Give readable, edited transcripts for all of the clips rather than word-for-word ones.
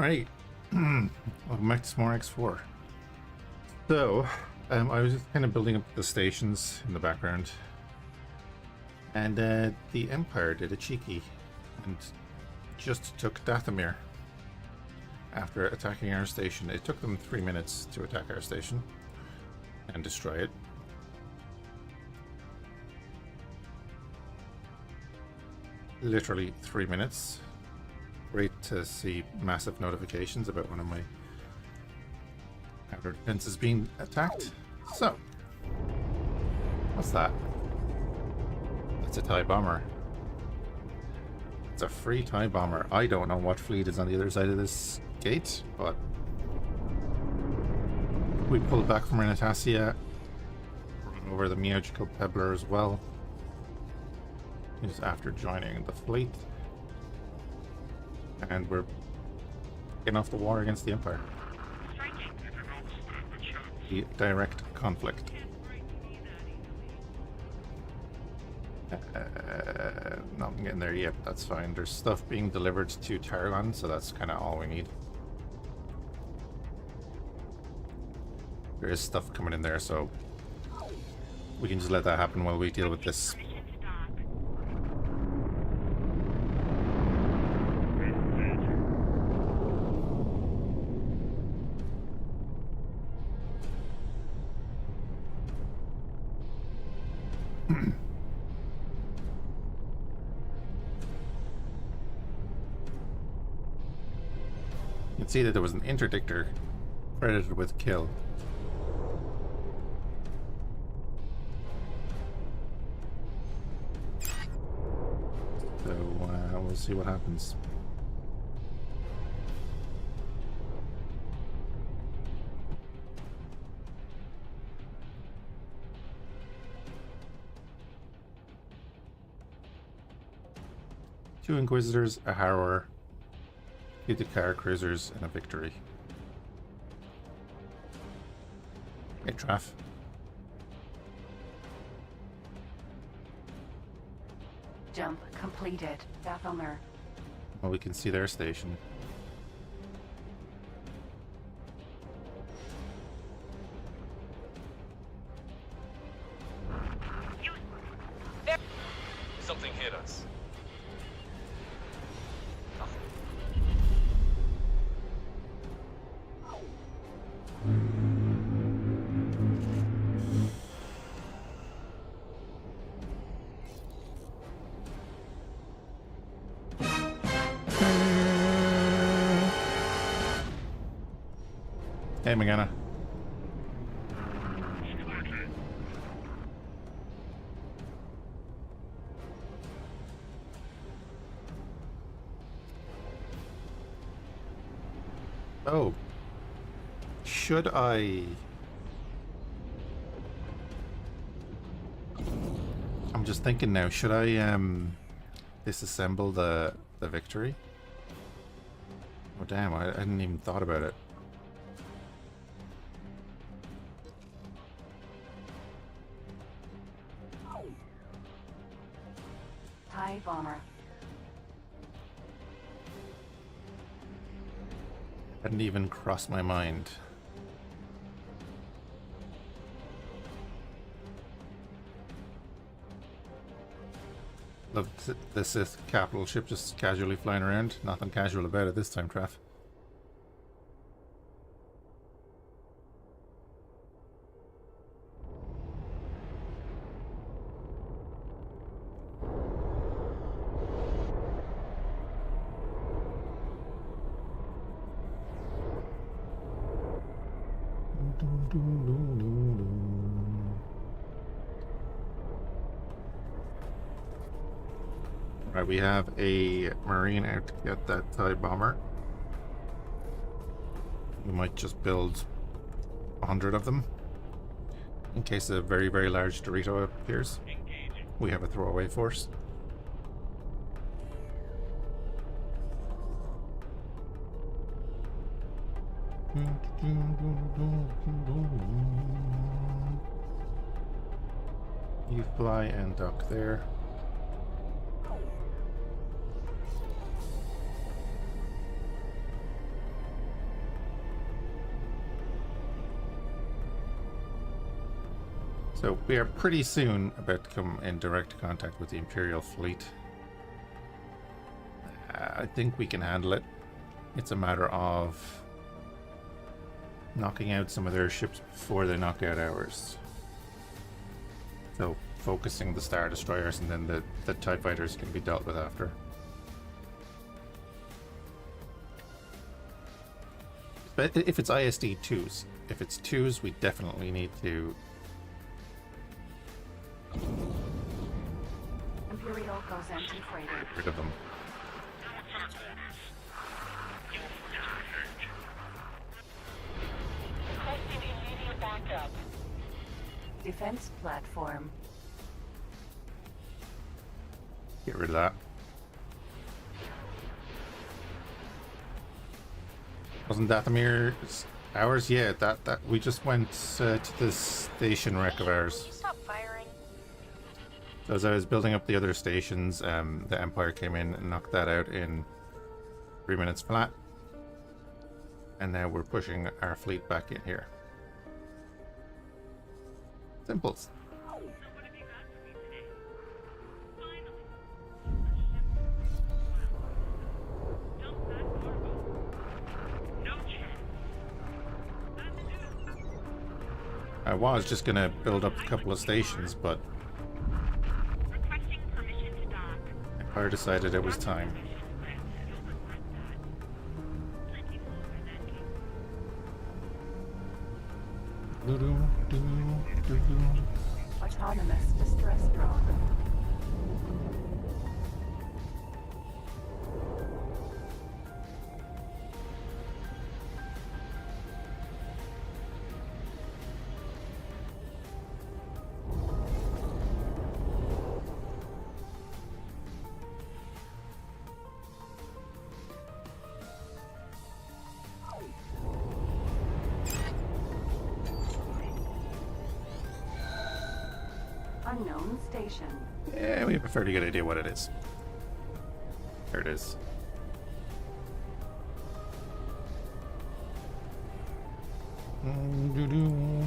Alright, welcome back to some more X4. So, I was just kind of building up the stations in the background, and the Empire did a cheeky and just took Dathomir after attacking our station. It took them 3 minutes to attack our station and destroy it. Literally 3 minutes. Great to see massive notifications about one of my outer defenses being attacked. So, what's that? It's a TIE bomber. It's a free TIE bomber. I don't know what fleet is on the other side of this gate, but we pulled back from Renatasia, over the Magical Pebbler as well. Just after joining the fleet. And we're getting off the war against the Empire. The direct conflict. Not getting there yet, but that's fine. There's stuff being delivered to Targon, so that's kind of all we need. There is stuff coming in there, so we can just let that happen while we deal with this. You can see that there was an interdictor credited with kill. So we'll see what happens. Two Inquisitors, a Harrower, 2 Dakar Cruisers, and a Victory. Hey, Traff. Jump completed. Dathomir. Well, we can see their station. Something hit us. Hey, Magana. Oh. Should I... I'm just thinking now, should I disassemble the Victory? Oh damn, I hadn't even thought about it. TIE bomber. Hadn't even crossed my mind. Look, the Sith capital ship just casually flying around. Nothing casual about it this time, Traff. Right, we have a Marine out to get that TIE bomber. We might just build 100 of them in case a very, very large Dorito appears. We have a throwaway force. You fly and dock there. So we are pretty soon about to come in direct contact with the Imperial fleet. I think we can handle it. It's a matter of knocking out some of their ships before they knock out ours. So focusing the Star Destroyers, and then the TIE Fighters can be dealt with after. But if it's ISD 2s, if it's 2s, we definitely need to... Imperial goes anti-freighter. get rid of them. Requesting immediate backup. Defense platform. Get rid of that. Wasn't Dathamir's ours? Yeah, that we just went to this station wreck of Can you ours. stop firing? So as I was building up the other stations, the Empire came in and knocked that out in 3 minutes flat. And now we're pushing our fleet back in here. Simples. I was just gonna build up a couple of stations, but Requesting permission to dock. Empire decided it was time. Autonomous distress drone. Unknown station. Yeah, we have a fairly good idea what it is. There it is. Doo-doo.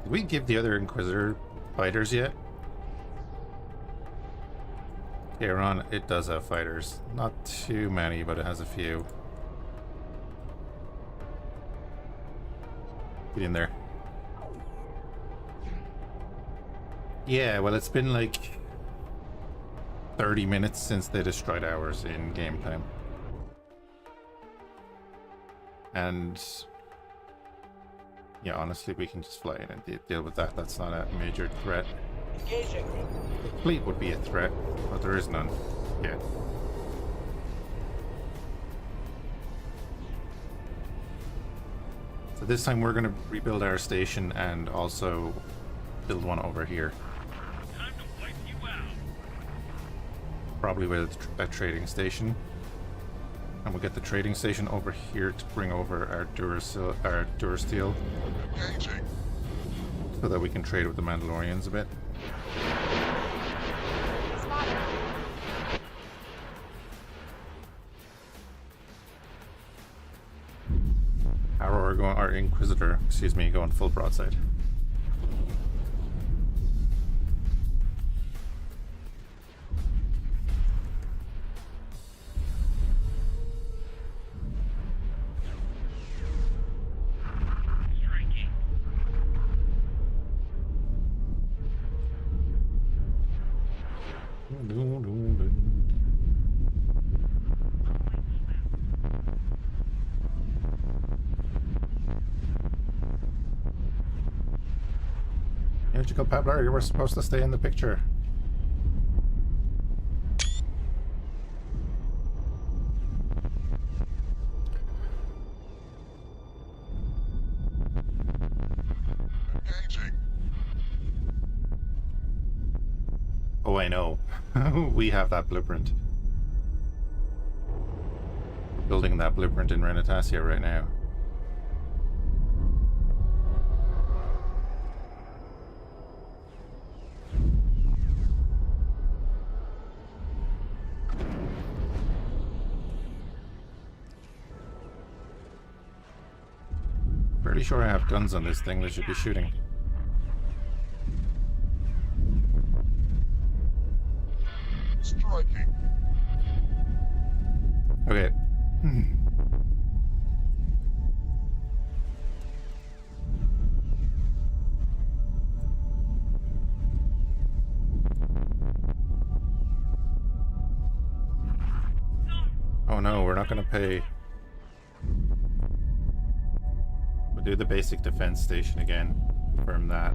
Did we give the other Inquisitor fighters yet? Iran, it does have fighters. Not too many, but it has a few. Get in there. Yeah, well, it's been like 30 minutes since they destroyed ours in game time. And yeah, honestly, we can just fly in and deal with that. That's not a major threat. Engaging. The fleet would be a threat, but there is none yet. So this time we're going to rebuild our station and also build one over here. Time to wipe you out. Probably with a trading station. And we'll get the trading station over here to bring over our Durasteel, Engaging. so that we can trade with the Mandalorians a bit. Our Inquisitor, excuse me, going full broadside. Striking. Magical Pablar, you were supposed to stay in the picture. Engaging. Oh, I know. We have that blueprint. We're building that blueprint in Renatasia right now. Fairly sure I have guns on this thing that should be shooting. Striking. Okay. Oh no, we're not gonna pay. We'll do the basic defense station again. Confirm that.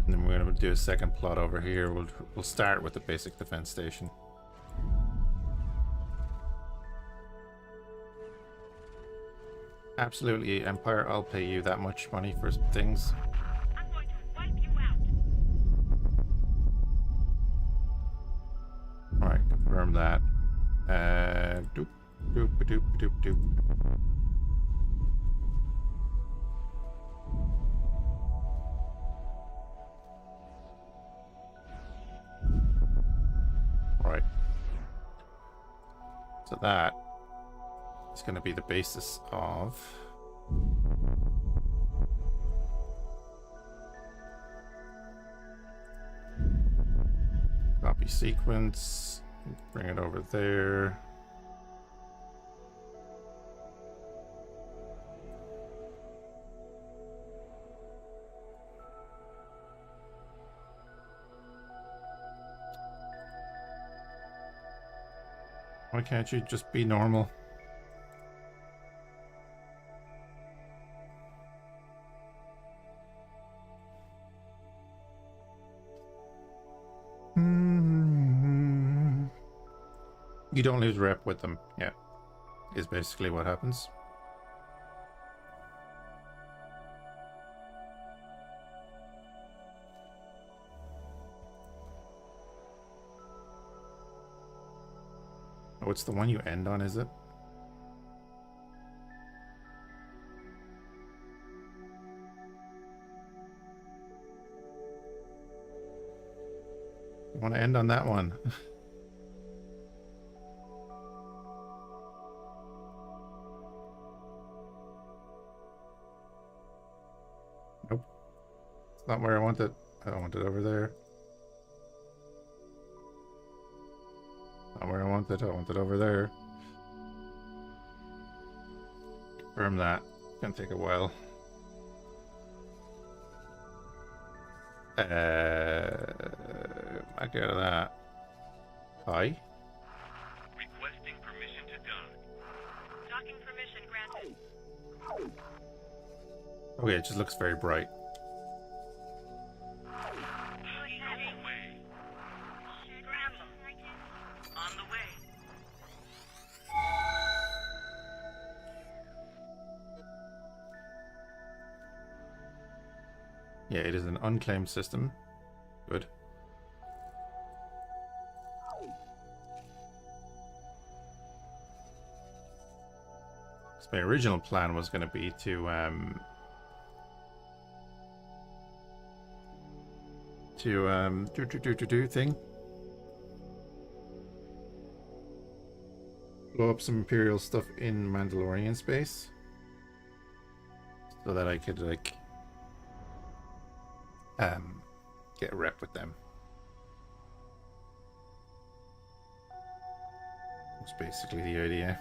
And then we're gonna do a second plot over here. We'll start with the basic defense station. Absolutely, Empire, I'll pay you that much money for things. I'm going to wipe you out. Alright, confirm that. Doop, doop, doop, doop, doop. Right. So that is going to be the basis of copy sequence. Bring it over there. Why can't you just be normal? You don't lose rep with them. Yeah, is basically what happens. Oh, it's the one you end on, is it? You want to end on that one? Nope. It's not where I want it. I want it over there. Not where I want it. I want it over there. Confirm that. It's gonna take a while. Back out of that. Hi. Requesting permission to dock. Docking permission granted. Okay, it just looks very bright. On the way. Yeah, it is an unclaimed system. Good. So my original plan was going to be to do thing. Blow up some Imperial stuff in Mandalorian space, so that I could like get a rep with them. That's basically the idea.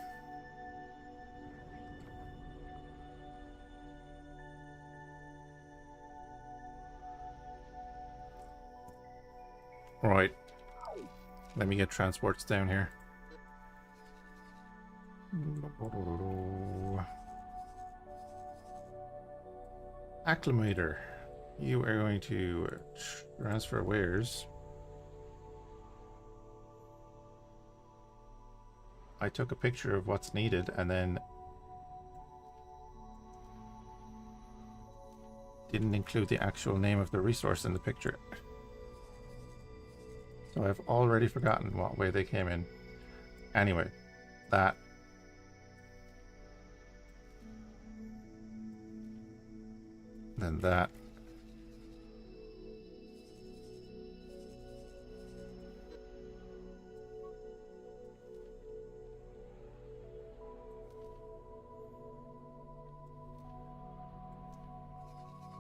Right. Let me get transports down here. Acclimator. You are going to transfer wares. I took a picture of what's needed and then didn't include the actual name of the resource in the picture. So I've already forgotten what way they came in. Anyway, that. Then that.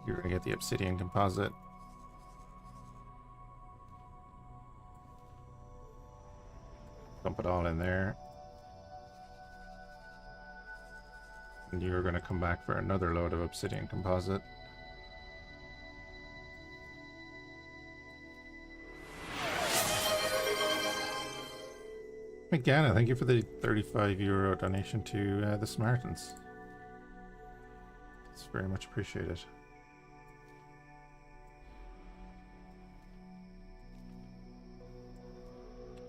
You're gonna get the obsidian composite. Dump it all in there. And you're gonna come back for another load of obsidian composite. McGanna, thank you for the €35 donation to the Samaritans. It's very much appreciated.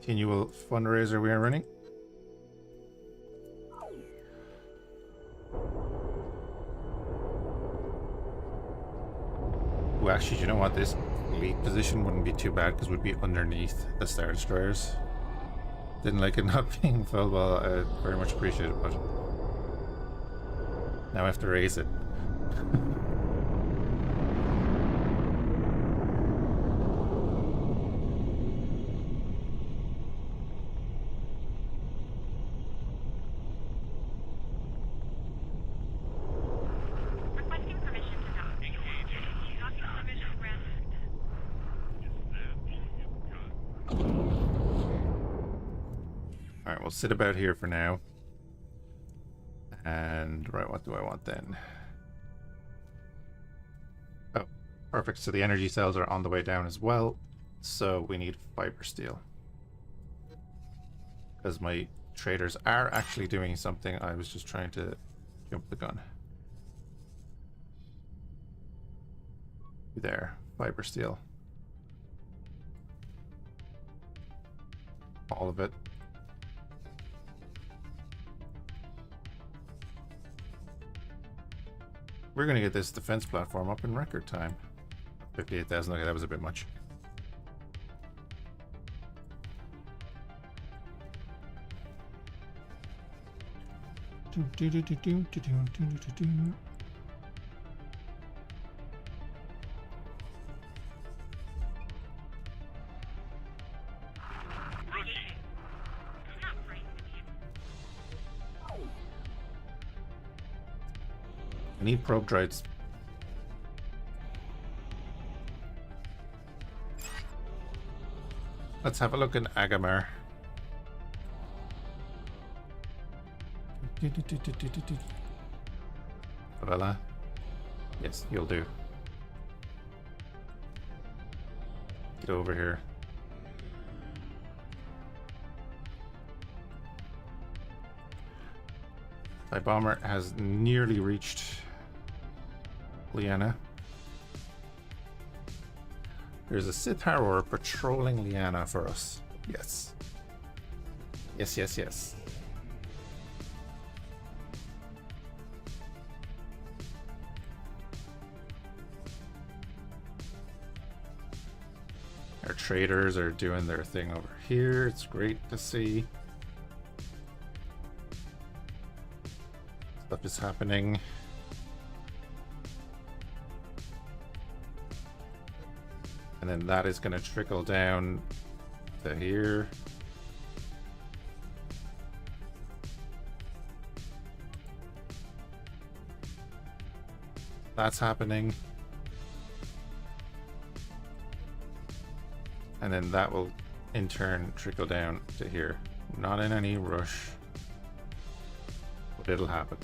Continual fundraiser we are running. Ooh, actually, you know what? This lead position wouldn't be too bad because we'd be underneath the Star Destroyers. Didn't like it not being full. Well, I very much appreciate it, but now I have to raise it. Requesting permission to dock. Docking permission granted. Alright, we'll sit about here for now. And, right, what do I want then? Oh, perfect. So the energy cells are on the way down as well. So we need fiber steel. Because my traders are actually doing something. I was just trying to jump the gun. There, fiber steel. All of it. We're going to get this defense platform up in record time. 58,000. Okay, that was a bit much. I need probe droids. Let's have a look in Agamar. Favela. Yes, you'll do. Get over here. My bomber has nearly reached Liana. There's a Sith Harrower patrolling Liana for us. Yes. Yes, yes, yes. Our traders are doing their thing over here. It's great to see. Stuff is happening. And then that is going to trickle down to here. That's happening. And then that will in turn trickle down to here. Not in any rush, but it'll happen.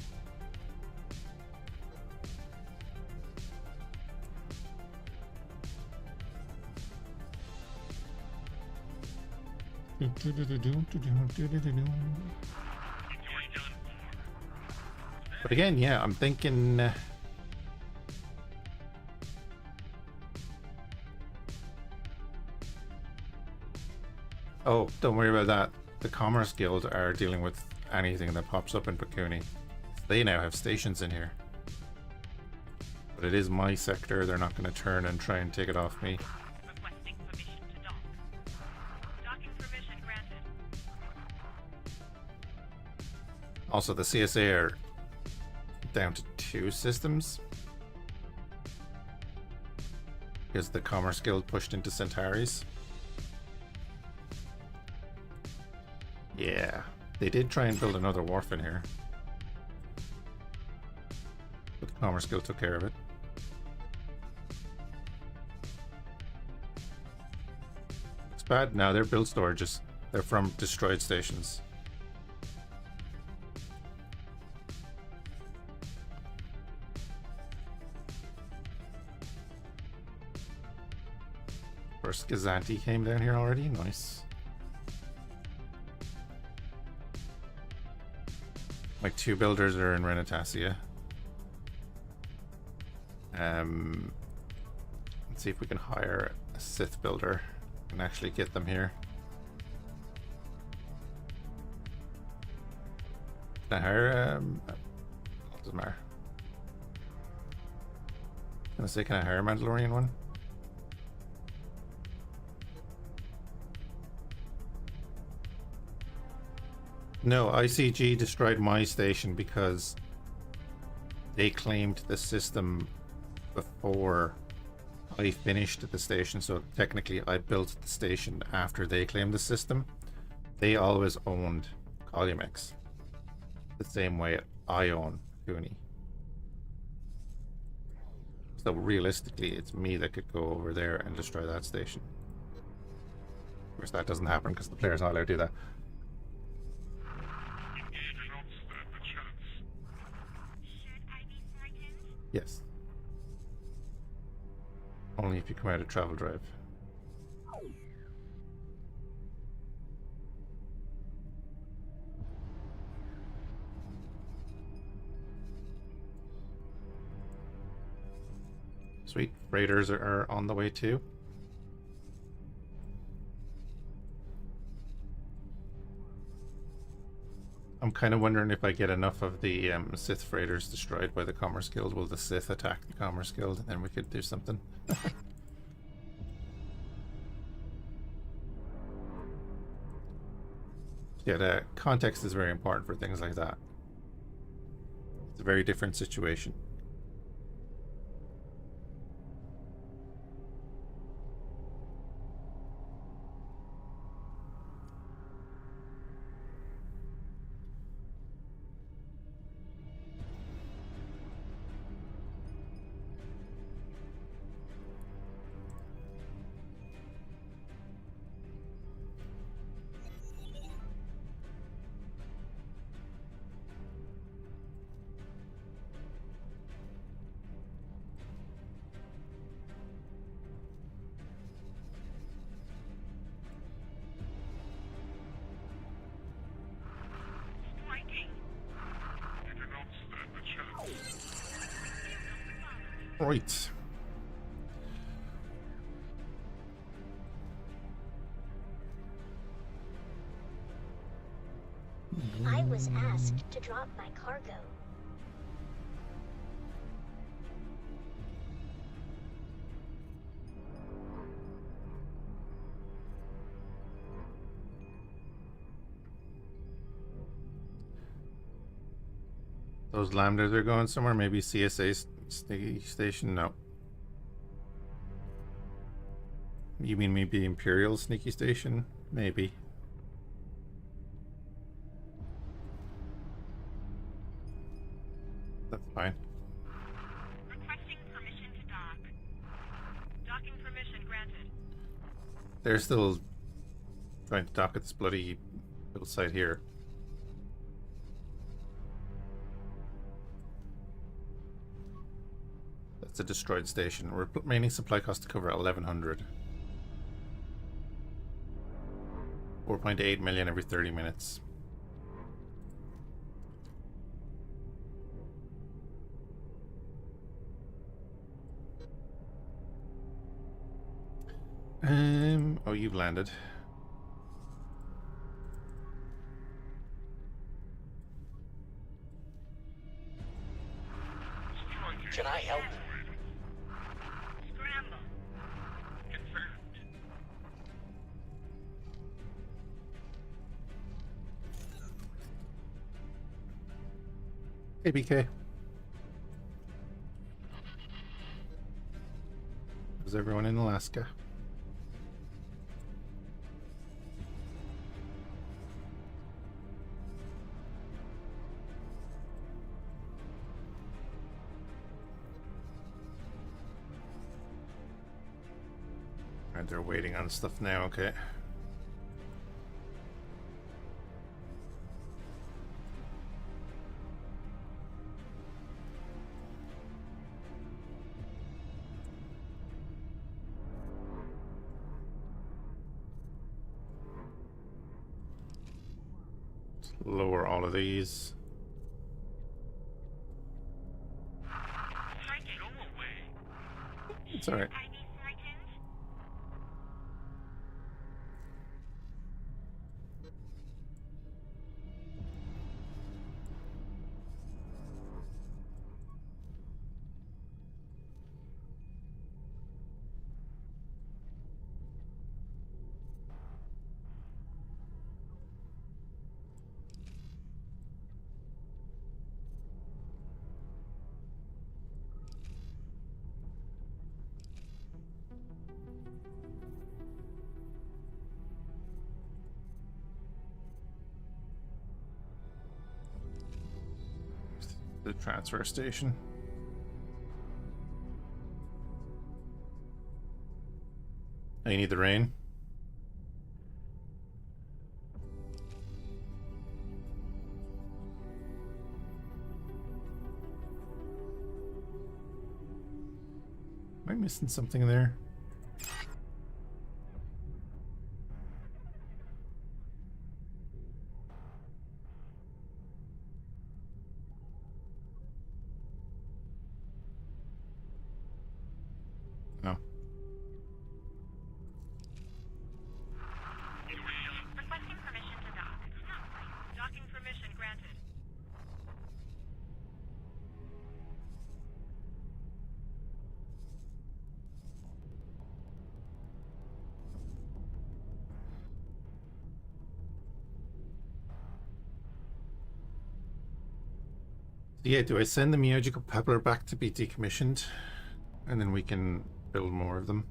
But again, yeah, I'm thinking oh, don't worry about that. The Commerce Guild are dealing with anything that pops up in Pakuni. They now have stations in here. But it is my sector. They're not going to turn and try and take it off me. Requesting permission to dock. Docking permission granted. Also, the CSA are down to 2 systems. Because the Commerce Guild pushed into Centauri's. Yeah, they did try and build another wharf in here. But the Commerce Guild took care of it. bad? No, they're build storages. They're from destroyed stations. First Gazanti came down here already. Nice. My 2 builders are in Renatasia. Let's see if we can hire a Sith builder and actually get them here. Can I hire doesn't matter. Can I say, can I hire a Mandalorian one? No, ICG destroyed my station because they claimed the system before I finished the station, so technically I built the station after they claimed the system. They always owned Columex the same way I own Cooney. So realistically, it's me that could go over there and destroy that station. Of course, that doesn't happen because the player's not allowed to do that. Should I be frightened? Yes. Only if you come out of travel drive. Sweet. Raiders are on the way too. I'm kind of wondering if I get enough of the Sith freighters destroyed by the Commerce Guild, will the Sith attack the Commerce Guild, and then we could do something. Yeah, the context is very important for things like that. It's a very different situation. Right. I was asked to drop my cargo. Those lambdas are going somewhere. Maybe CSA station. No. You mean maybe Imperial sneaky station? Maybe. That's fine. Requesting permission to dock. Docking permission granted. They're still trying to dock at this bloody little site here. That's a destroyed station. Remaining supply cost to cover 1100. 4.8 million every 30 minutes. Oh, you've landed. Can I help? Scramble. Confirmed. Hey, BK. How's everyone in Alaska? They're waiting on stuff now, okay. lower all of these. Striking. Go away. It's alright. I be frightened. The transfer station. I need the rain. Am I missing something there? No. Requesting permission to dock. Docking permission granted. Yeah, do I send the Magical Pebbler back to be decommissioned? And then we can build more of them.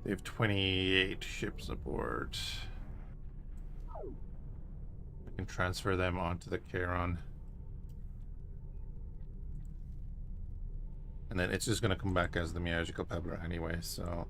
They have 28 ships aboard. We can transfer them onto the Charon. And then it's just going to come back as the Magical Pebbler anyway, so...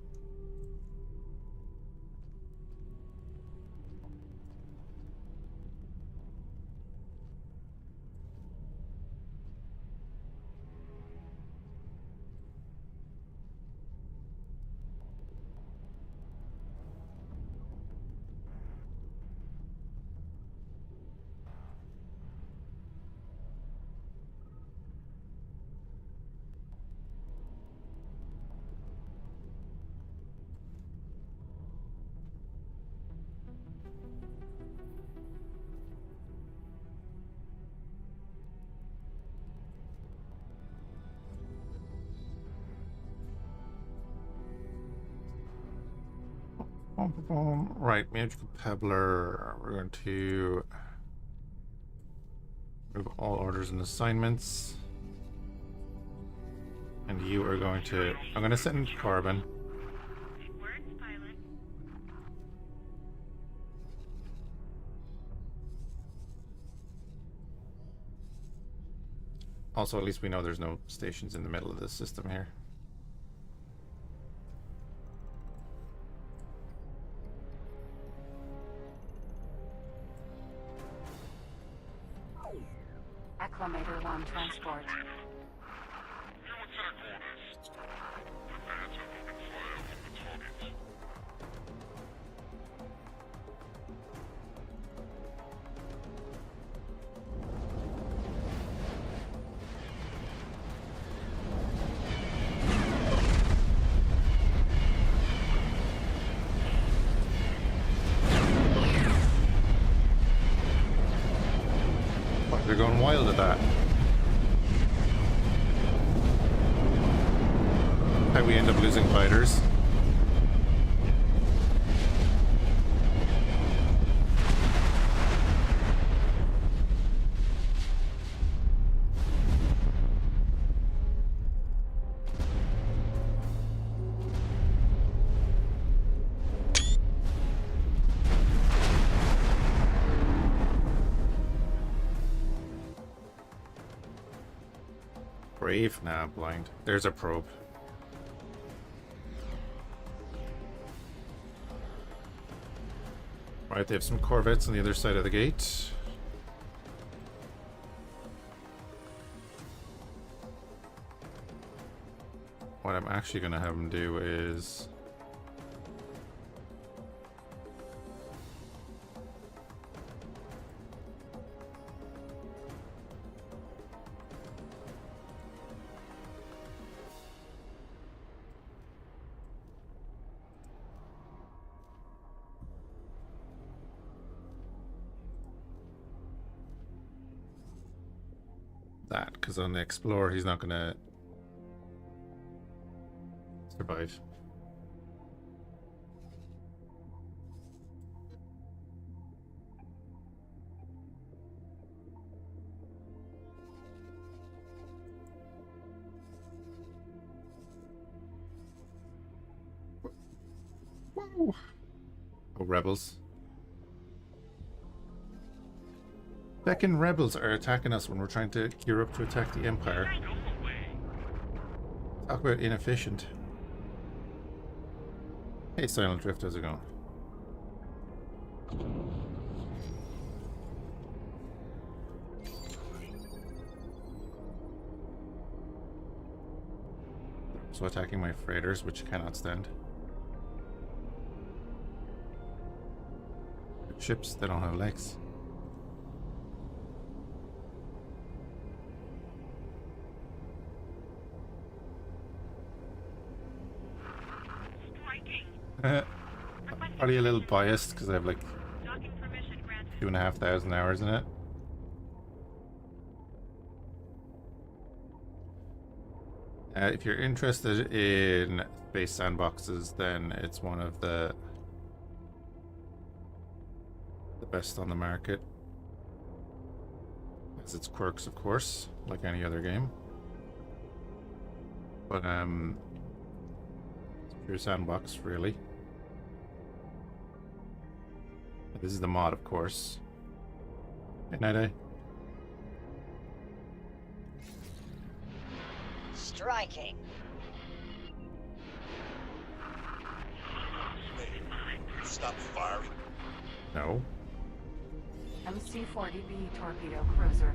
Right, Magical Pebbler. We're going to move all orders and assignments. And you are going to... I'm going to send Carbon. Words, pilot. Also, at least we know there's no stations in the middle of this system here. Acclimator 1 transport. They're going wild at that. How we end up losing fighters. Brave? Nah, blind. There's a probe. Right, they have some corvettes on the other side of the gate. What I'm actually going to have them do is... that, because on the Explorer he's not going to survive. Oh, rebels. Second rebels are attacking us when we're trying to gear up to attack the Empire. Talk about inefficient. Hey Silent Drift, how's it going? So attacking my freighters, which cannot stand. Ships, they don't have legs. Probably a little biased because I have like 2,500 hours in it. If you're interested in space sandboxes, then it's one of the best on the market. Has its quirks, of course, like any other game. But it's a pure sandbox, really. This is the mod, of course. Good night, Striking. Stop firing. No. MC-40B torpedo cruiser.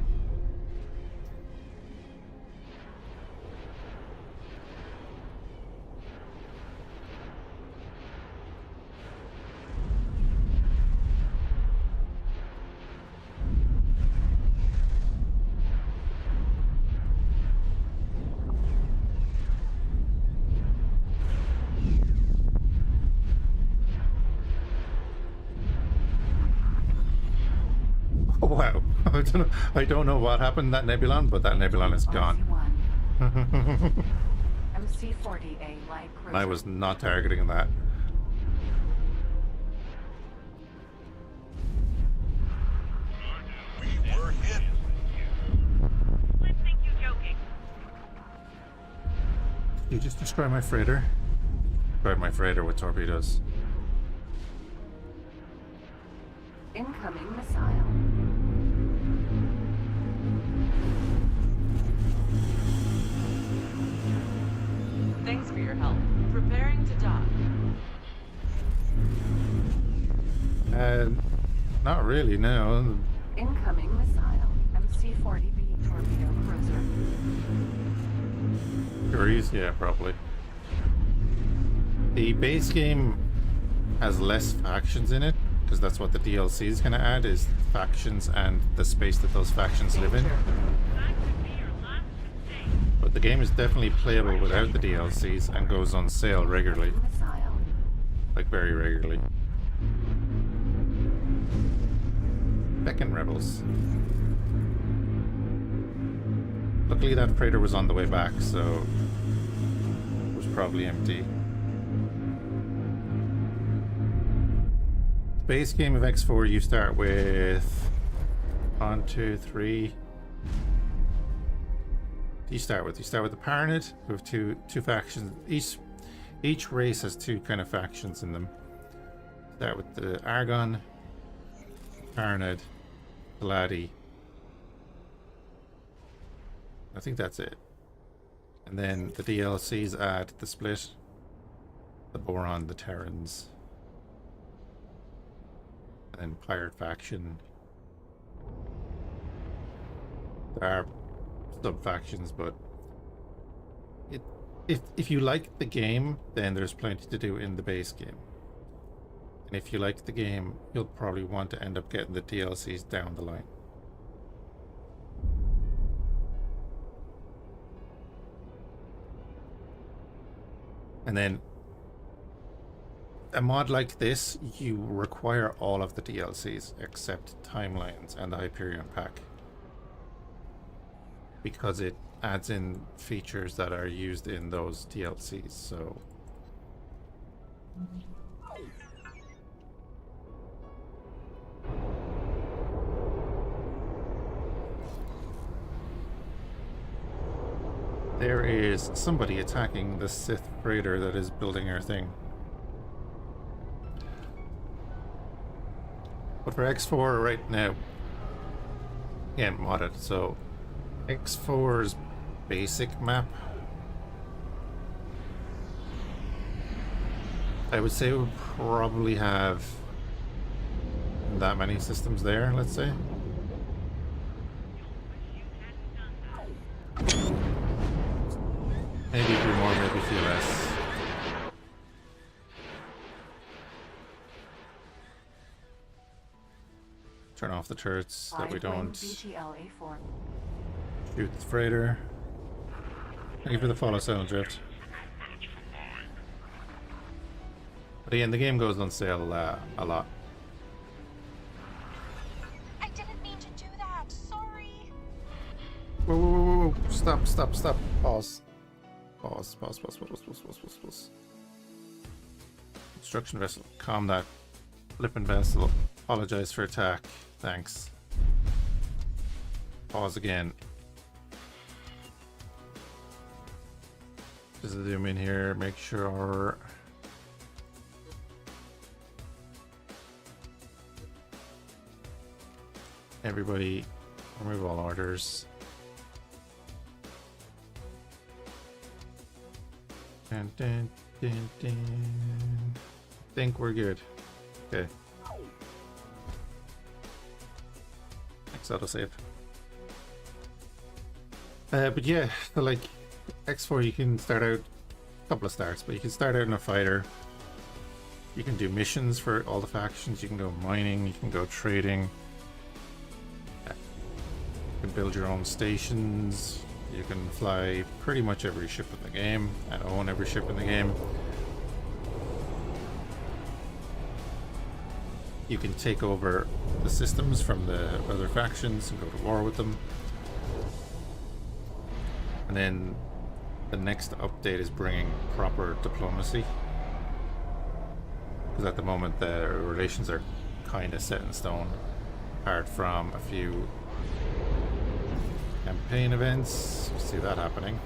Wow. I don't know what happened in that Nebulon, but that Nebulon is gone. MC-40A light cruiser. I was not targeting that. We were hit. Let's think you joking. You just destroy my freighter. Destroyed my freighter with torpedoes. Incoming missile. Thanks for your help. Preparing to dock. Not really, no. Incoming missile. MC-40B torpedo cruiser. Curious, yeah, probably. The base game has less factions in it, because that's what the DLC is going to add, is factions and the space that those factions live in. That could be your last mistake. But the game is definitely playable without the DLCs and goes on sale regularly. Missile. Like, very regularly. Beckin Rebels. Luckily that freighter was on the way back, so it was probably empty. Base game of X4, you start with 1, 2, 3. You start with the Paranid, who have two factions. Each race has two kind of factions in them. Start with the Argon, Paranid, Paladi. I think that's it. And then the DLCs add the Split, the Boron, the Terrans, and then Pirate Faction. There are sub-factions, but if you like the game, then there's plenty to do in the base game. And if you like the game, you'll probably want to end up getting the DLCs down the line. And then a mod like this, you require all of the DLCs except Timelines and the Hyperion pack, because it adds in features that are used in those DLCs. So there is somebody attacking the Sith freighter that is building our thing. But for X4 right now, yeah, modded. So X4's basic map, I would say would probably have that many systems there, let's say. Maybe a few more, maybe a few less. Turn off the turrets so that we don't BTLA4. shoot the freighter. Thank you for the follow, Silent Drift. But again, the game goes on sale a lot. I didn't mean to do that. Sorry. Whoa, whoa, whoa, whoa. Stop, stop, stop. Pause. Pause, pause, pause, pause, pause, pause, pause, pause. Construction vessel. Calm that. Flippin' vessel. Apologize for attack. Thanks. Pause again. Just zoom in here, make sure. Everybody remove all orders. Dun, dun, dun, dun. I think we're good. Okay. Next autosave. But yeah, so like X4, you can start out a couple of starts, but you can start out in a fighter. You can do missions for all the factions. You can go mining. You can go trading. You can build your own stations. You can fly pretty much every ship in the game and own every ship in the game. You can take over the systems from the other factions and go to war with them. And then the next update is bringing proper diplomacy. Because at the moment the relations are kind of set in stone, apart from a few campaign events. You see that happening.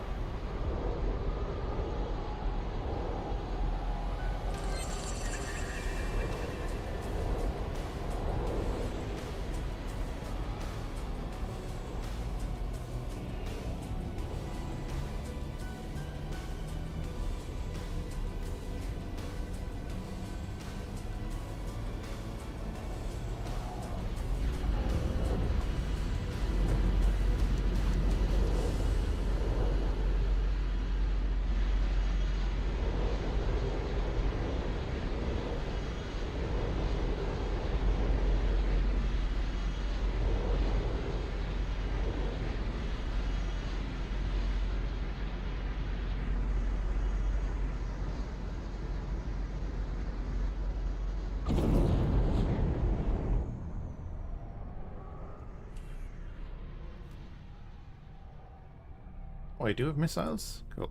Oh, I do have missiles? Cool.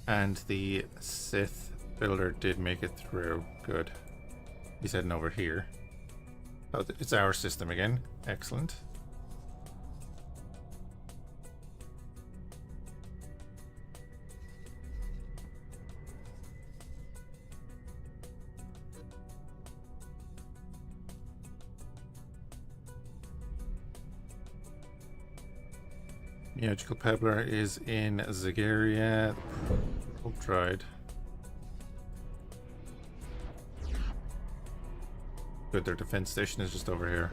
And the Sith builder did make it through. Good. He's heading over here. Oh, it's our system again. Excellent. Magical Pebbler is in Zagaria. Hope tried. Good, their defense station is just over here.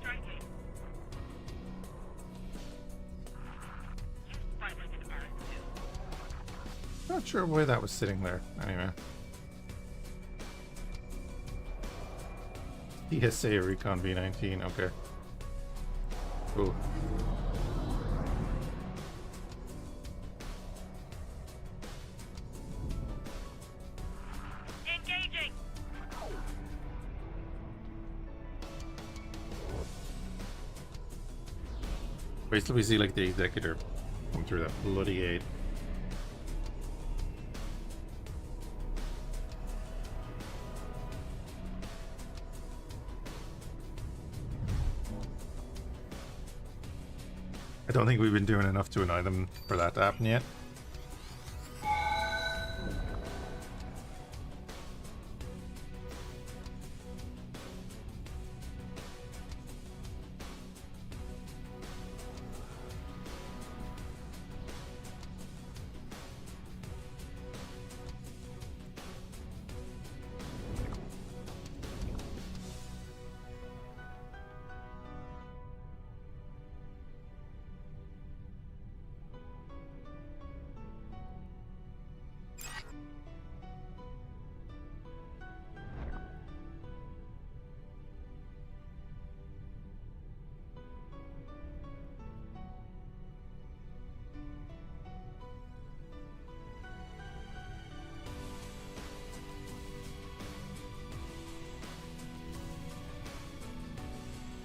Striking. Fight like an R2. Not sure why that was sitting there. Anyway. ESA Recon V19, okay. Cool. Engaging. Wait till we see like the Executor come through that bloody gate. I don't think we've been doing enough to annoy them for that to happen yet.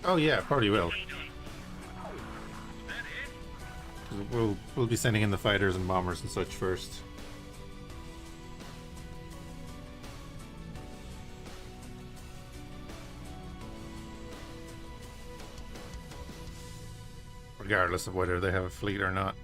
Oh yeah, probably will. We'll be sending in the fighters and bombers and such first. Regardless of whether they have a fleet or not.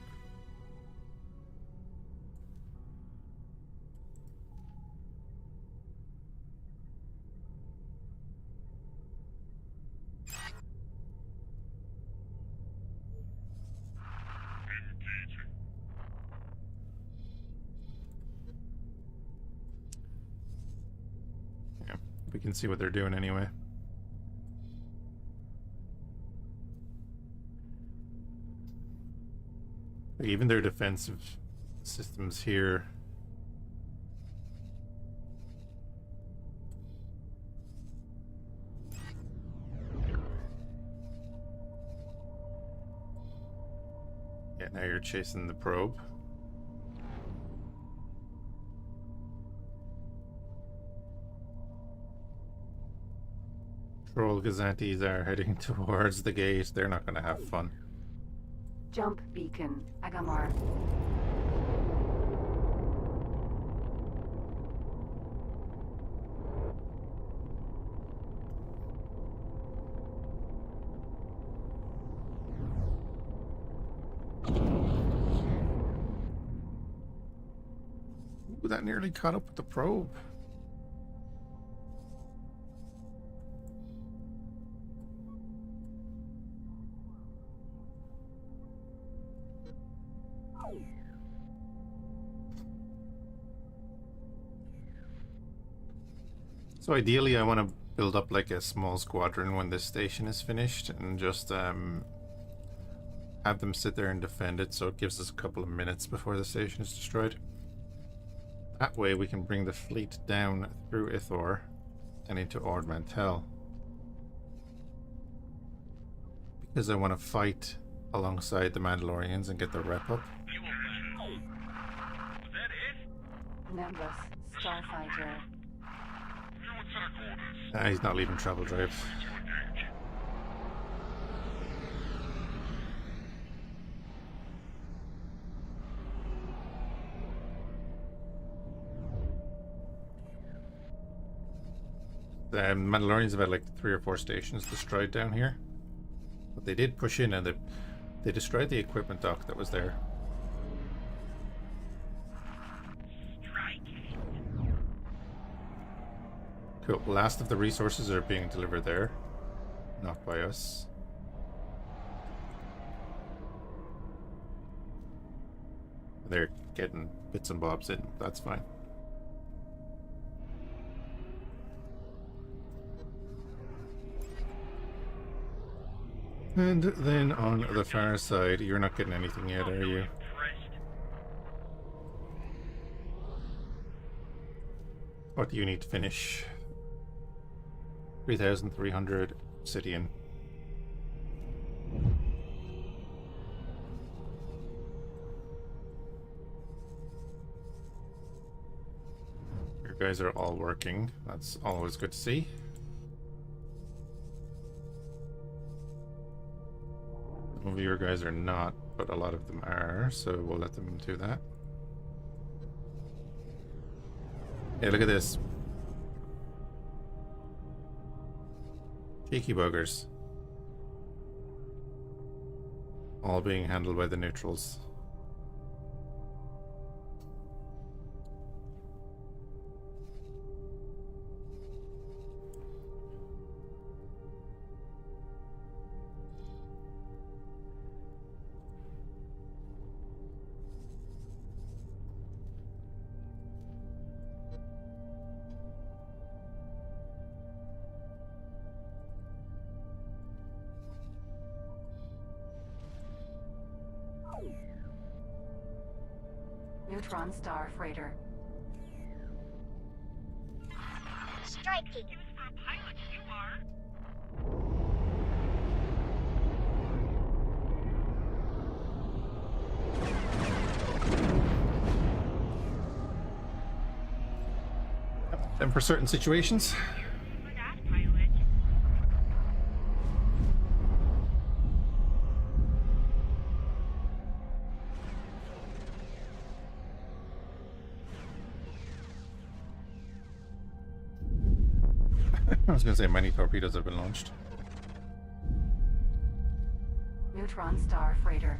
We can see what they're doing anyway. Like even their defensive systems here. Yeah, now you're chasing the probe. Troll Gazantes are heading towards the gate. They're not going to have fun. Jump beacon, Agamar. Ooh, that nearly caught up with the probe. So ideally I want to build up like a small squadron when this station is finished and just have them sit there and defend it, so it gives us a couple of minutes before the station is destroyed. That way we can bring the fleet down through Ithor and into Ord Mantell. Because I want to fight alongside the Mandalorians and get the rep up. Was that it? Nimbus, Starfighter. He's not leaving travel drive. Mandalorians have had like 3 or 4 stations destroyed down here. But they did push in and they destroyed the equipment dock that was there. Cool. Last of the resources are being delivered there. Not by us. They're getting bits and bobs in. That's fine. And then on the far side, you're not getting anything yet, are you? What do you need to finish? 3,300 obsidian. Your guys are all working. That's always good to see. Some of your guys are not, but a lot of them are, so we'll let them do that. Hey, look at this. Cheeky buggers. All being handled by the neutrals. Neutron star freighter. Striking. Give us for a pilot, you are. And for certain situations. For that pilot. I was going to say many torpedoes have been launched. Neutron star freighter.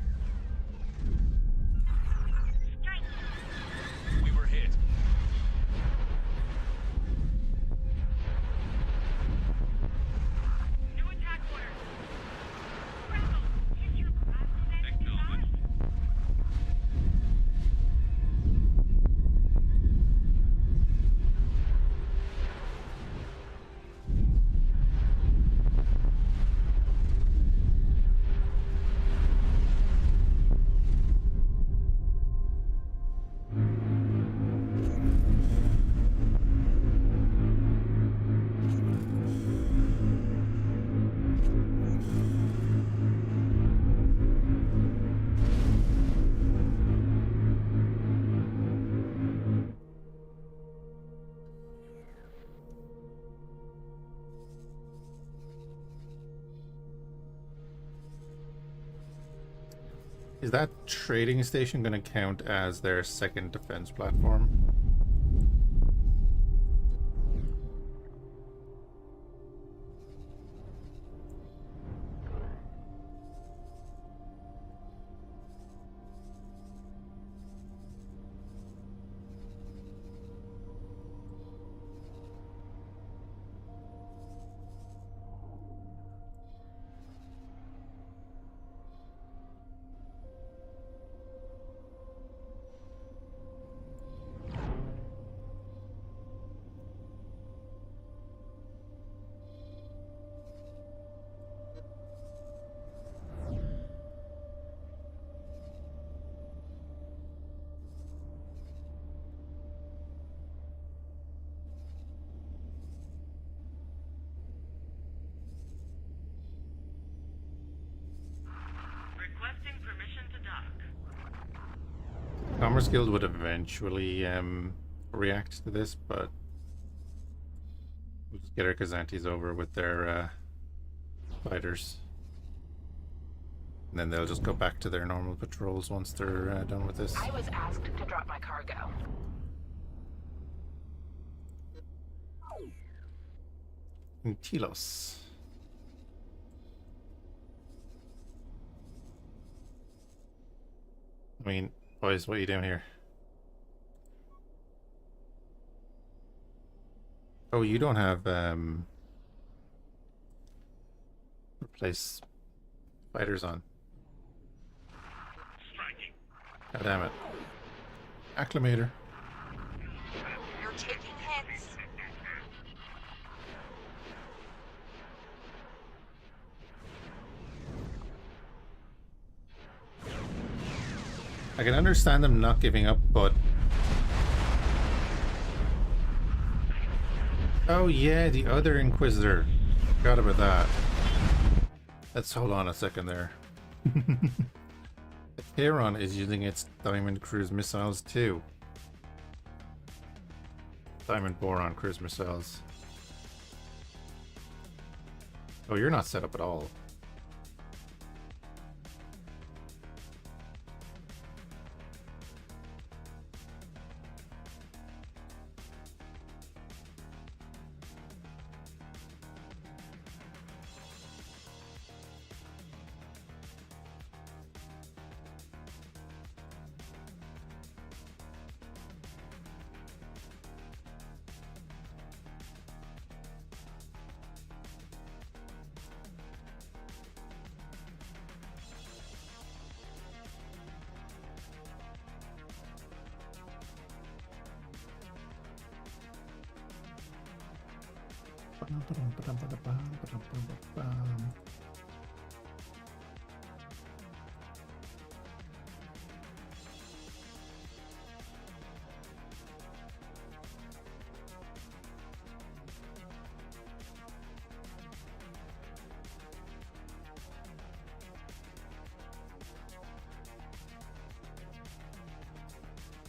Strike. We were hit. New attack order. Cradle, hit your Battletech. Is that trading station going to count as their second defense platform? Requesting permission to dock. Commerce Guild would eventually react to this, but we'll just get our Kazantis over with their fighters. And then they'll just go back to their normal patrols once they're done with this. I was asked to drop my cargo. Tilos. I mean, boys, what are you doing here? Oh, you don't have replace fighters on. Striking. God damn it. Acclimator. You're taking hits. I can understand them not giving up, but... Oh yeah, the other Inquisitor. Forgot about that. Let's hold on a second there. Heron is using its Diamond Cruise missiles too. Diamond Boron cruise missiles. Oh, you're not set up at all.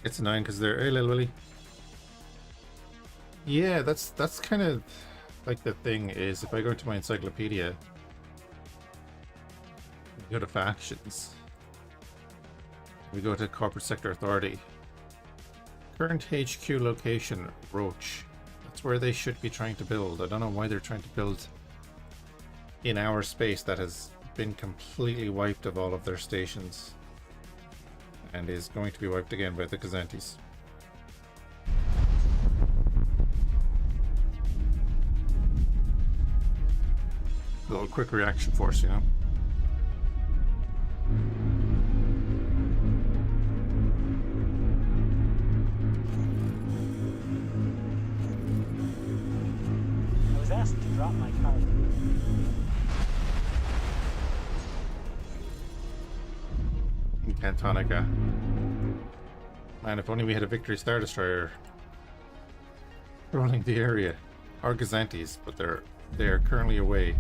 It's annoying because they're hey little Willy. Yeah, that's kind of like the thing is if I go to my encyclopedia, we go to factions, we go to corporate sector authority, current HQ location Roach. That's where they should be trying to build. I don't know why they're trying to build in our space that has been completely wiped of all of their stations and is going to be wiped again by the Kazantis. A little quick reaction force, you know? I was asked to drop my card. In Cantonica. Man, if only we had a Victory Star Destroyer patrolling the area. Or Gazantes, but they're currently away.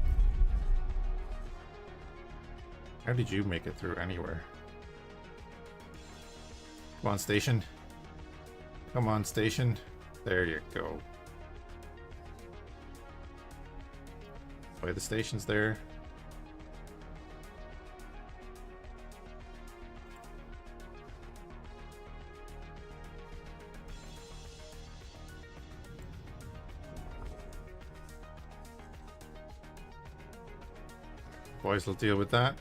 How did you make it through anywhere? Come on, station. Come on, station. There you go. Why the station's there. Boys will deal with that.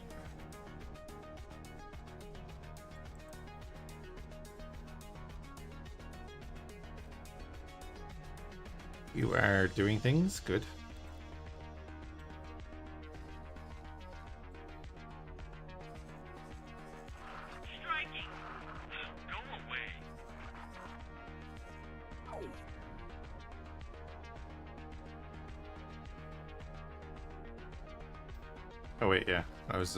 You are doing things good. Striking. Go away. Oh wait, yeah. I was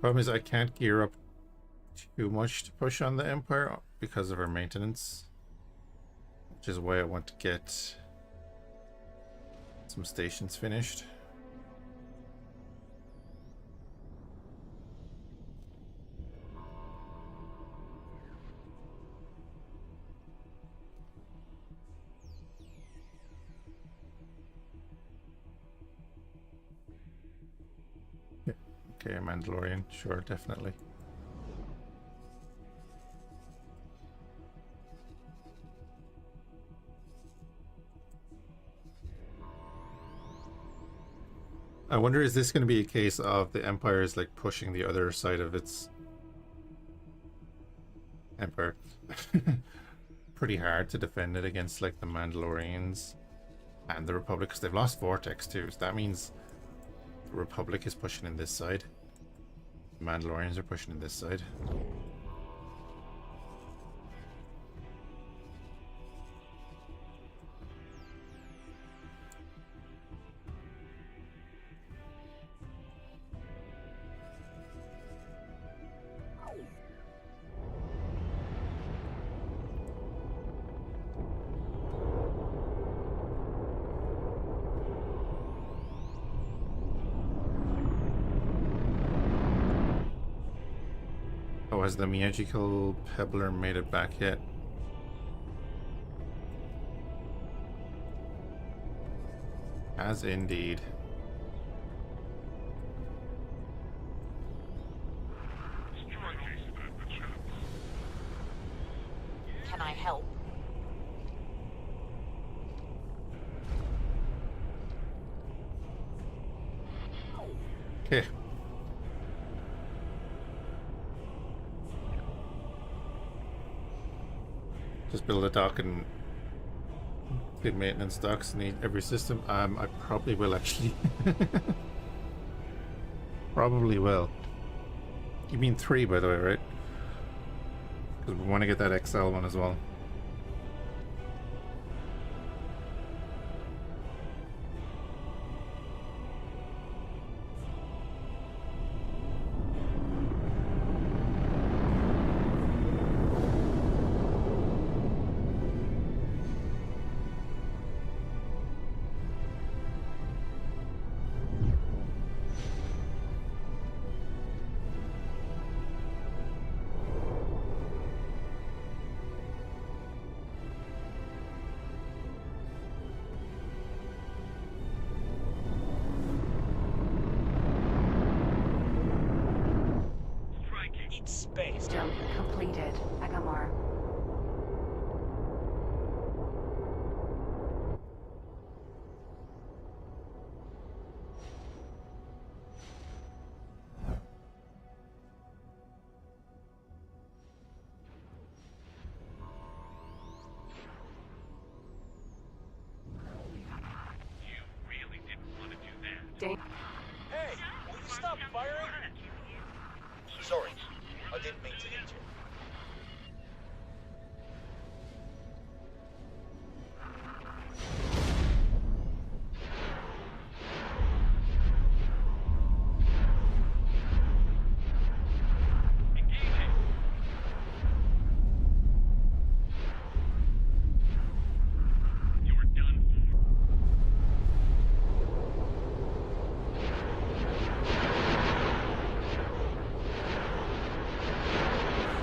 Problem is I can't gear up too much to push on the Empire because of our maintenance, which is why I want to get some stations finished. Okay, a Mandalorian, sure, definitely. I wonder, is this going to be a case of the Empire is like pushing the other side of its Empire pretty hard to defend it against like the Mandalorians and the Republic, because they've lost Vortex too, so that means the Republic is pushing in this side. The Mandalorians are pushing in this side. Oh, has the magical pebbler made it back yet? Has indeed. Can I help? Okay. Just build a dock and big maintenance docks in every system. I probably will actually. Probably will. You mean 3, by the way, right? Because we want to get that XL one as well. Need space. Jump completed. Agamar. You really didn't want to do that. Dan- Hey, will you stop firing? Sorry, I didn't mean to hit you. Engaging. You're done for.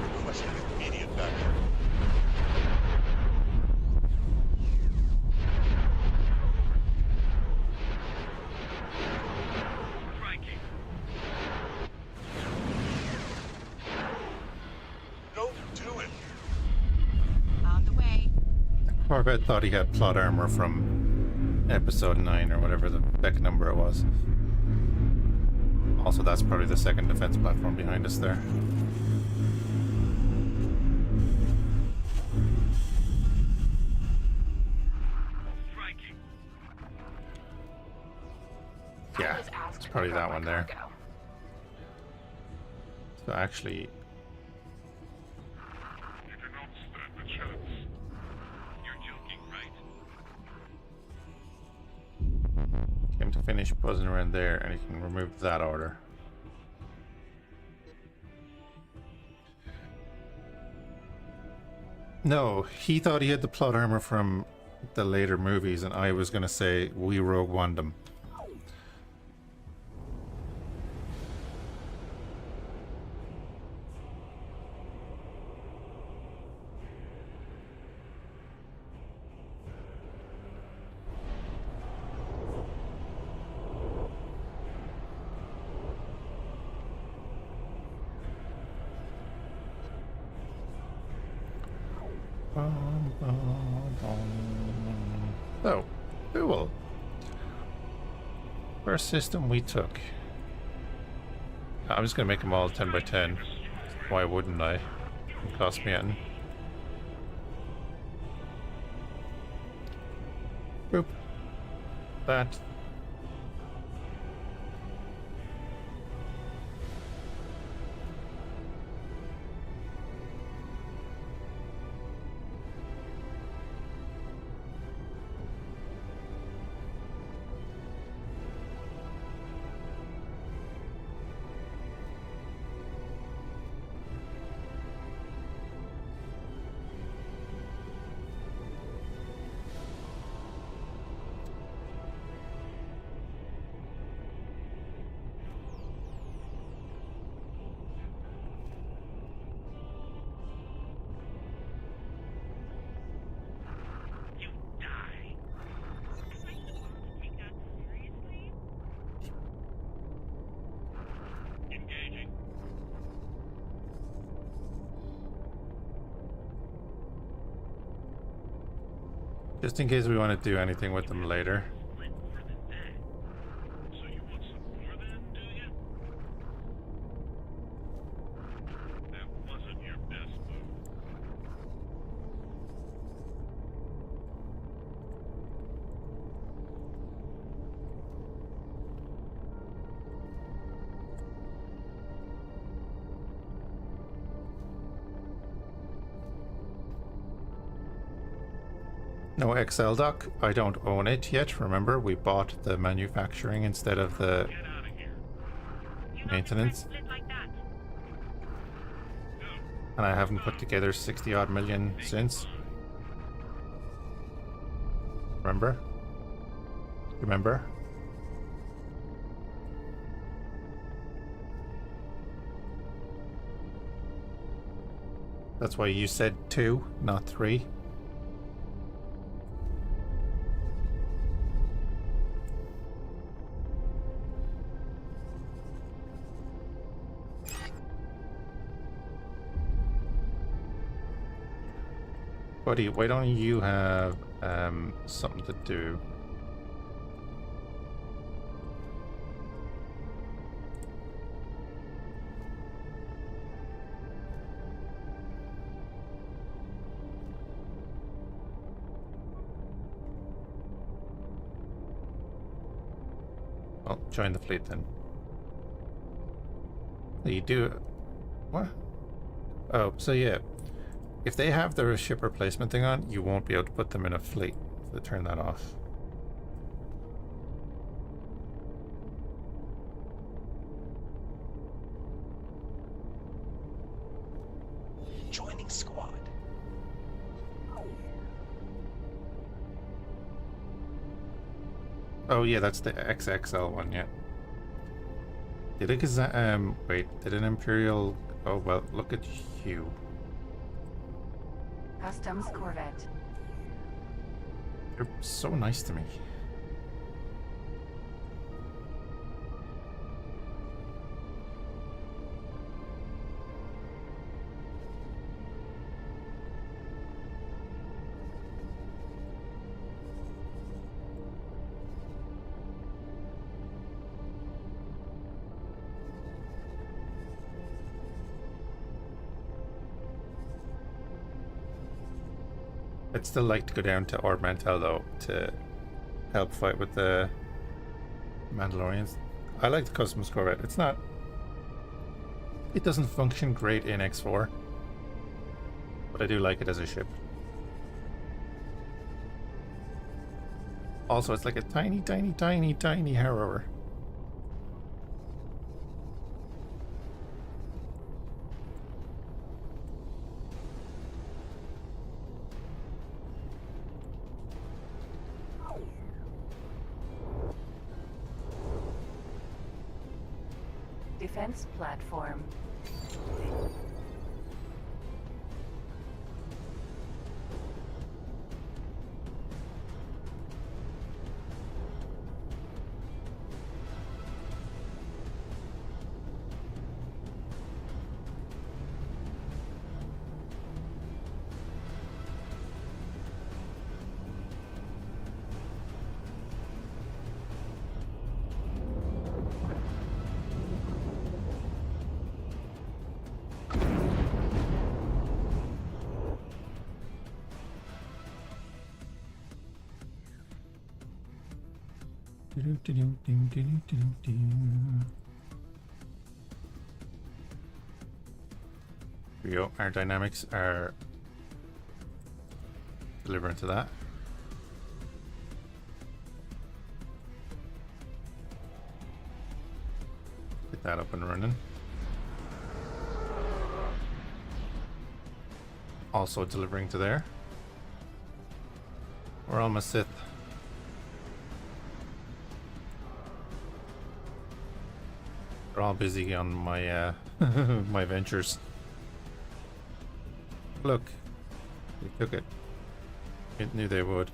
Requesting immediate backup. Striking. Don't do it. On the way. Corvette thought he had plot armor from episode 9 or whatever the Beck number it was. Also, that's probably the second defense platform behind us there. Striking. Yeah, it's probably that one there. So actually, You do not stand a chance. You're joking, right? him to finish buzzing around there, and he can remove that order. No, he thought he had the plot armor from the later movies, and I was going to say we Rogue One them. So, cool. First system we took. I'm just gonna make them all 10 by 10. Why wouldn't I? It cost me anything. Boop. That. You die. Take that seriously? Engaging. Just in case we want to do anything with them later. Split for the day. So you want some more then, do you? That wasn't your best move. No XL dock. I don't own it yet. Remember, we bought the manufacturing instead of the Get out of here. You not maintenance. split like that. And I haven't put together 60 odd million since. Remember? Remember? That's why you said 2, not 3. Buddy, why don't you have something to do? Well, join the fleet then. You do. What? Oh, so yeah. If they have their ship replacement thing on, you won't be able to put them in a fleet. So turn that off. Joining squad. Oh yeah, that's the XXL one, yeah. Did it, wait, did an Imperial, oh well, look at you. Customs Corvette. You're so nice to me. I'd still like to go down to Ord Mantell though to help fight with the Mandalorians. I like the Customs Corvette. It's not. It doesn't function great in X4, but I do like it as a ship. Also, it's like a tiny, tiny, tiny, tiny harrower. Defense platform. Here we go. Our dynamics are delivering to that. Get that up and running. Also delivering to there. We're almost Sith. They're all busy on my my ventures. Look, they took it. I knew they would.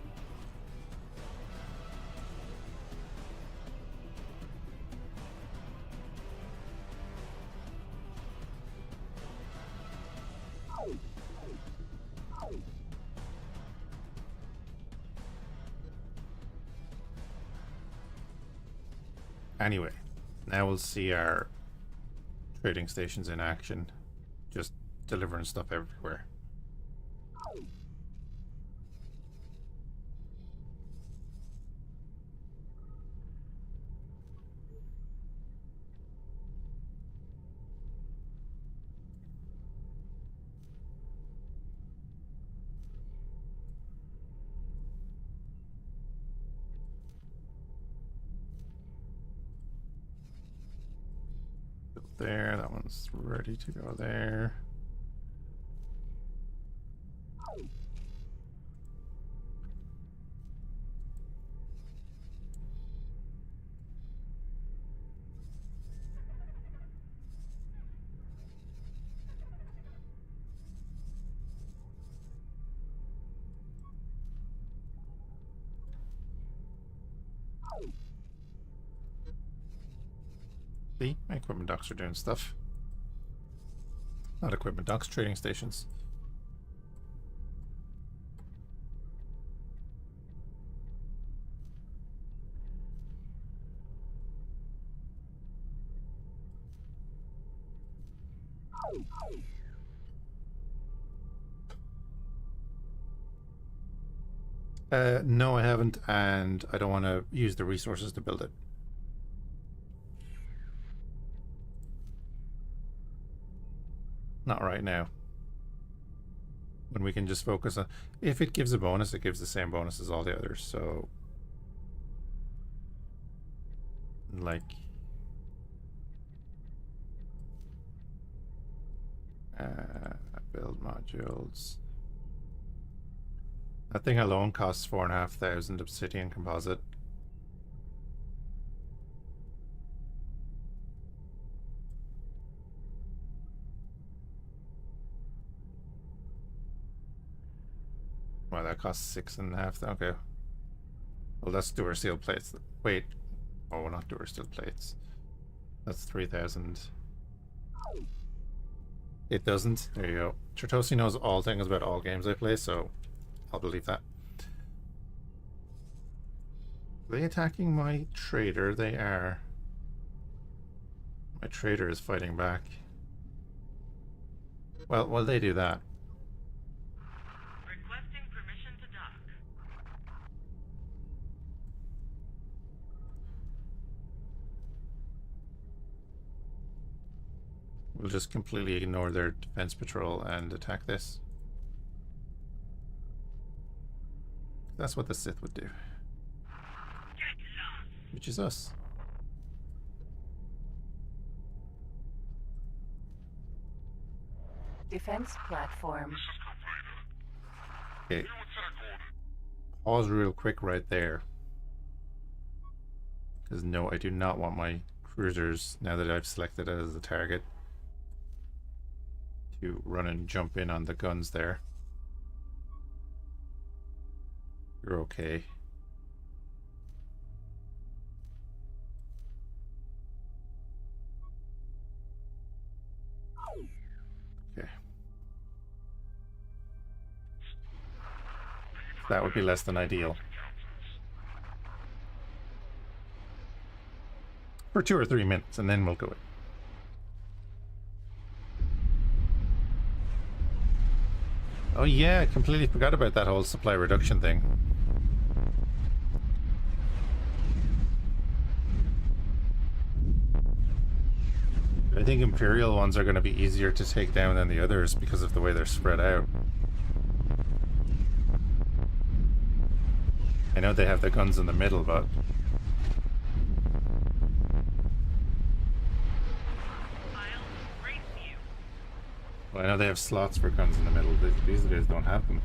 Anyway, now we'll see our trading stations in action, just delivering stuff everywhere. There, that one's ready to go there. See, my equipment docks are doing stuff. Not equipment docks, trading stations. No, I haven't, and I don't want to use the resources to build it. Not right now. When we can just focus on... If it gives a bonus, it gives the same bonus as all the others, so... Like... build modules... That thing alone costs 4,500 obsidian composite. Well, that costs 6,500. Okay. Well, let's do our steel plates. Wait. Oh, not do our steel plates. That's 3,000. It doesn't. There you go. Chertosi knows all things about all games I play, so I'll believe that. Are they attacking my trader? They are. My trader is fighting back. Well, while they do that. Requesting permission to dock. We'll just completely ignore their defense patrol and attack this. That's what the Sith would do. Which is us. Defense platform. This is Commander. Okay, New attack order. pause real quick right there. Because no, I do not want my cruisers, now that I've selected it as a target, to run and jump in on the guns there. You're okay. Okay. That would be less than ideal. For 2 or 3 minutes, and then we'll go in. Oh yeah, I completely forgot about that whole supply reduction thing. I think Imperial ones are going to be easier to take down than the others because of the way they're spread out. I know they have their guns in the middle, but... Well, I know they have slots for guns in the middle. These guys don't have them.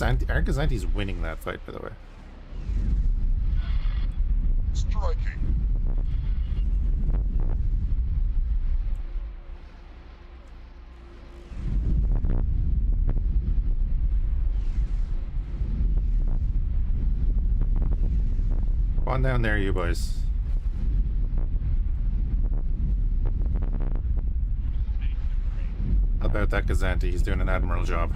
Argazanti's winning that fight, by the way. Striking. Come on down there, you boys. How about that Gazanti? He's doing an admirable job.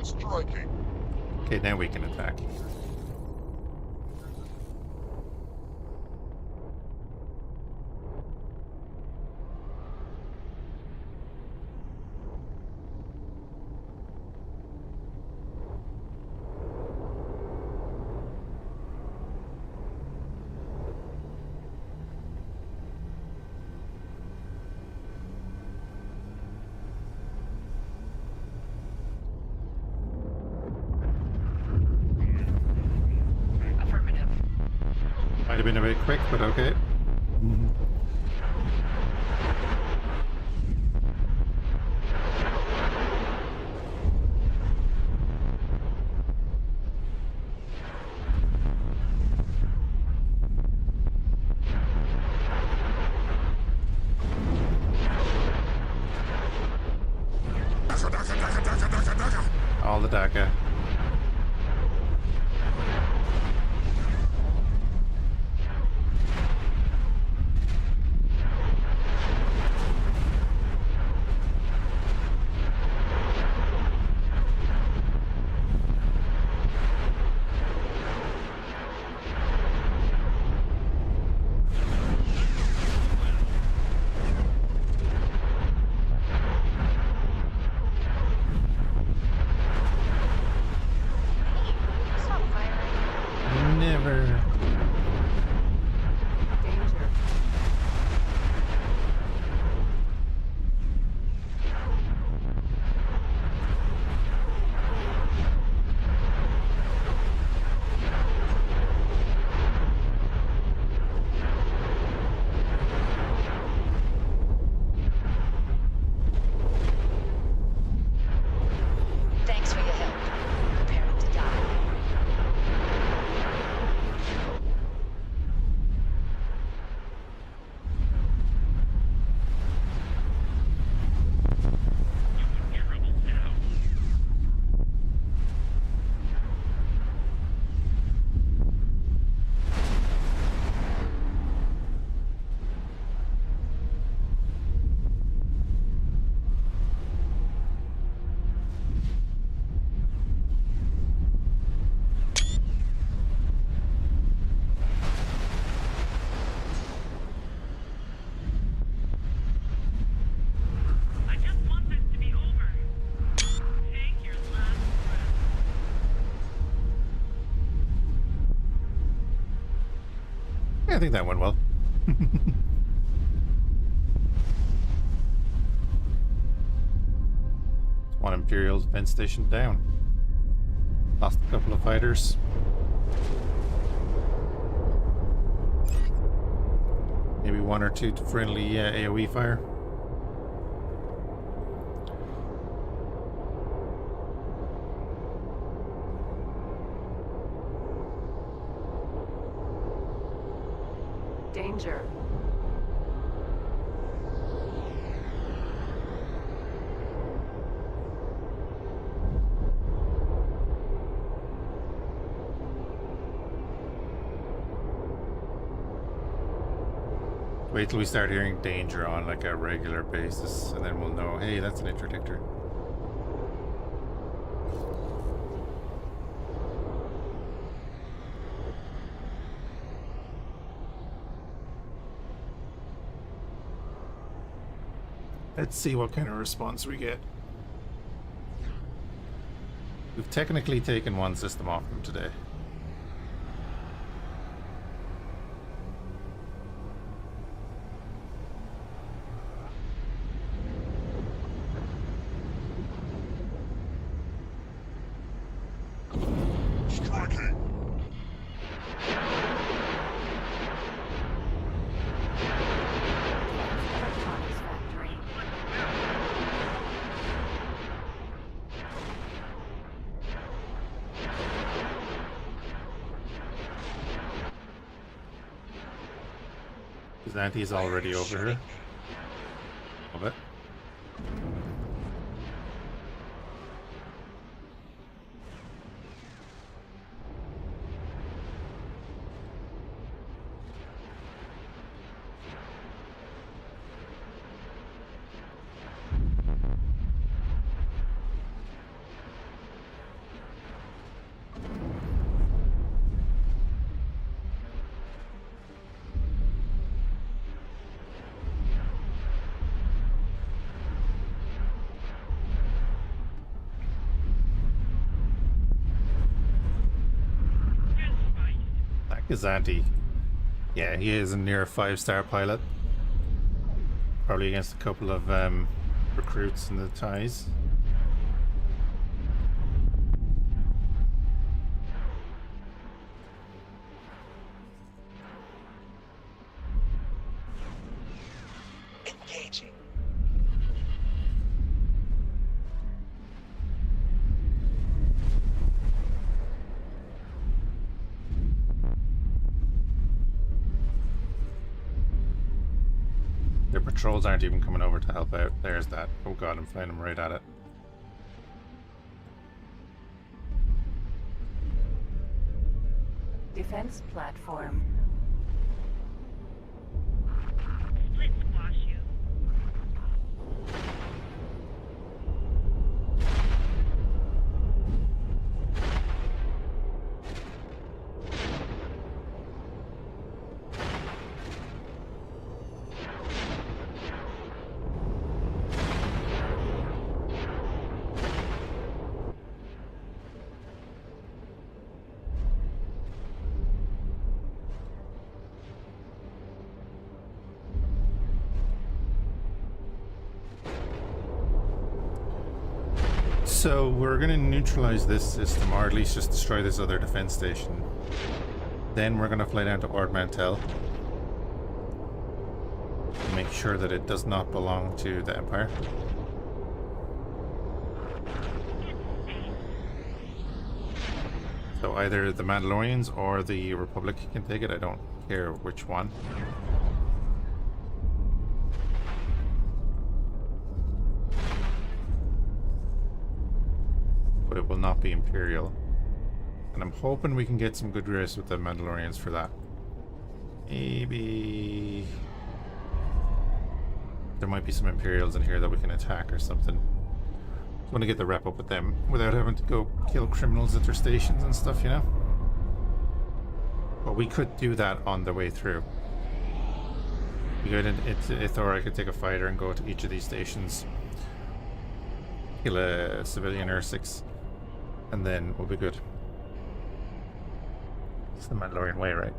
Striking. Okay, now we can attack. Affirmative. Might have been a bit quick, but okay. All the DACA. Stop firing. Never. Danger. Thanks for your help. Preparing to die. I think that went well. One Imperial defense station down. Lost a couple of fighters. Maybe one or two friendly AoE fire. Danger. Wait till we start hearing danger on like a regular basis, and then we'll know, hey, that's an interdictor. Let's see what kind of response we get. We've technically taken one system off them today. Striking. Electronics factory. Zanti's already over here. A bit. Zanti. Yeah, he is a near 5-star pilot. Probably against a couple of recruits in the ties. Engaging. Their patrols aren't even coming over to help out. There's that. Oh god, I'm flying them right at it. Defense platform. Split squash you. So we're going to neutralize this system, or at least just destroy this other defense station. Then we're going to fly down to Ord Mantell. Make sure that it does not belong to the Empire. So either the Mandalorians or the Republic can take it. I don't care which one. But it will not be Imperial. And I'm hoping we can get some good grace with the Mandalorians for that. Maybe there might be some Imperials in here that we can attack or something. I want to get the rep up with them without having to go kill criminals at their stations and stuff, you know? But we could do that on the way through. We go into Ithor, I could take a fighter and go to each of these stations, kill a civilian or 6, and then we'll be good. It's the Mandalorian way, right?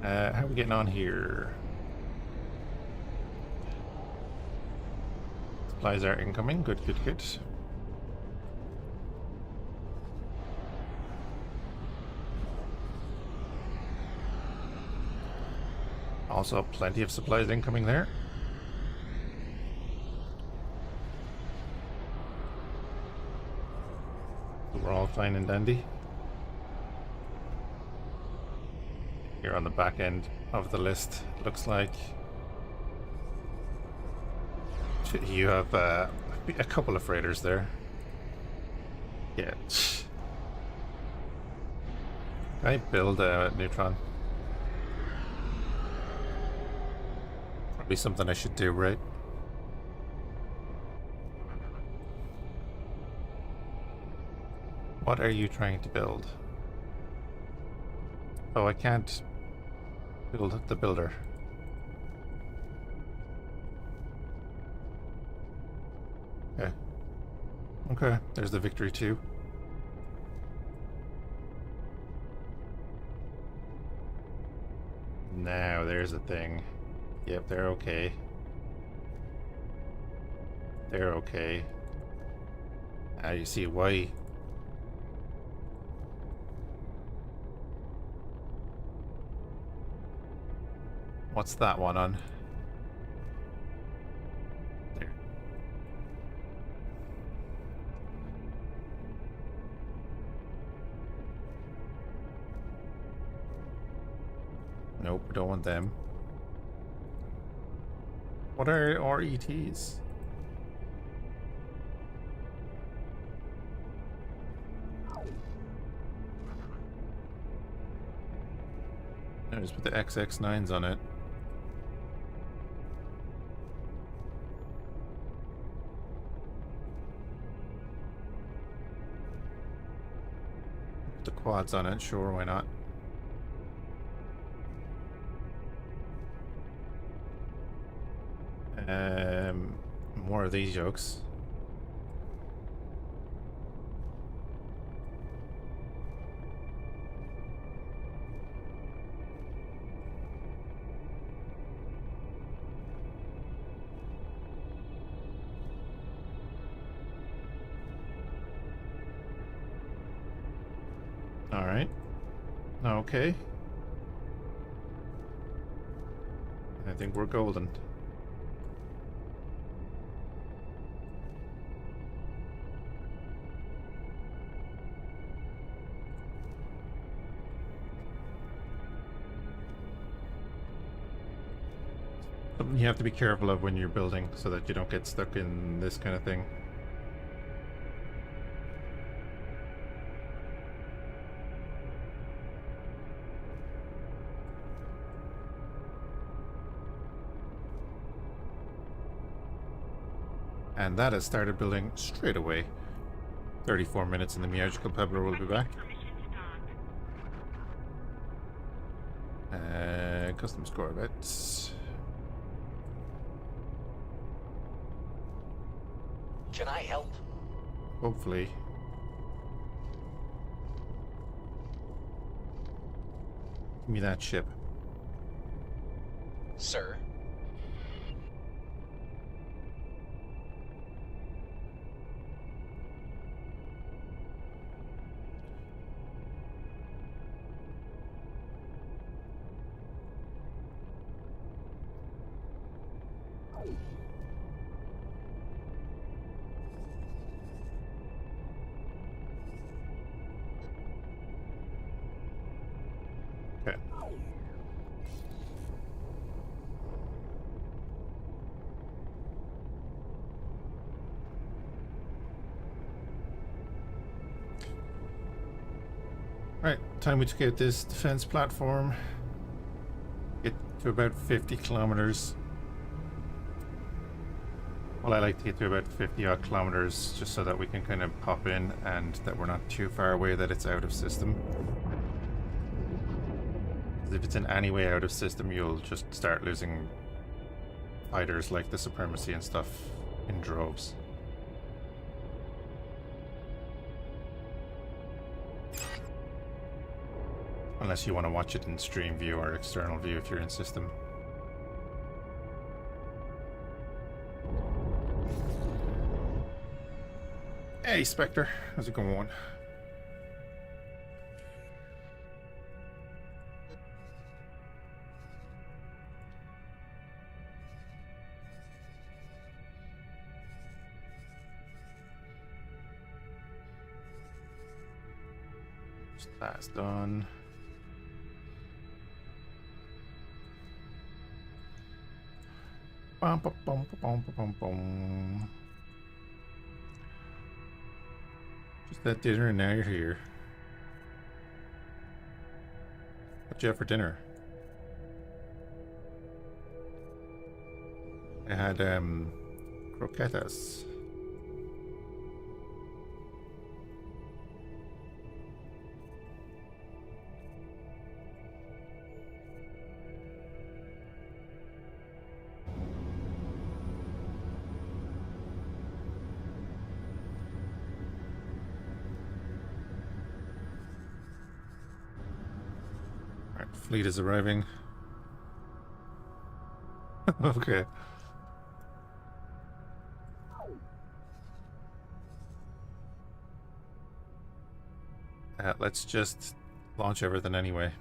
How are we getting on here? Supplies are incoming. Good, good, good. Also, plenty of supplies incoming there. We're all fine and dandy. Here on the back end of the list, looks like you have a couple of freighters there. Yeah. Can I build a neutron? Probably something I should do, right? What are you trying to build? Oh, I can't build the builder. Okay. Okay, there's the victory too. Now there's a thing. Yep, they're okay. They're okay. Now you see why. What's that one on? There. Nope, don't want them. What are RETs? I just put the XX9s on it. Put the quads on it, sure, why not? More of these jokes. All right. Okay. I think we're golden. Something you have to be careful of when you're building so that you don't get stuck in this kind of thing. And that has started building straight away. 34 minutes and the Magical Pebbler will be back. Custom score bits. Can I help? Hopefully. Give me that ship. Sir? Okay. Right, time we took out this defense platform. Get to about 50 kilometers. Well, I like to get to about 50 odd kilometers just so that we can kind of pop in and that we're not too far away that it's out of system. If it's in any way out of system, you'll just start losing fighters like the Supremacy and stuff in droves. Unless you want to watch it in stream view or external view if you're in system. Hey Spectre, how's it going? That's done. Bum, bum, bum, bum, bum, bum. Just had dinner and now you're here. What'd you have for dinner? I had croquetas. Fleet is arriving. Okay. Let's just launch everything anyway.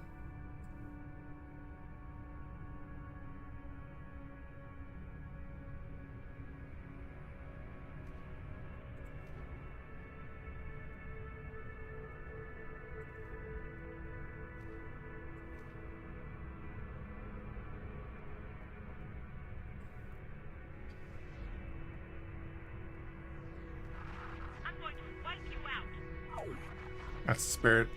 That's the spirit.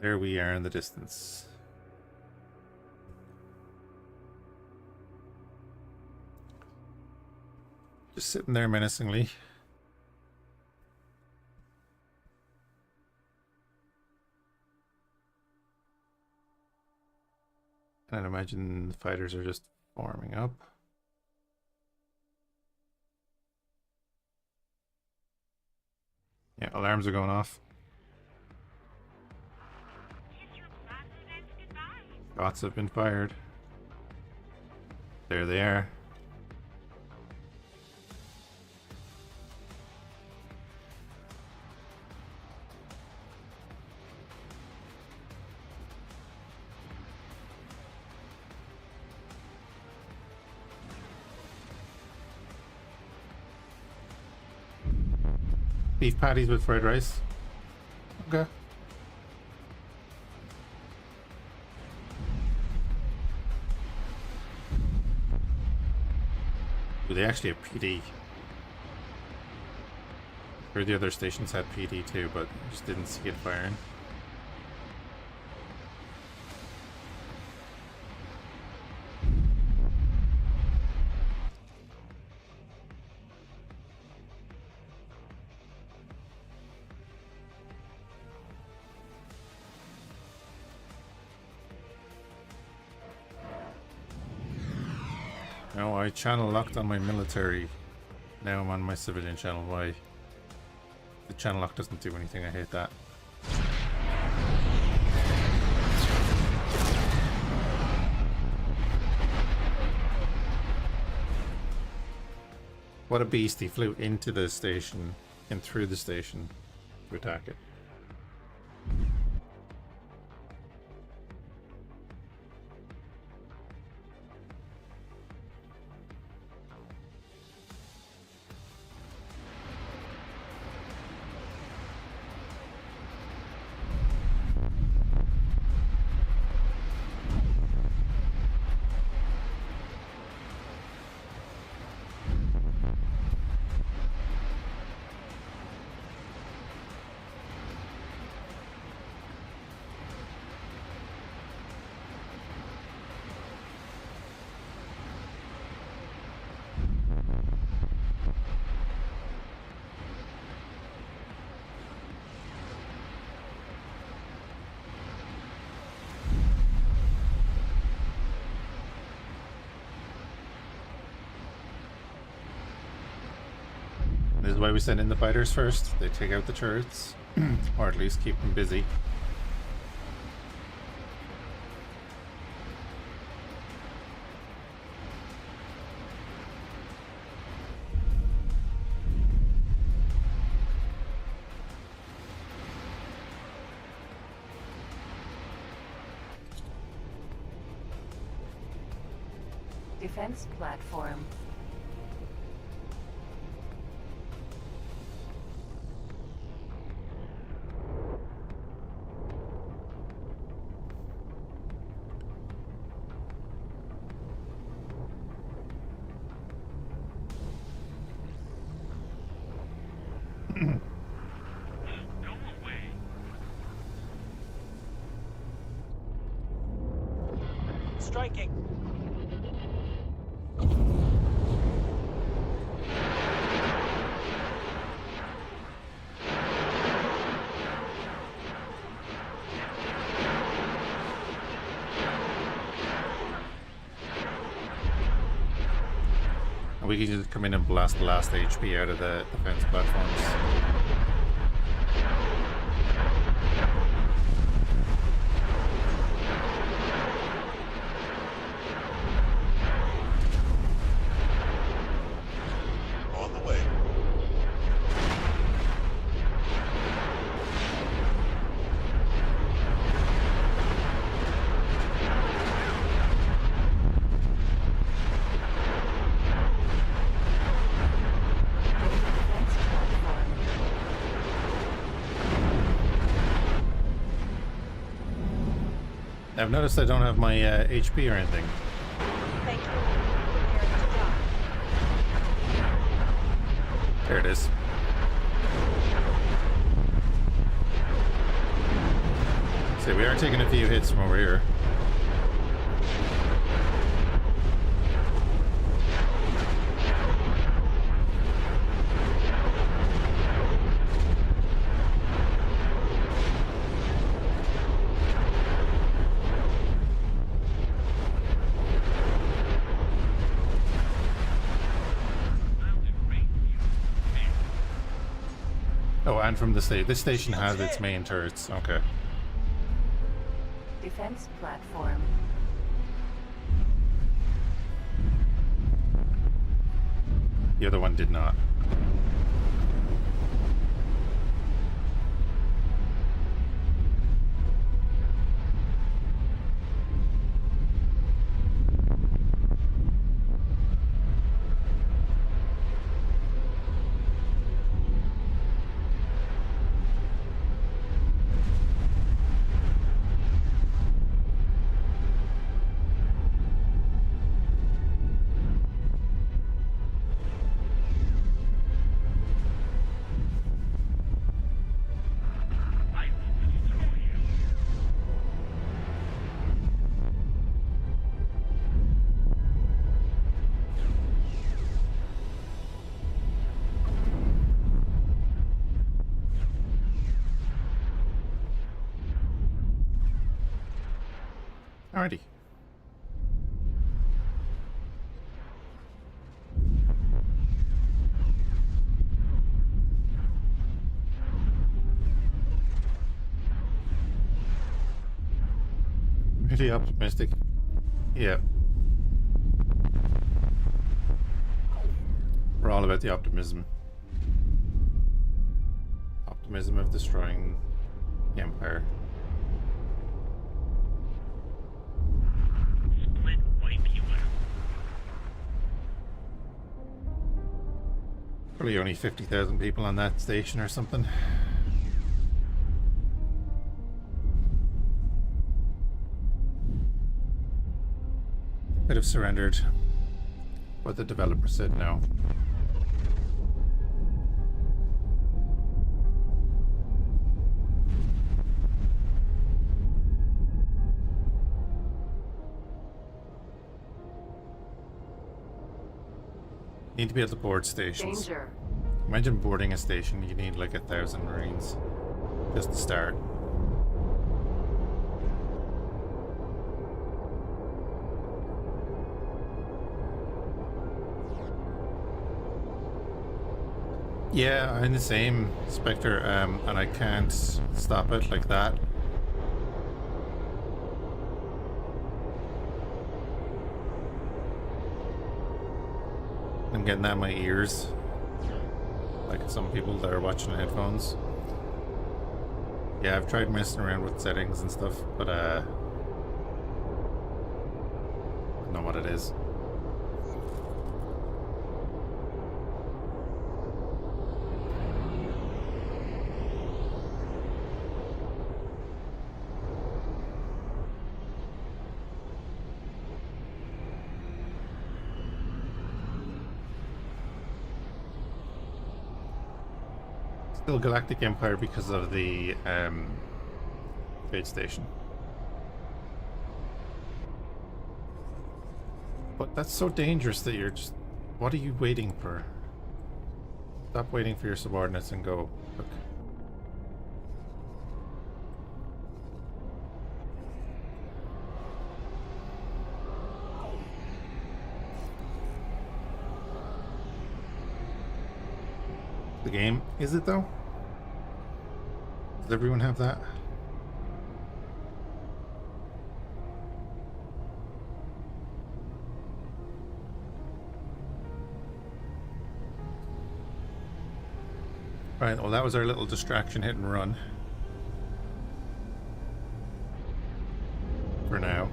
There we are in the distance. Just sitting there menacingly. I'd imagine the fighters are just forming up. Yeah, alarms are going off. Shots have been fired. There they are. Beef patties with fried rice. Okay. Ooh, they actually have PD. Or the other stations had PD too, but I just didn't see it firing. No, I channel locked on my military. Now I'm on my civilian channel. Why? The channel lock doesn't do anything. I hate that. What a beast. He flew into the station and through the station to attack it. This is why we send in the fighters first. They take out the turrets, or at least keep them busy. Defense platform. Go away. Striking. And we can just come in and blast the last HP out of the defense platforms. On the way. Defense platform. I've noticed I don't have my HP or anything. Thank you. Preparing to dock. There it is. See, we are taking a few hits from over here. Oh, and from the station. This station has its main turrets. Okay. Defense platform. The other one did not. I will destroy you. Alrighty. Really optimistic. Yeah. We're all about the optimism. Optimism of destroying the Empire. Split wipe you out. Probably only 50,000 people on that station or something. Could have surrendered, but the developer said no. Need to be able to board stations. Danger. Imagine boarding a station, you need like 1,000 Marines just to start. Yeah, I'm the same, Spectre, and I can't stop it like that. I'm getting that in my ears, like some people that are watching headphones. Yeah, I've tried messing around with settings and stuff, but I don't know what it is. Still Galactic Empire because of the space station. But that's so dangerous that you're just... What are you waiting for? Stop waiting for your subordinates and go. Look. The game, is it though? Does everyone have that? Right, well that was our little distraction hit and run. For now.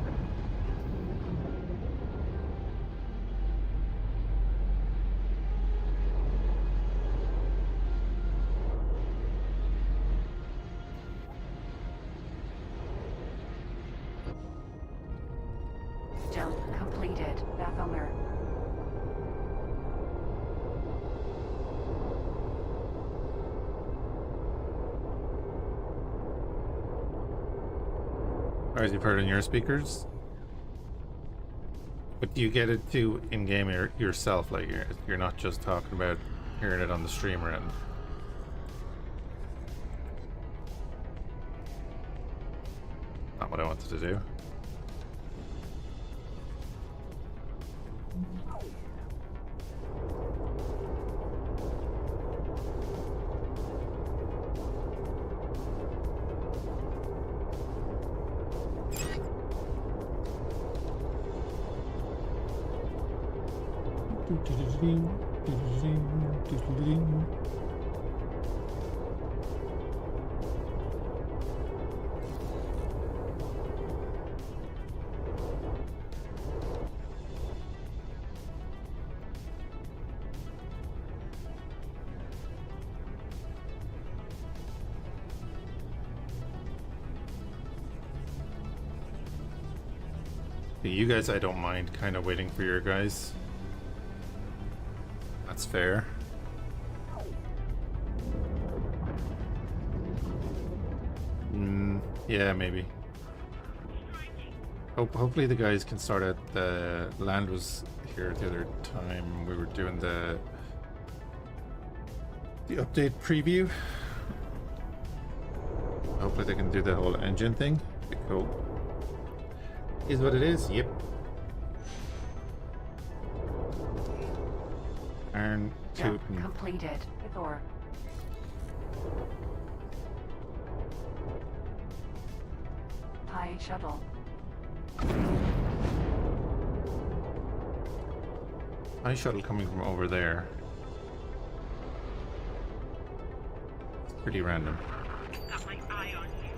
Jump completed. Baphomer. As you've heard in your speakers. But do you get it too in-game yourself? Like you're not just talking about hearing it on the streamer end. Not what I wanted to do. You guys, I don't mind kind of waiting for your guys. That's fair. Yeah, maybe. Hopefully the guys can start at the land was here the other time we were doing the update preview. Hopefully they can do the whole engine thing. Be cool. Is what it is. Yep. Iron Jump tootin'. completed. Thor. High shuttle. High shuttle coming from over there. It's pretty random. Got my eye on you.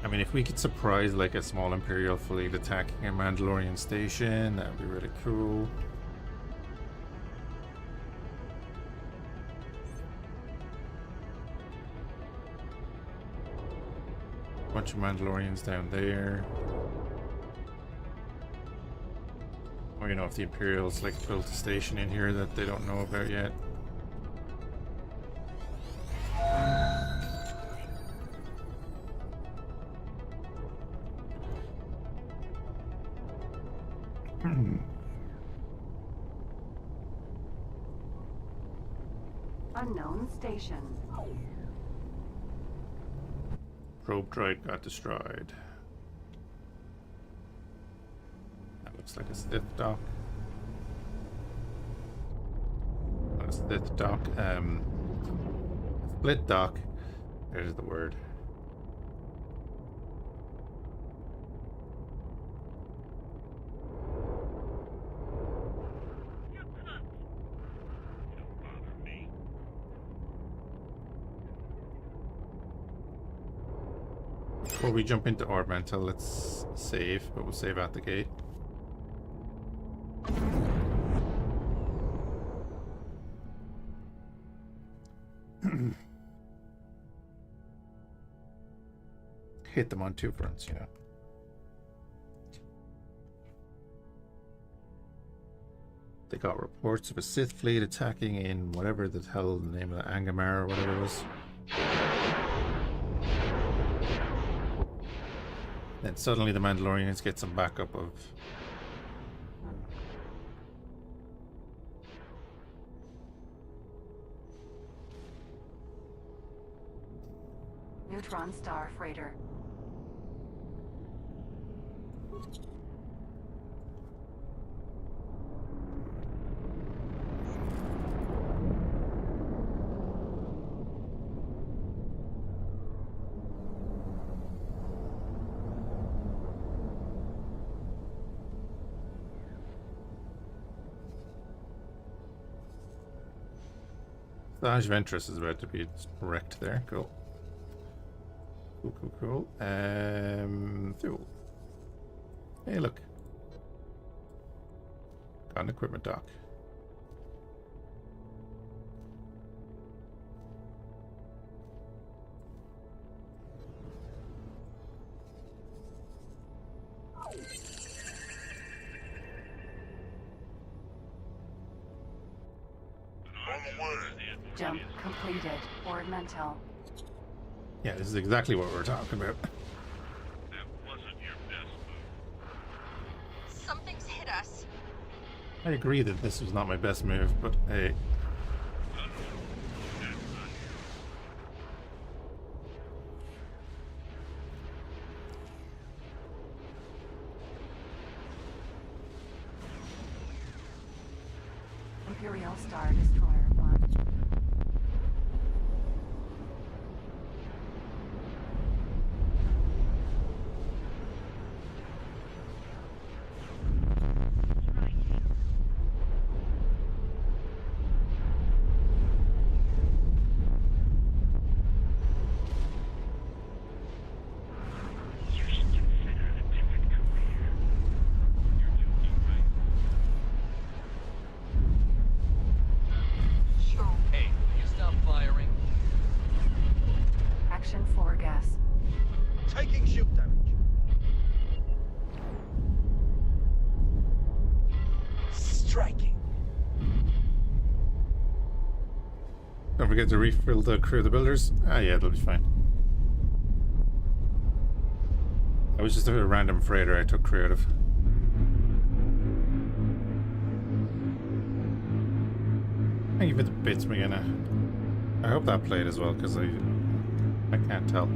I mean, if we could surprise like a small Imperial fleet attacking a Mandalorian station, that would be really cool. Bunch of Mandalorians down there. Or you know, if the Imperials like built a station in here that they don't know about yet. Unknown station. Probe droid got destroyed. That looks like a Sith dock. Not a Sith dock. Split dock. There's the word. You're cooked. Don't bother me. Before we jump into Orb Mantle, let's save, but we'll save at the gate. Hit them on two fronts, you know. They got reports of a Sith fleet attacking in whatever the hell the name of the Angamar or whatever it was. Then suddenly the Mandalorians get some backup of Neutron star freighter. Sage Ventress is about to be wrecked there. Cool. Cool. Fuel. Hey, look. Got an equipment dock. Jump completed. Orb Mantle. Yeah, this is exactly what we're talking about. That wasn't your best move. Something's hit us. I agree that this was not my best move, but hey. Imperial Star Destroyer 1. You should consider a different career. You're joking, right? Sure. Hey, will you stop firing? Action floor gas. Taking shield damage. Striking. Don't forget to refill the crew of the builders. Ah, yeah, it'll be fine. I was just a random freighter I took crew out of. Thank you for the bits, McGinna. I hope that played as well, because I can't tell.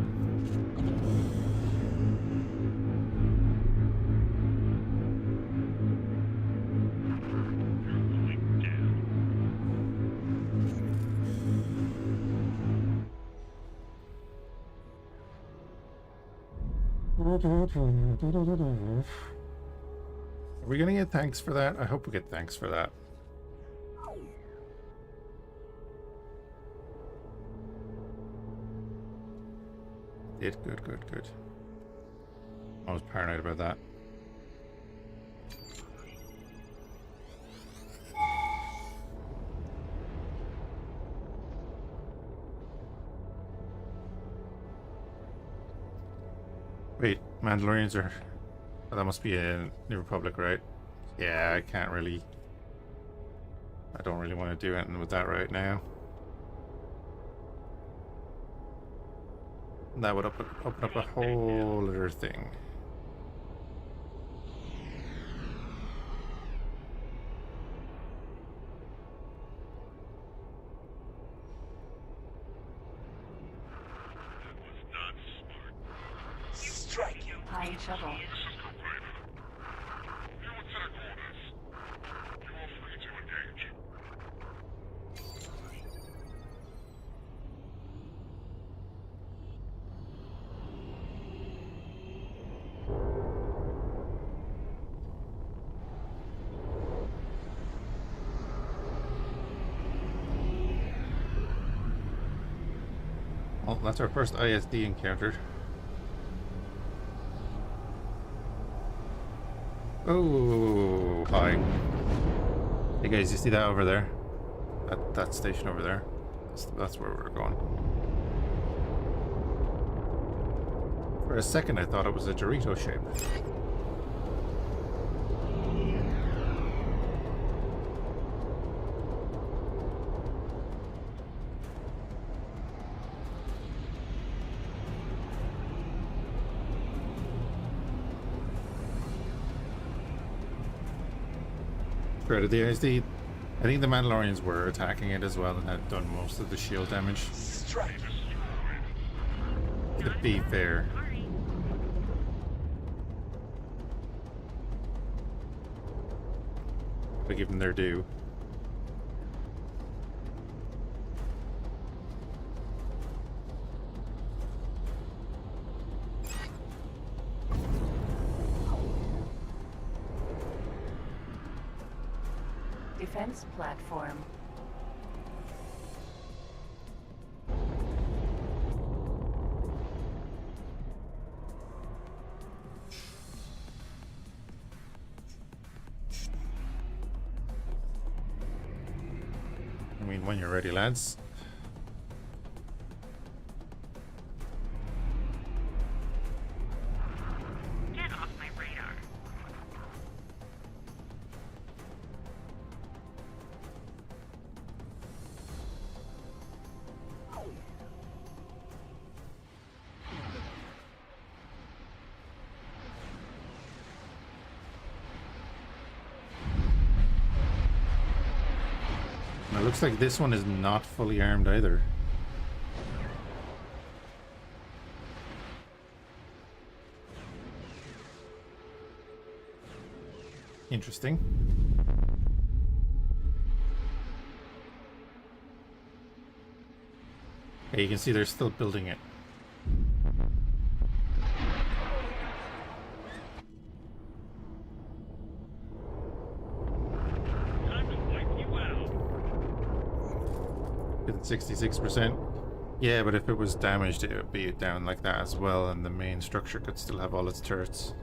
You're going down. Are we gonna get thanks for that? I hope we get thanks for that. Good. I was paranoid about that. Wait, Mandalorians are... Oh, that must be a New Republic, right? Yeah, I can't really... I don't really want to do anything with that right now. That would open up a whole other thing. That was not smart. Striking. High shuttle. This is Commander. You in center quarters. You are free to engage. Well, that's our first ISD encounter. Oh, hi. Hey guys, you see that over there? That station over there? That's where we're going. For a second I thought it was a Dorito shape. Credit the ISD. I think the Mandalorians were attacking it as well and had done most of the shield damage. Strike. To be fair. Sorry. To give them their due. Defense platform. I mean, when you're ready, lads. Get off my radar. Now, it looks like this one is not fully armed either. Interesting. Okay, you can see they're still building it. Time to wipe you out. With 66%. Yeah, but if it was damaged, it would be down like that as well, and the main structure could still have all its turrets.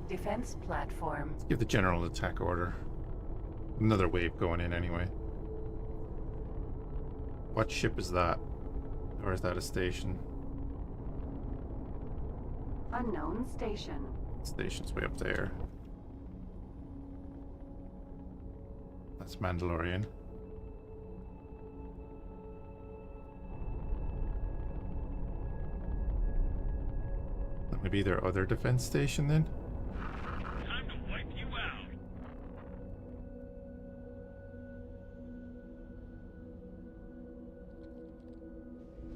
Defense platform. Give the general attack order. Another wave going in anyway. What ship is that? Or is that a station? Unknown station. Station's way up there. That's Mandalorian. That might be their other defense station then? Time to wipe you out.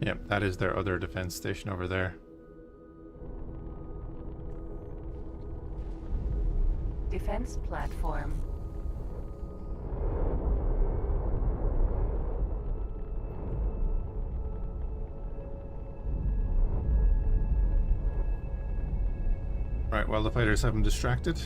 Yep, that is their other defense station over there. Defense platform. Right, well, the fighters have them distracted.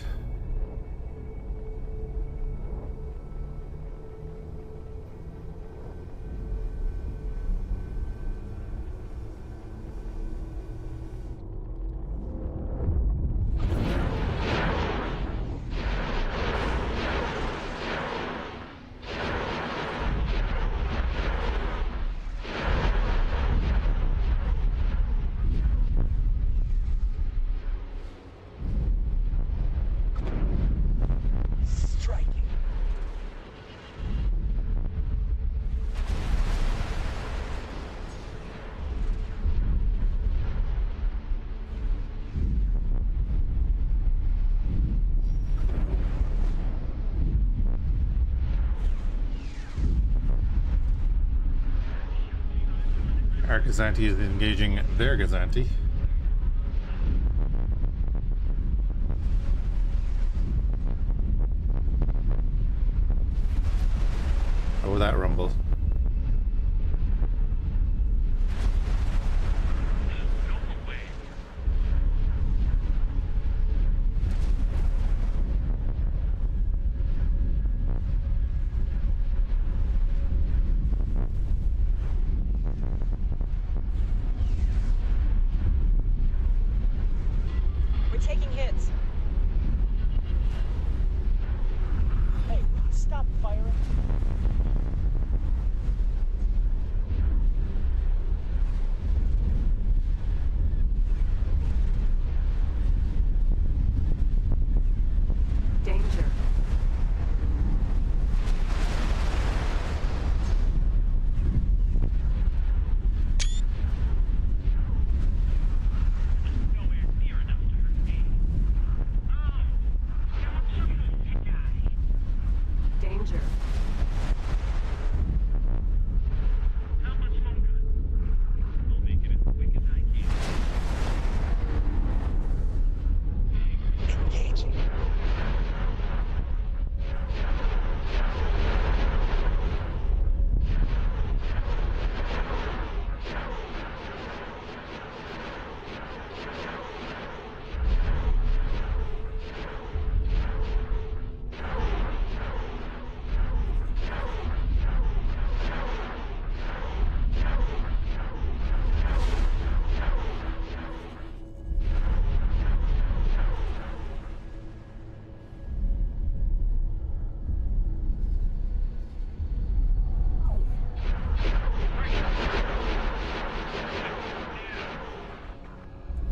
Our Gazanti is engaging their Gazanti. Oh, that rumble. We're taking hits. Hey, will you stop firing? Danger. Nowhere near enough to hurt me. Oh, don't shoot, you guy. Danger. How much longer? I'll make it as quick as I can. Engaging.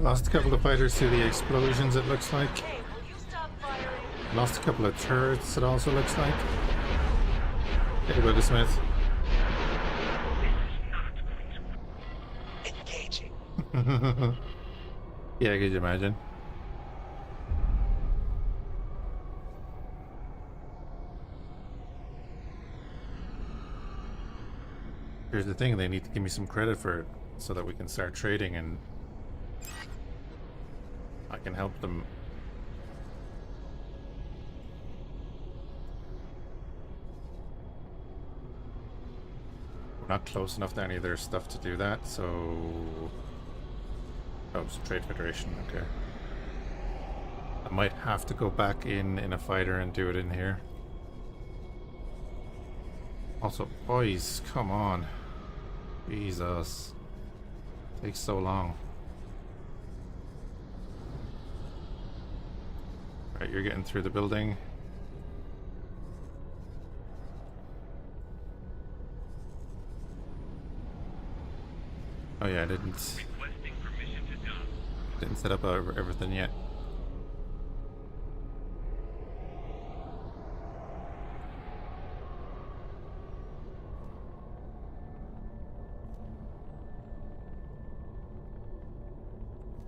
Lost a couple of fighters to the explosions, it looks like. Hey, will you stop firing? Lost a couple of turrets, it also looks like. Hey, Wildersmith. Engaging. Yeah, could you imagine? Here's the thing, they need to give me some credit for it so that we can start trading and I can help them. We're not close enough to any of their stuff to do that, so... Oh, it's Trade Federation, okay. I might have to go back in a fighter and do it in here. Also, boys, come on. Jesus. Takes so long. Right, you're getting through the building. Oh yeah, I didn't Requesting permission to dock. set up everything yet.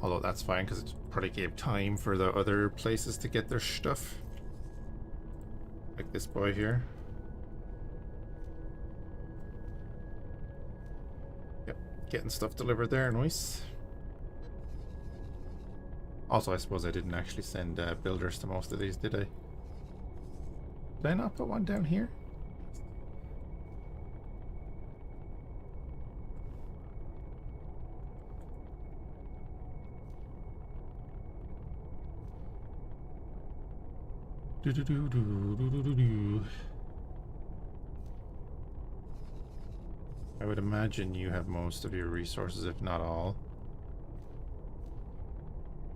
Although that's fine because it probably gave time for the other places to get their stuff. Like this boy here. Yep, getting stuff delivered there, nice. Also, I suppose I didn't actually send builders to most of these, did I? Did I not put one down here? Do do do do do do do do. I would imagine you have most of your resources, if not all.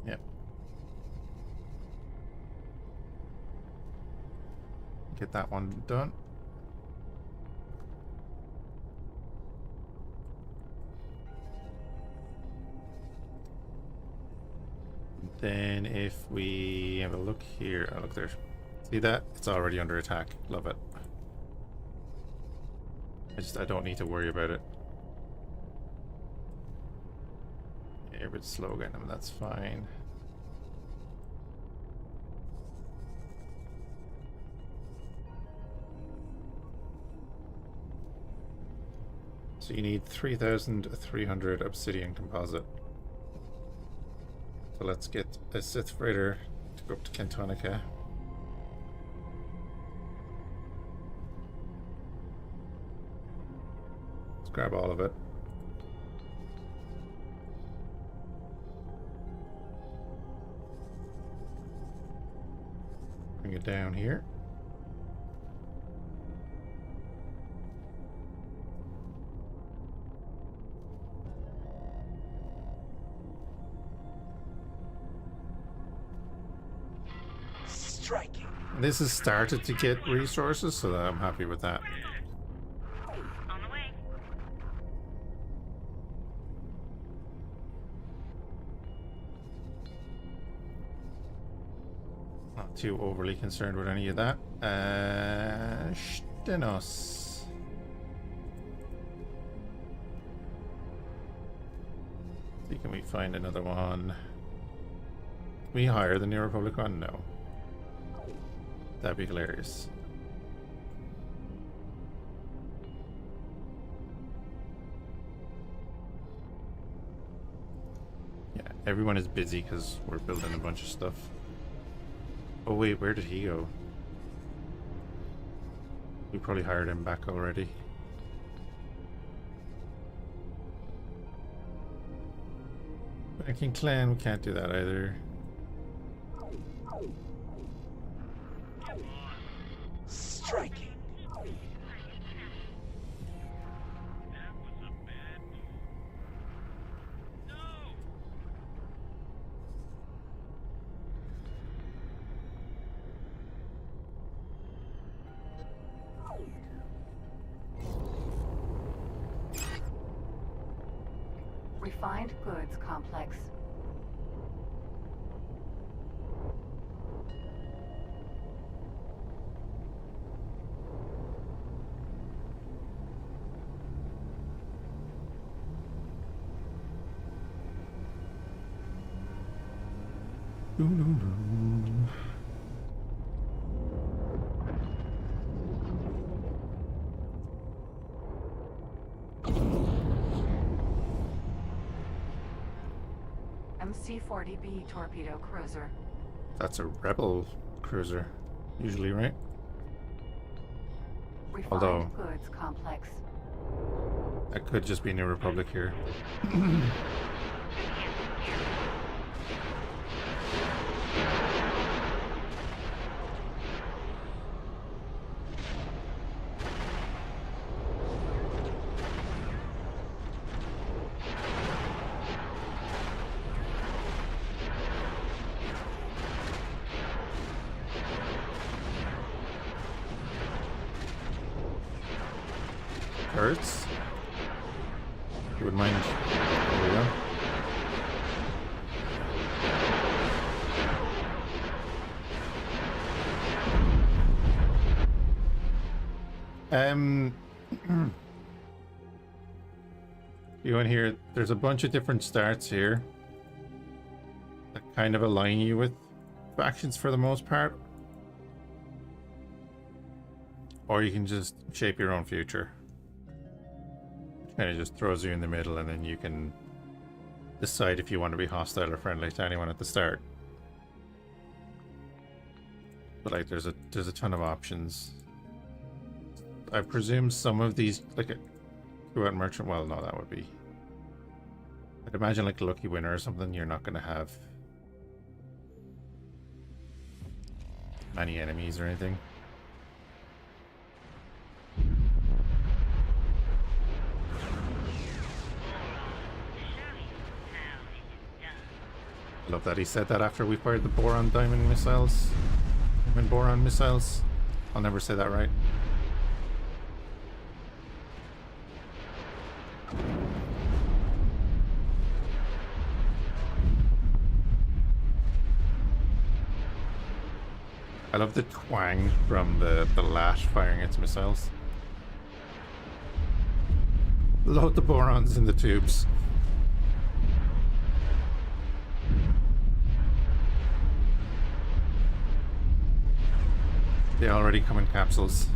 Yep. Get that one done. Then if we have a look here, oh look there. See that? It's already under attack. Love it. I don't need to worry about it. Yeah, a bit slow getting them, that's fine. So you need 3,300 obsidian composite. So let's get a Sith freighter to go up to Kentonica. Let's grab all of it. Bring it down here. Striking. This has started to get resources, so I'm happy with that. On the way. Not too overly concerned with any of that. Stenos. See, can we find another one? Can we hire the New Republic one? No. That'd be hilarious. Yeah, everyone is busy because we're building a bunch of stuff. Oh wait, where did he go? We probably hired him back already. Back in clan, we can't do that either. Striking. That was a bad move. No! Refined goods complex. MC-40B torpedo cruiser. That's a rebel cruiser, usually, right? Refined Although- goods complex. That could just be New Republic here. Hurts. You wouldn't mind. There we go. You in here, there's a bunch of different starts here that kind of align you with factions for the most part. Or you can just shape your own future. Kind of just throws you in the middle, and then you can decide if you want to be hostile or friendly to anyone at the start. But like, there's a ton of options. I presume some of these, like a throughout merchant. Well, no, that would be. I'd imagine like a lucky winner or something. You're not going to have many enemies or anything. I love that he said that after we fired the boron diamond missiles. Diamond boron missiles. I'll never say that right. I love the twang from the lash firing its missiles. Load the borons in the tubes. They already come in capsules.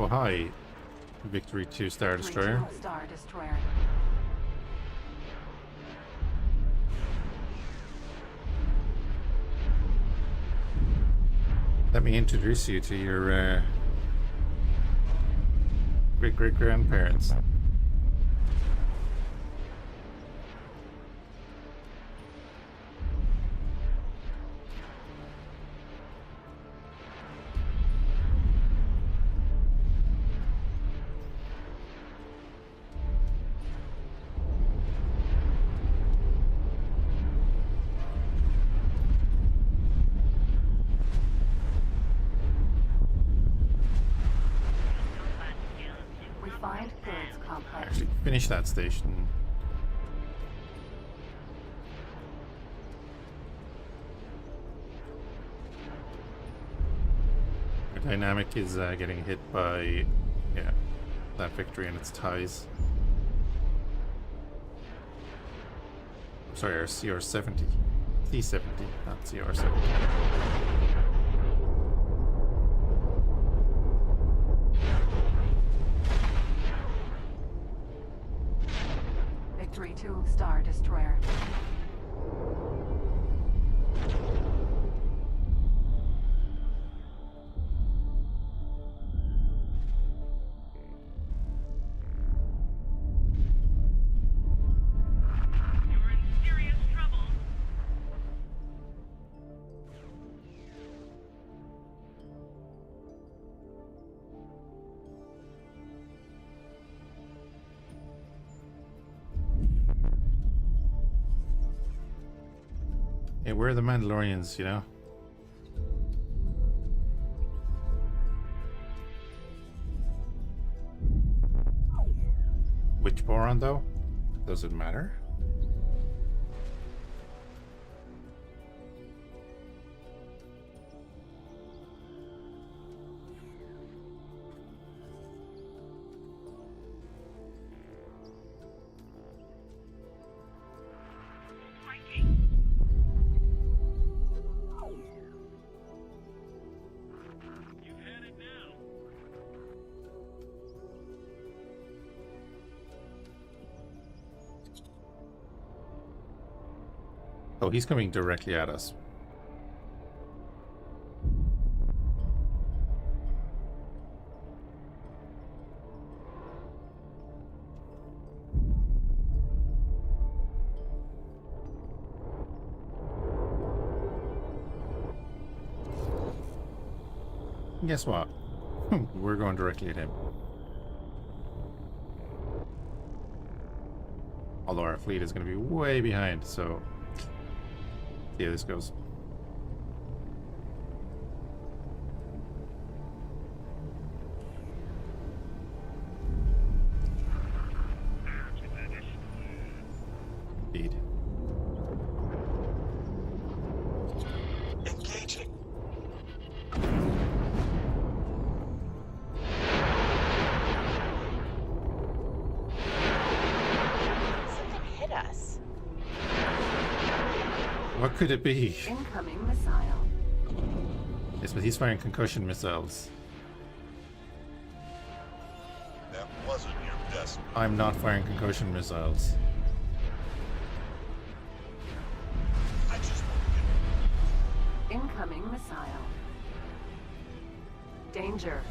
Oh, hi. Victory 2 Star Destroyer. Victory 2 Star Destroyer. Let me introduce you to your great-great-grandparents. Refined goods complex. Actually, finish that station. Our dynamic is getting hit by, yeah, that victory and its ties. Sorry, our CR70. C70, not CR70. Victory 2 Star Destroyer. You're in serious trouble. Hey, where are the Mandalorians, you know? Which boron, though? Doesn't matter. Fighting. You've had it now. Oh, he's coming directly at us. Guess what? We're going directly at him. Although our fleet is going to be way behind, so see how this goes. Indeed. Engaging. Something hit us. What could it be? Incoming missile. Yes, but he's firing concussion missiles. That wasn't your best. I'm not firing concussion missiles. I just want Incoming missile. Danger.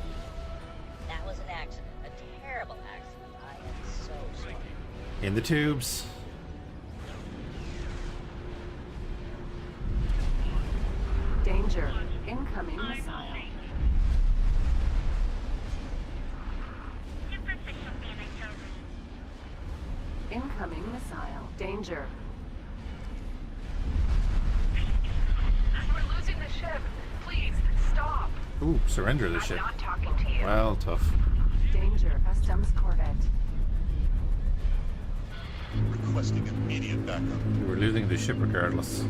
That was an accident. A terrible accident. I am so sorry. In the tubes. Danger. Incoming missile. Superficial damage over. Incoming missile. Danger. We're losing the ship. Please, stop. Ooh, surrender the I'm ship. not talking to you. Well, tough. Danger. Customs corvette. requesting immediate backup. We were losing the ship regardless.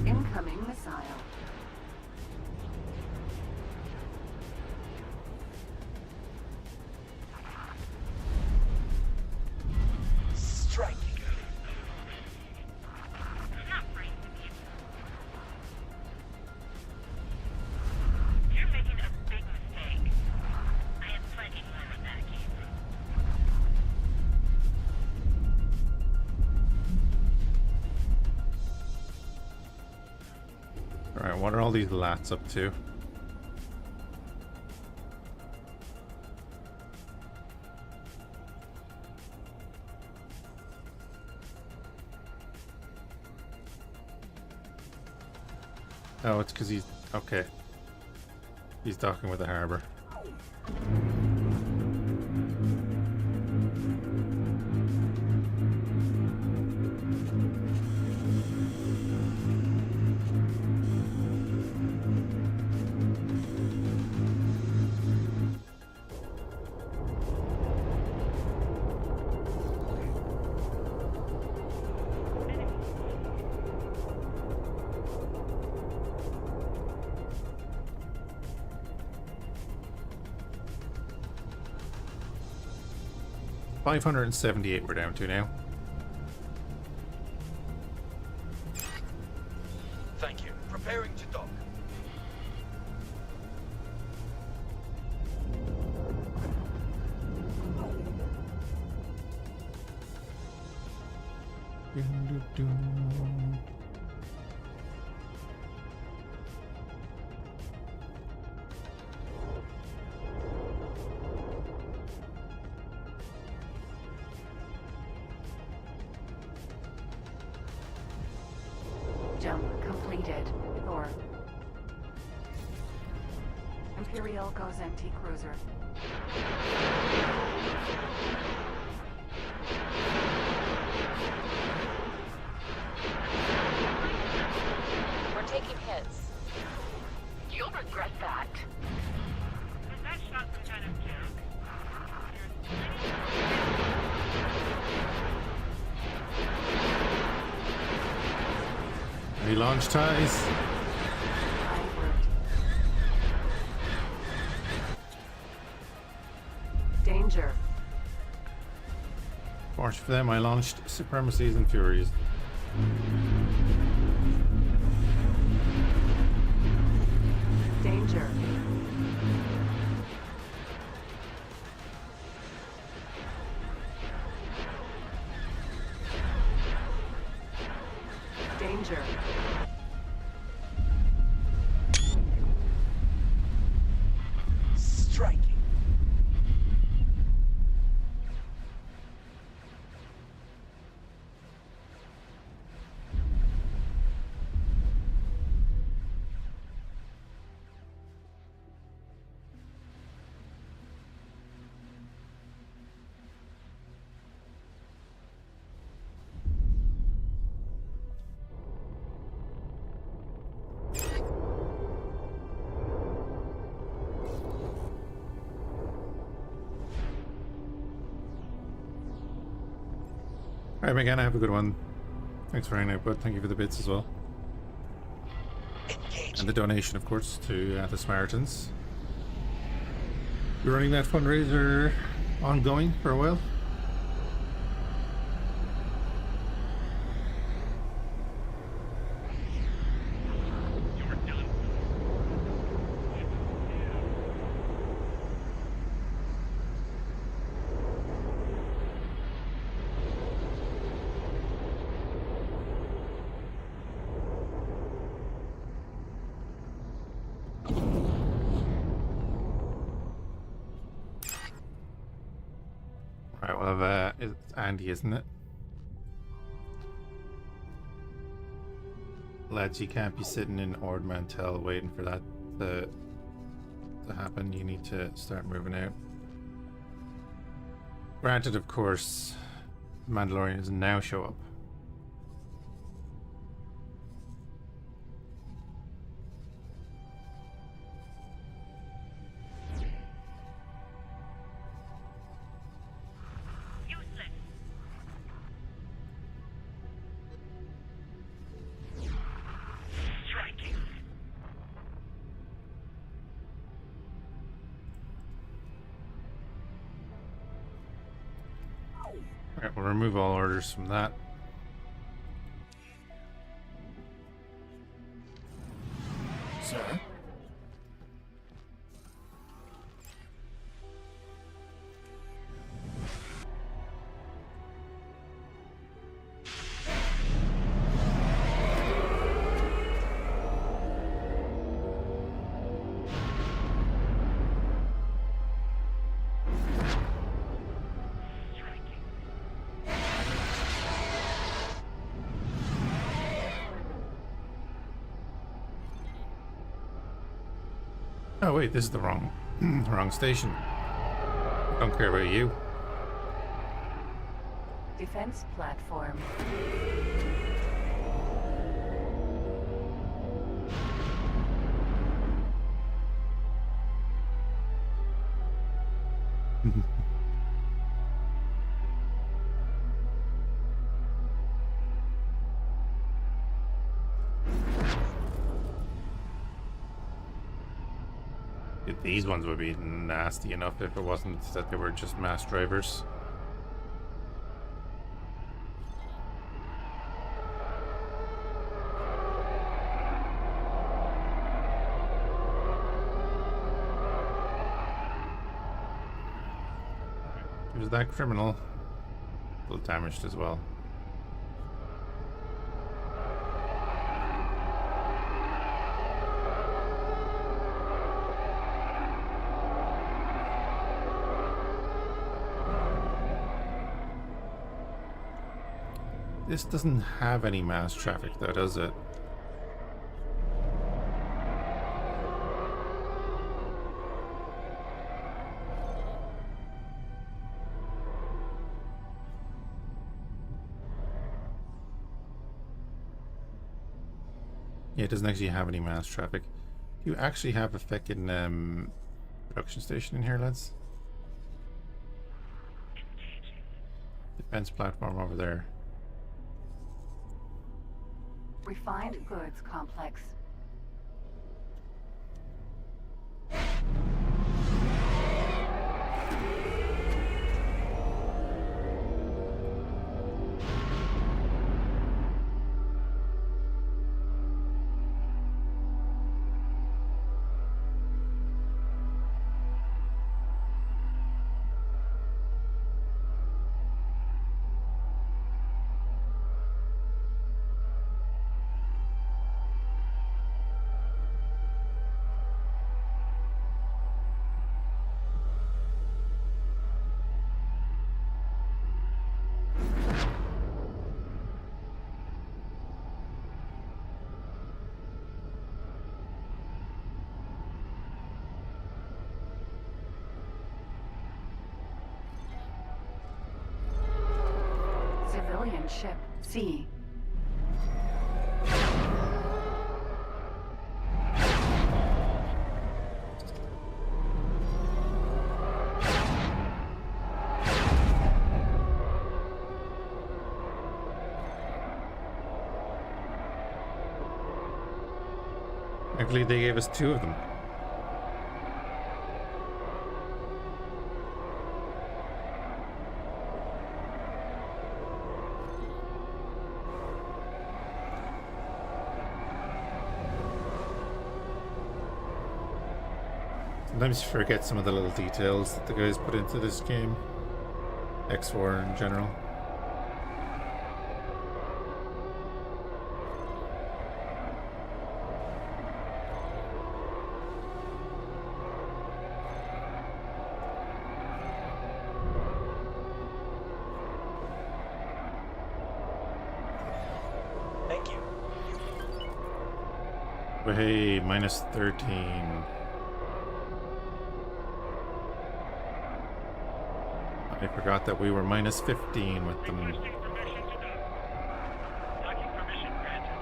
Incoming missile. Striking. Alright, what are all these lats up to? Oh, it's because he's... okay. He's docking with the harbor. $578 we're down to now. Thank you. Preparing to dock. Jump completed. Thor. Imperial goes anti-cruiser. We're taking hits. You'll regret that. Was that shot some kind of joke? Any launch ties? Danger. Fortunately for them, I launched Supremacies and Furies. Danger. Danger. Striking. Alright, Megan, have a good one. Thanks for hanging out, bud. Thank you for the bits as well. And the donation, of course, to the Samaritans. We're running that fundraiser ongoing for a while. You're done. Right, well, it's Andy, isn't it? Lads, you can't be sitting in Ord Mantell waiting for that to happen. You need to start moving out. Granted, of course, Mandalorians now show up. Useless. Striking. Alright, we'll remove all orders from that. Sir? Oh wait, this is the wrong wrong station. Don't care about you. Defense platform. These ones would be nasty enough if it wasn't that they were just mass drivers. There's that criminal. A little damaged as well. This doesn't have any mass traffic though, does it? Yeah, it doesn't actually have any mass traffic. Do you actually have a fucking production station in here, lads? Defense platform over there. Refined goods complex. Civilian ship C. Actually, they gave us 2 of them. Sometimes you forget some of the little details that the guys put into this game. X4 in general. Thank you. But hey, minus 13. I forgot that we were minus 15 with them. Requesting permission to dock. Docking permission granted.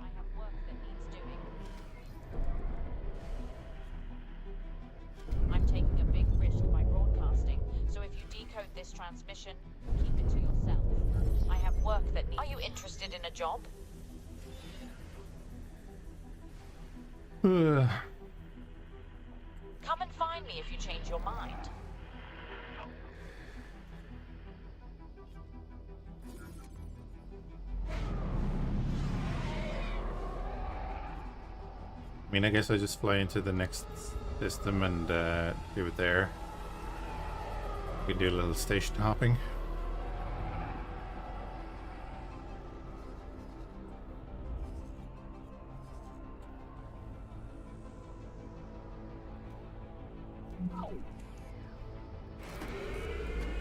I have work that needs doing. I'm taking a big risk by broadcasting, so if you decode this transmission, keep it to yourself. I have work that needs... Are you interested in a job? Come and find me if you change your mind. I mean, I guess I just fly into the next system and do it there. We can do a little station hopping.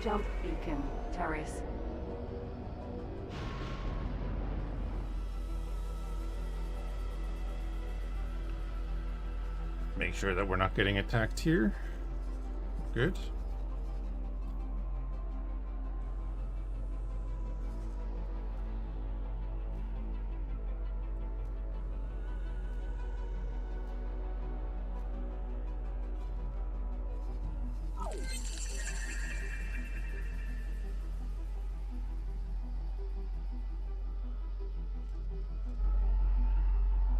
Jump beacon, Terrace. Make sure that we're not getting attacked here. Good.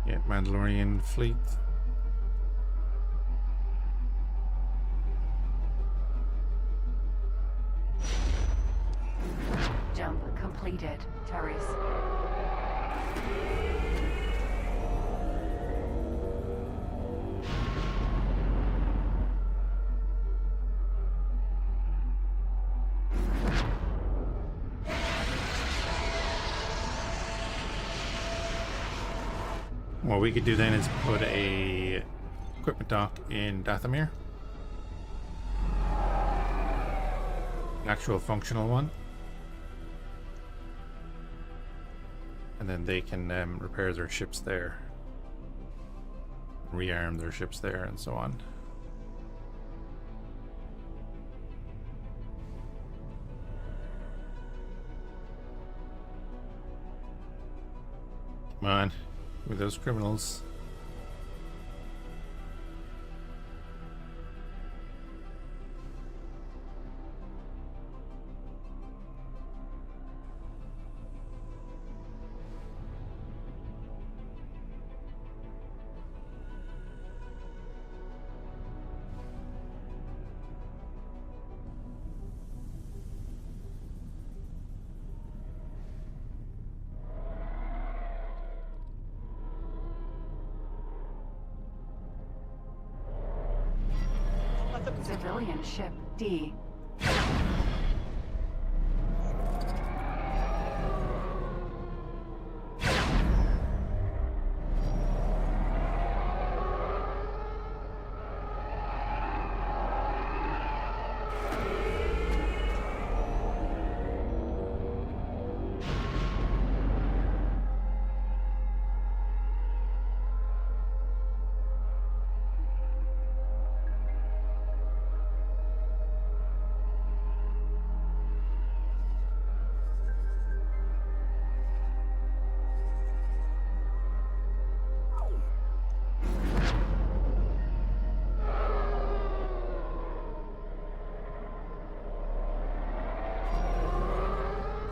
Yeah, Mandalorian fleet. Jump completed, Terrace. What we could do then is put a equipment dock in Dathomir. An actual functional one. And then they can repair their ships there. Rearm their ships there and so on. Come on. With those criminals. Civilian ship D.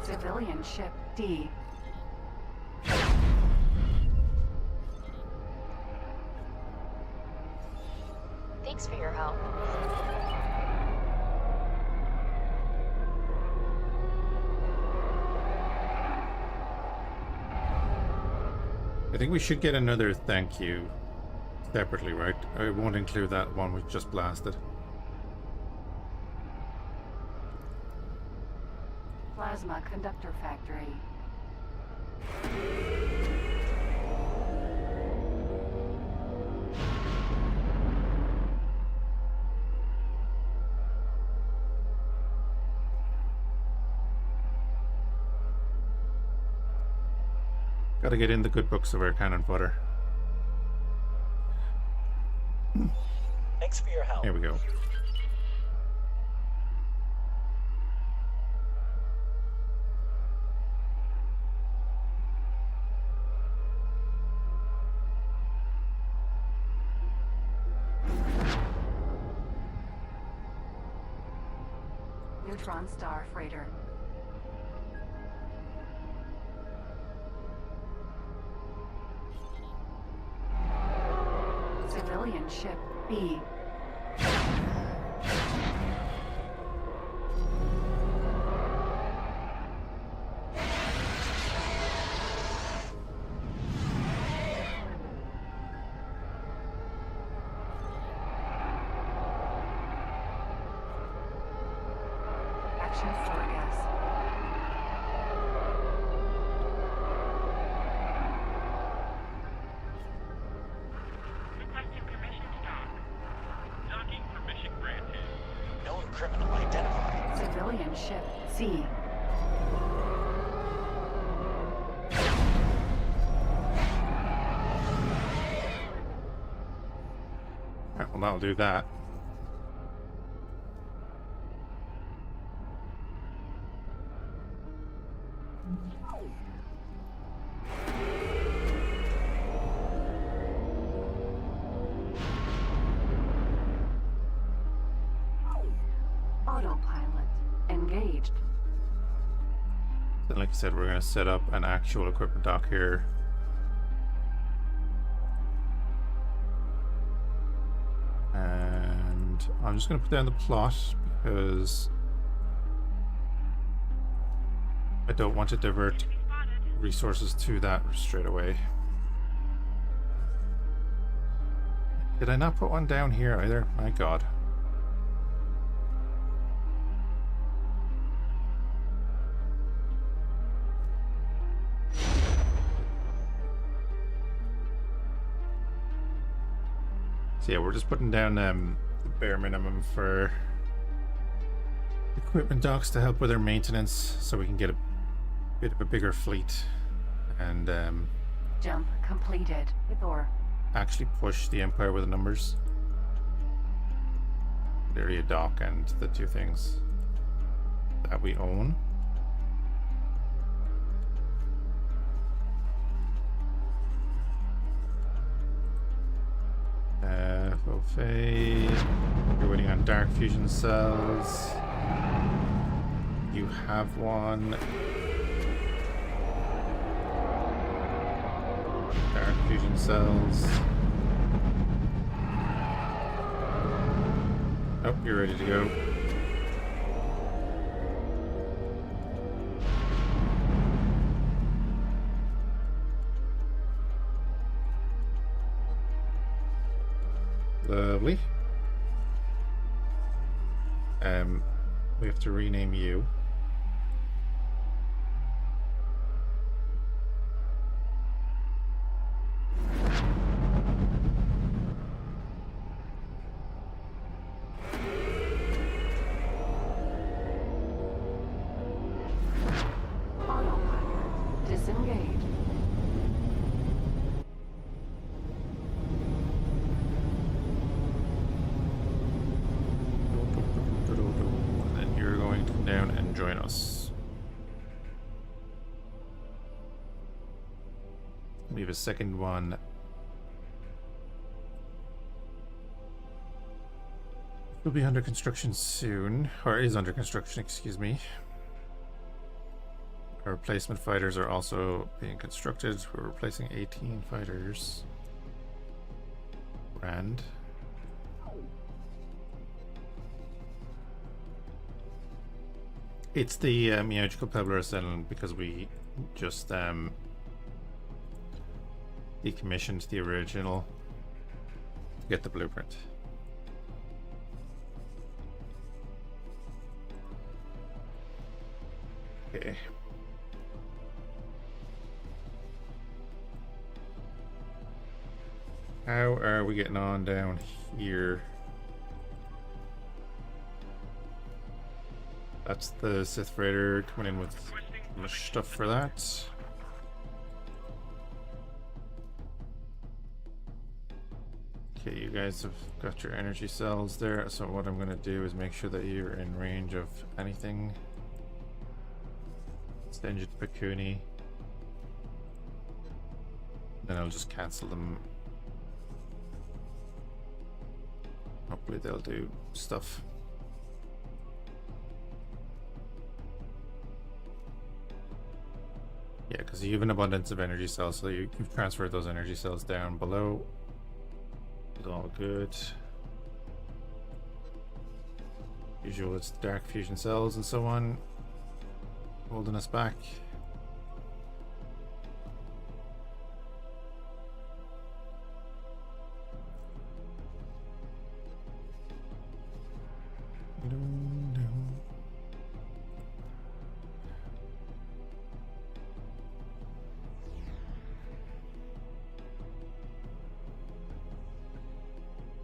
Civilian ship D. Thanks for your help. I think we should get another thank you separately, right? I won't include that one we just blasted. Plasma conductor factory. Gotta get in the good books of our cannon fodder. Thanks for your help. Here we go. Neutron star freighter. Civilian ship B. Action for gas. Requesting permission to dock. Docking permission granted. Known criminal identified. Civilian Civilian ship Cead. Right, well, that'll do that. Autopilot engaged. Then, like I said, we're going to set up an actual equipment dock here. And I'm just going to put down the plot because I don't want to divert Enemy spotted. resources to that straight away. Did I not put one down here either? My god. So yeah, we're just putting down the bare minimum for equipment docks to help with our maintenance so we can get a bit of a bigger fleet and Jump completed with ore. actually push the Empire with the numbers. Literally a dock and the two things that we own. Fade. You're waiting on dark fusion cells. You have one. Dark fusion cells. Oh, you're ready to go. Lovely. We have to rename you. Autopilot disengaged. And then you're going to come down and join us. We have a second one. Will be under construction soon, or is under construction, excuse me. Our replacement fighters are also being constructed. We're replacing 18 fighters. Grand. It's the Meowgical Pebbler Ascendant because we just decommissioned the original to get the blueprint. Okay. How are we getting on down here? That's the Sith Raider coming in with much stuff for that. Okay, you guys have got your energy cells there, so what I'm going to do is make sure that you're in range of anything. Send you to Pekuni. Then I'll just cancel them. Hopefully they'll do stuff. Yeah, because you have an abundance of energy cells, so you've transferred those energy cells down below. It's all good. Usual, it's dark fusion cells and so on, holding us back.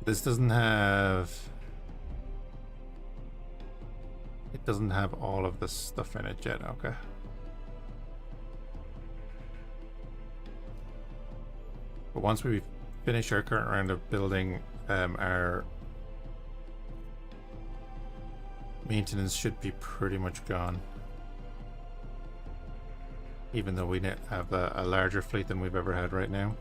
This doesn't have... It doesn't have all of the stuff in it yet. Okay. But once we finish our current round of building, our maintenance should be pretty much gone. Even though we have a larger fleet than we've ever had right now.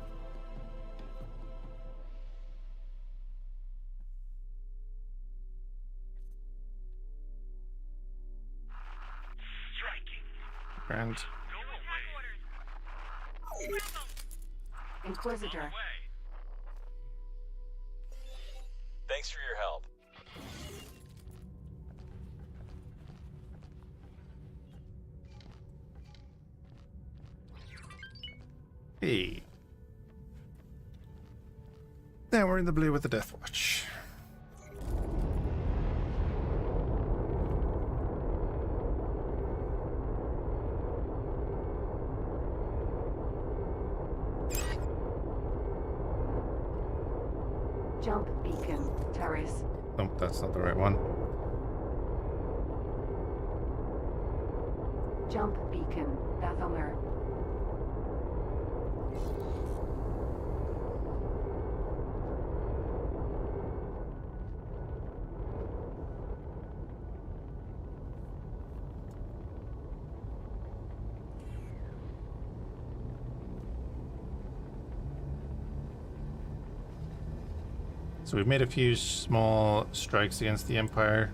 Grand. Inquisitor. Thanks for your help. Hey. Now we're in the blue with the Death Watch. Jump beacon. Terrace. Nope, that's not the right one. Jump beacon. Bathomer. So we've made a few small strikes against the Empire.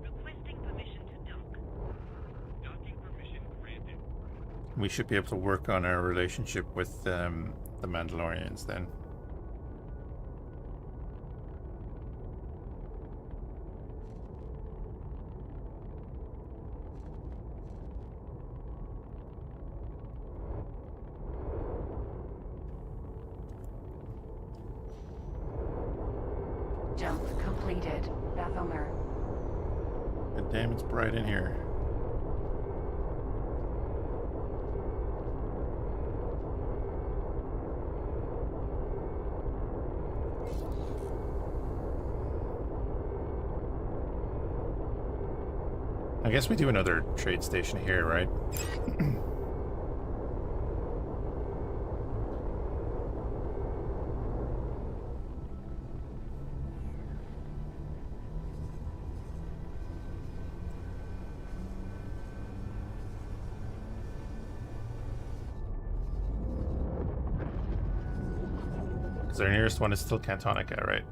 Requesting permission to dock. Docking permission granted. We should be able to work on our relationship with the Mandalorians then. Jump completed. Bathomer. God damn, it's bright in here. I guess we do another trade station here, right? Because our nearest one is still Cantonica, right?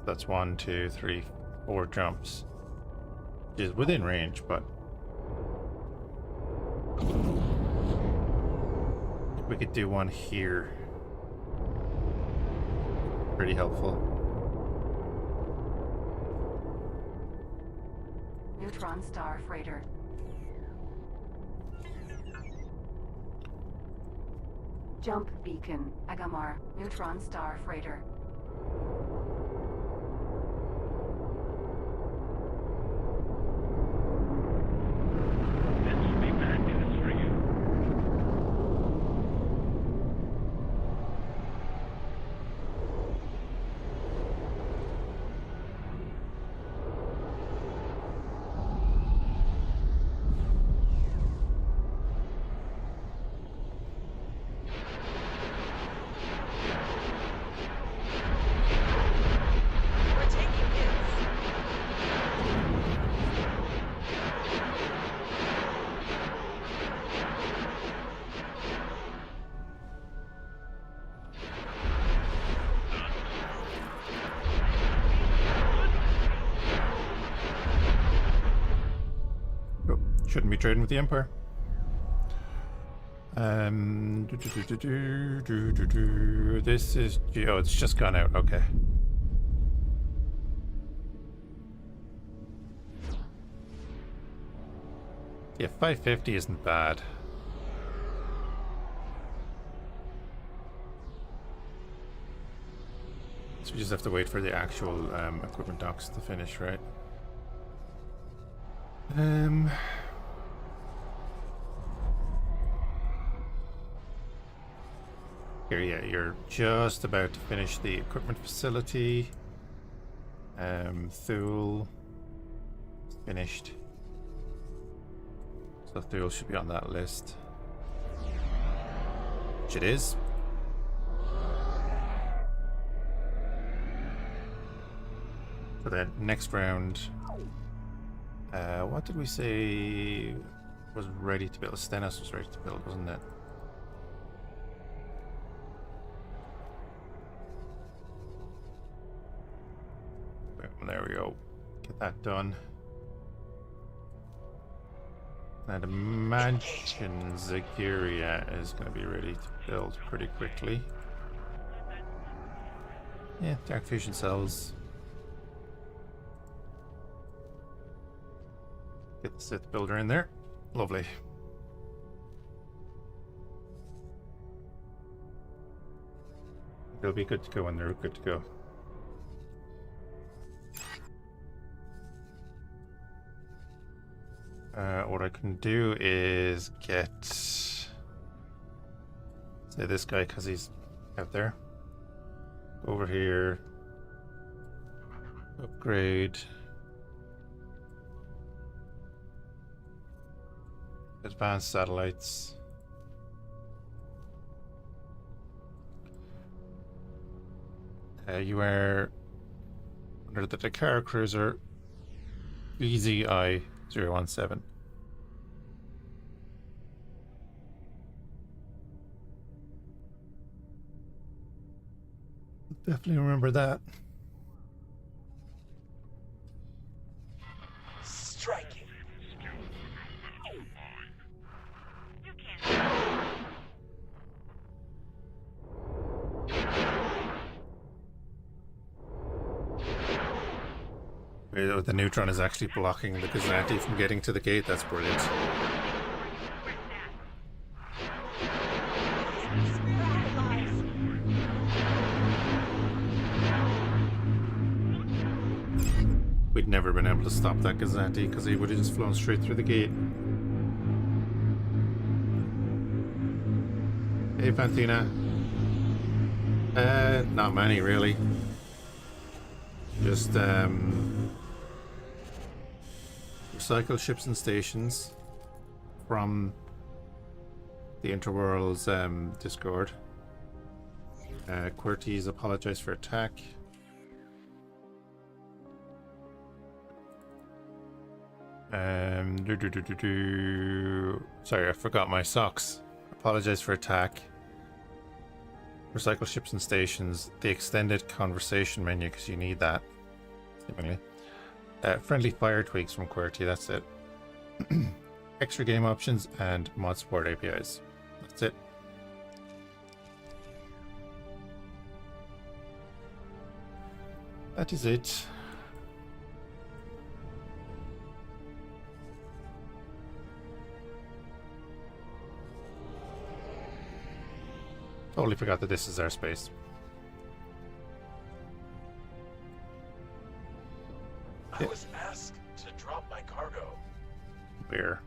That's 1, 2, 3, 4 jumps. Which is within range, but if we could do one here, pretty helpful. Neutron star freighter. Jump beacon. Agamar. Neutron star freighter. This will be bad news for you. We're taking hits. Oh, shouldn't be trading with the Empire. This is, oh, it's just gone out. Okay. Yeah, 550 isn't bad. So we just have to wait for the actual equipment docks to finish, right? Here, yeah, you're just about to finish the equipment facility. Thule finished. So Thule should be on that list. Which it is. For the next round, what did we say was ready to build? Stennis was ready to build, wasn't it? There we go. Get that done. I'd imagine Zagiria is going to be ready to build pretty quickly. Yeah, dark fusion cells. Get the Sith builder in there. Lovely. They'll be good to go when they're good to go. What I can do is get, say, this guy, because he's out there. Over here. Upgrade. Advanced satellites. You are under the Dakar cruiser EZI-017. Definitely remember that. Striking. You can't. The neutron is actually blocking the Gazanti from getting to the gate. That's brilliant. We'd never been able to stop that Gazanti because he would have just flown straight through the gate. Hey, Panthina. Not many, really. Just, recycle ships and stations from the Interworlds Discord. QWERTYs apologize for attack. Sorry, I forgot my socks. Apologize for attack. Recycle ships and stations. The extended conversation menu, because you need that. Seemingly. Friendly fire tweaks from QWERTY, that's it. Extra game options and mod support APIs. That's it. That is it. Totally forgot that this is our space. I was asked to drop my cargo. We're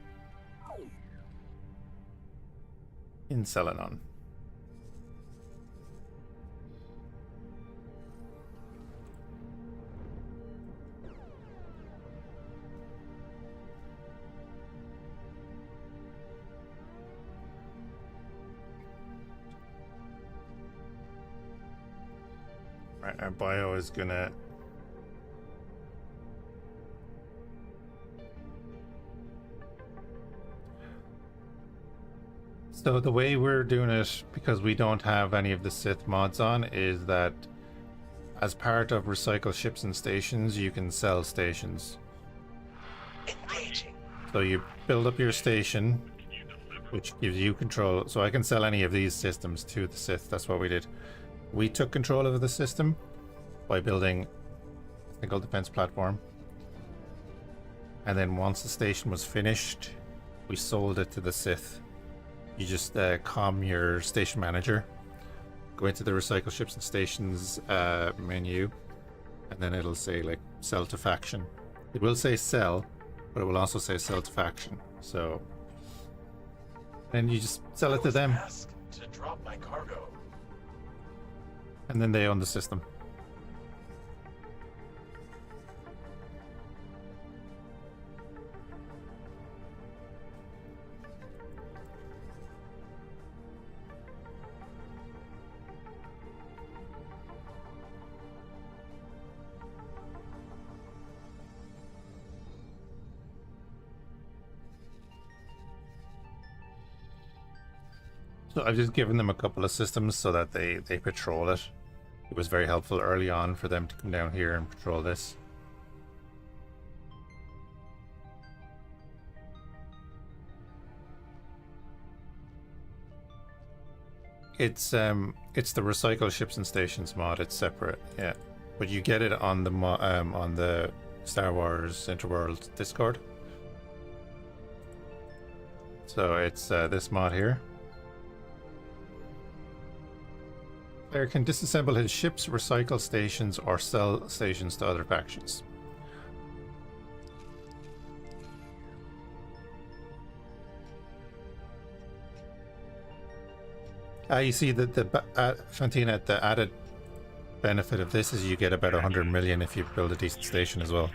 in Selenon. Right, our bio is gonna So the way we're doing it, because we don't have any of the Sith mods on, is that as part of recycle ships and stations, you can sell stations. Engaging. So you build up your station, which gives you control. So I can sell any of these systems to the Sith. That's what we did. We took control of the system by building a single defense platform. And then once the station was finished, we sold it to the Sith. You just comm your station manager, go into the recycle ships and stations menu, and then it'll say like sell to faction. It will say sell, but it will also say sell to faction. So then you just sell it to them. Asked to drop my cargo. And then they own the system. So I've just given them a couple of systems so that they patrol it. It was very helpful early on for them to come down here and patrol this. It's the recycle ships and stations mod. It's separate, yeah, but you get it on the on the Star Wars Interworlds Discord. So it's this mod here. Player can disassemble his ships, recycle stations, or sell stations to other factions. You see that Fantina, the added benefit of this is you get about 100 million if you build a decent station as well.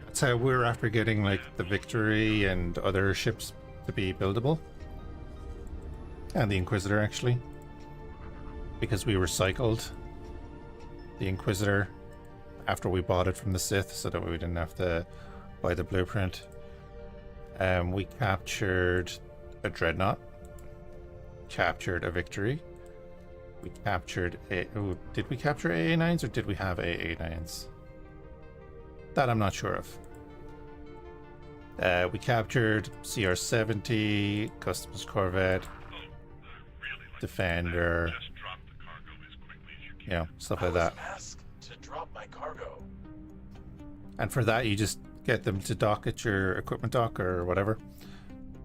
That's how we're after getting like the Victory and other ships to be buildable. And the Inquisitor actually. Because we recycled the Inquisitor after we bought it from the Sith so that we didn't have to buy the blueprint. We captured a Dreadnought. Captured a Victory. We captured a... Oh, did we capture AA9s or did we have AA9s? That I'm not sure of. We captured CR-70, Customs Corvette, Defender, you know, stuff like that. Asked to drop my cargo. And for that you just get them to dock at your equipment dock or whatever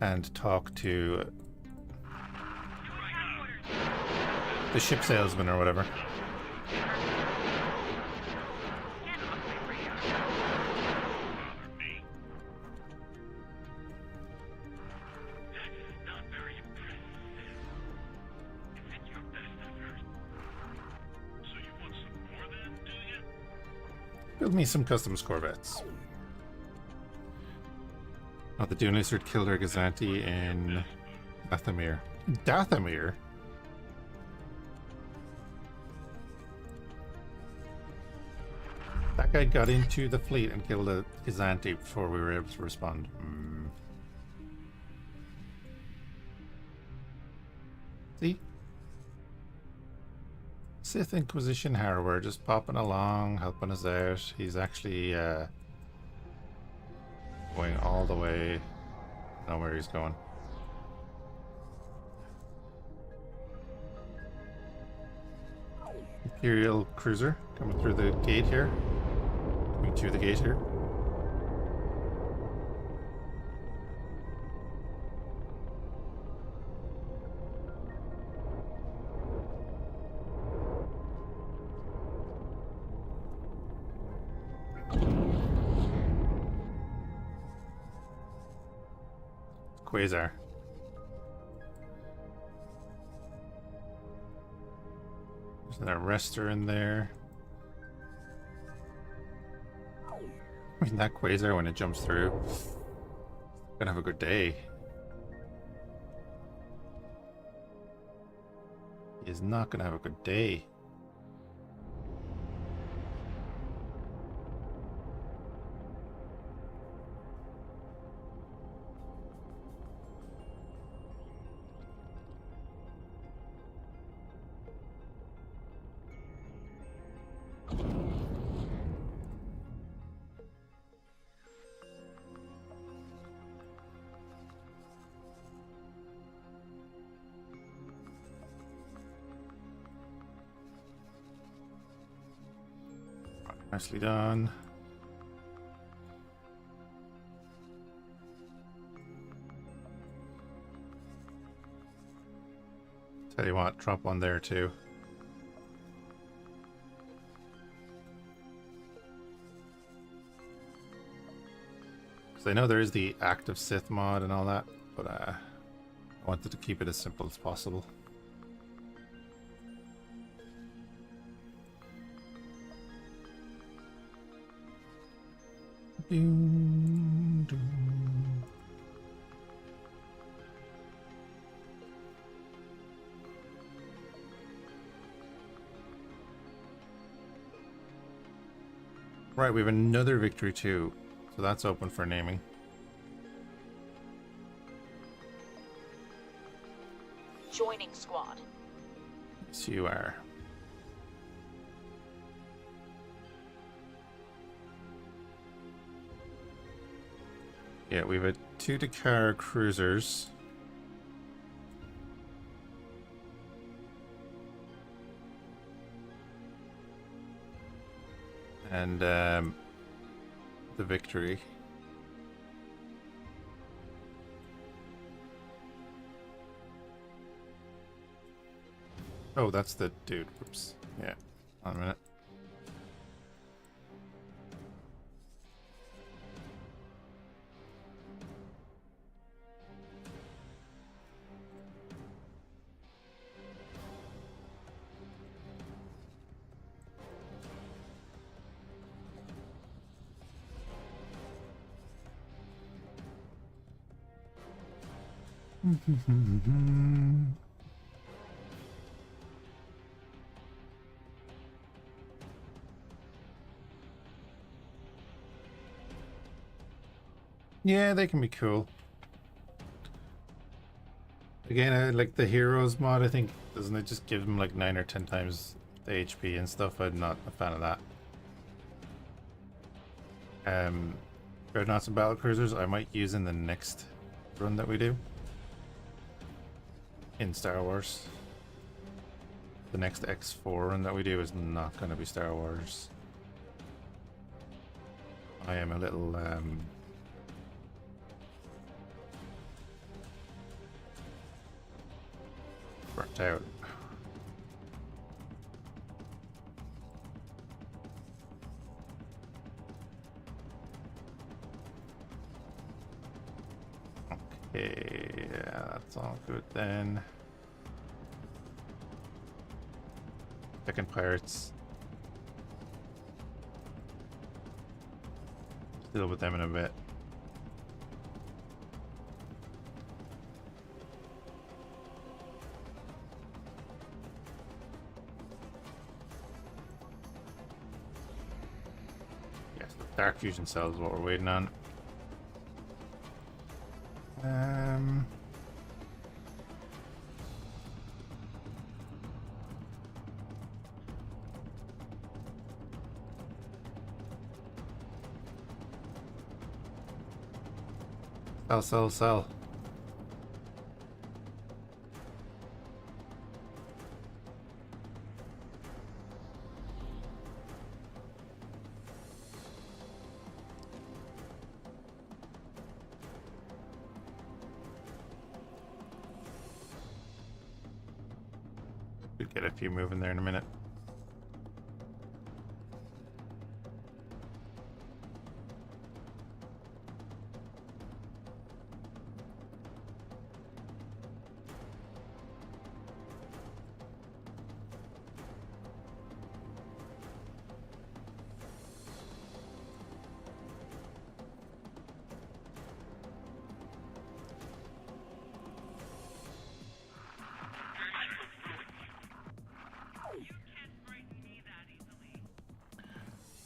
and talk to the ship salesman or whatever. Build me some customs corvettes. Oh, the Dune Lizard killed our Gazanti in Dathomir. Dathomir? That guy got into the fleet and killed a Gazanti before we were able to respond. See? Sith Inquisition Harrower just popping along, helping us out. He's actually going all the way. I don't know where he's going. Imperial cruiser coming through the gate here. Coming to the gate here. Quasar. There's an arrestor in there. I mean, that Quasar, when it jumps through, gonna have a good day. He is not gonna have a good day. Nicely done. Tell you what, drop one there too. Because I know there is the active Sith mod and all that, but I wanted to keep it as simple as possible. Doom, doom. Right, we have another victory too, so that's open for naming. Joining squad. Yes, you are. Yeah, we have 2 Dakar cruisers. And the victory. Oh, that's the dude. Whoops. Yeah. On a minute. Yeah, they can be cool. Again, I like the heroes mod. I think doesn't it just give them like 9 or 10 times the HP and stuff? I'm not a fan of that. Dreadnoughts and battle cruisers I might use in the next run that we do in Star Wars. The next X4 run that we do is not going to be Star Wars. I am a little burnt out. Okay, yeah, that's all good then. Second pirates. Deal with them in a bit. Yes, the dark fusion cell is what we're waiting on. Sell. Could get a few moving there in a minute.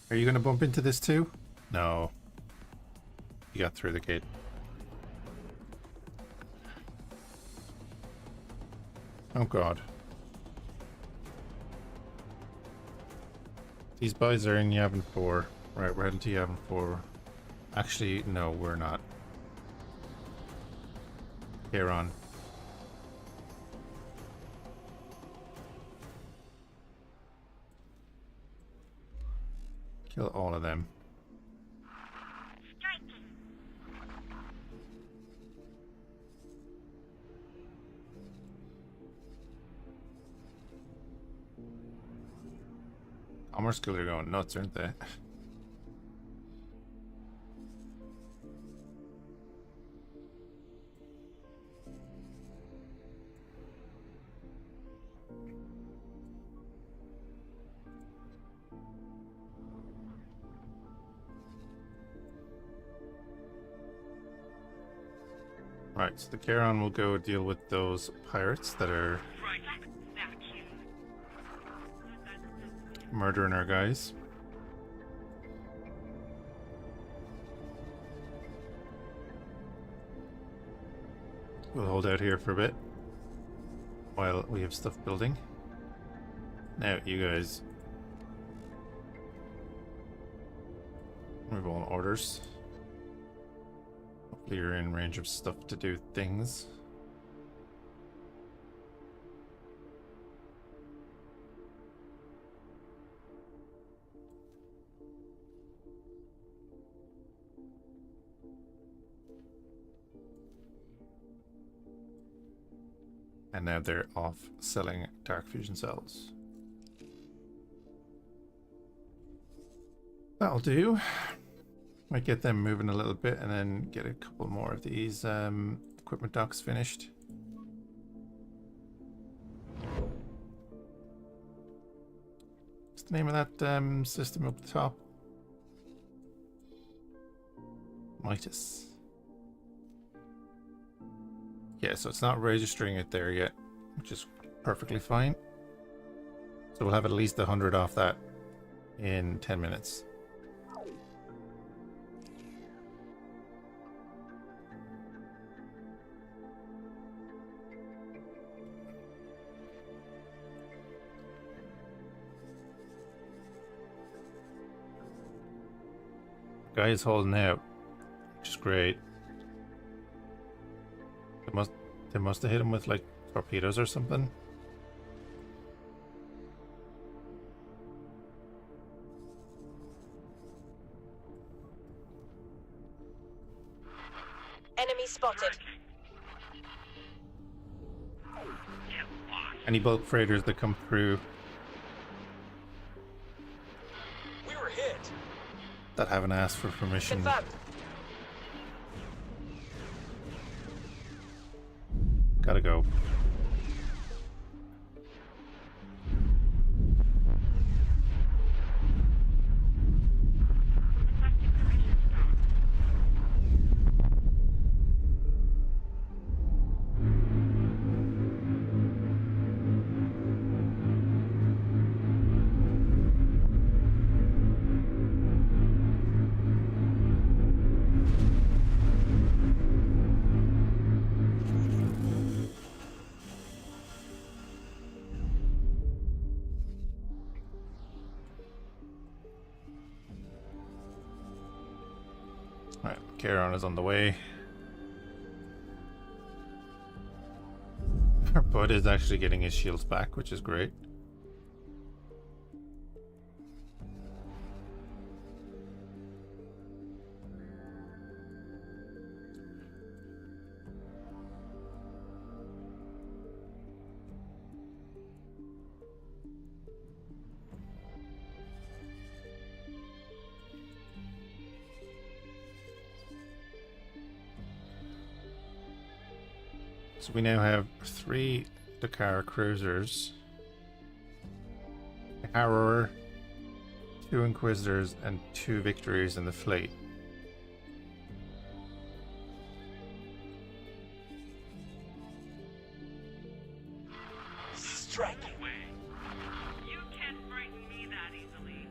Are you going to bump into this too? No. You got through the gate. Oh god. These boys are in Yavin 4. Right, we're heading to Yavin 4. Actually, no, we're not. Here on. Kill all of them. Commerce School are going nuts, aren't they? Right, so the Charon will go deal with those pirates that are Right. Vacuum. murdering our guys. We'll hold out here for a bit while we have stuff building. Now, you guys move on orders. Hopefully you're in range of stuff to do things. And now they're off selling dark fusion cells. That'll do. Might get them moving a little bit and then get a couple more of these equipment docks finished. What's the name of that system up the top? Midas. Yeah, so it's not registering it there yet, which is perfectly fine. So we'll have at least 100 off that in 10 minutes. Guy is holding out, which is great. They must have hit him with like torpedoes or something. Enemy spotted. Any bulk freighters that come through We were hit. that haven't asked for permission. Confirmed. Gotta go. Requesting permission to dock. Alright, Charon is on the way. Our bud is actually getting his shields back, which is great. So we now have 3 Dakar cruisers, a Harrower, 2 Inquisitors, and 2 Victories in the fleet. Striking. You can't frighten me that easily.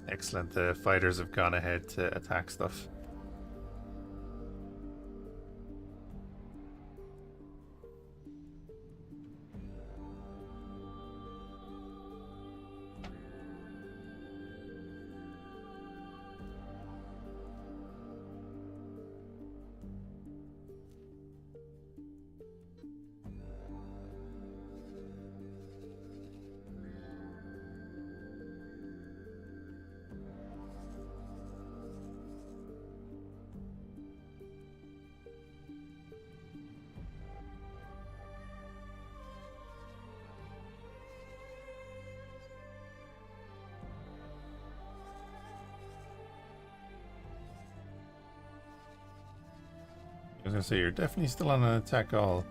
Excellent, the fighters have gone ahead to attack stuff. I was gonna say, you're definitely still on an attack all.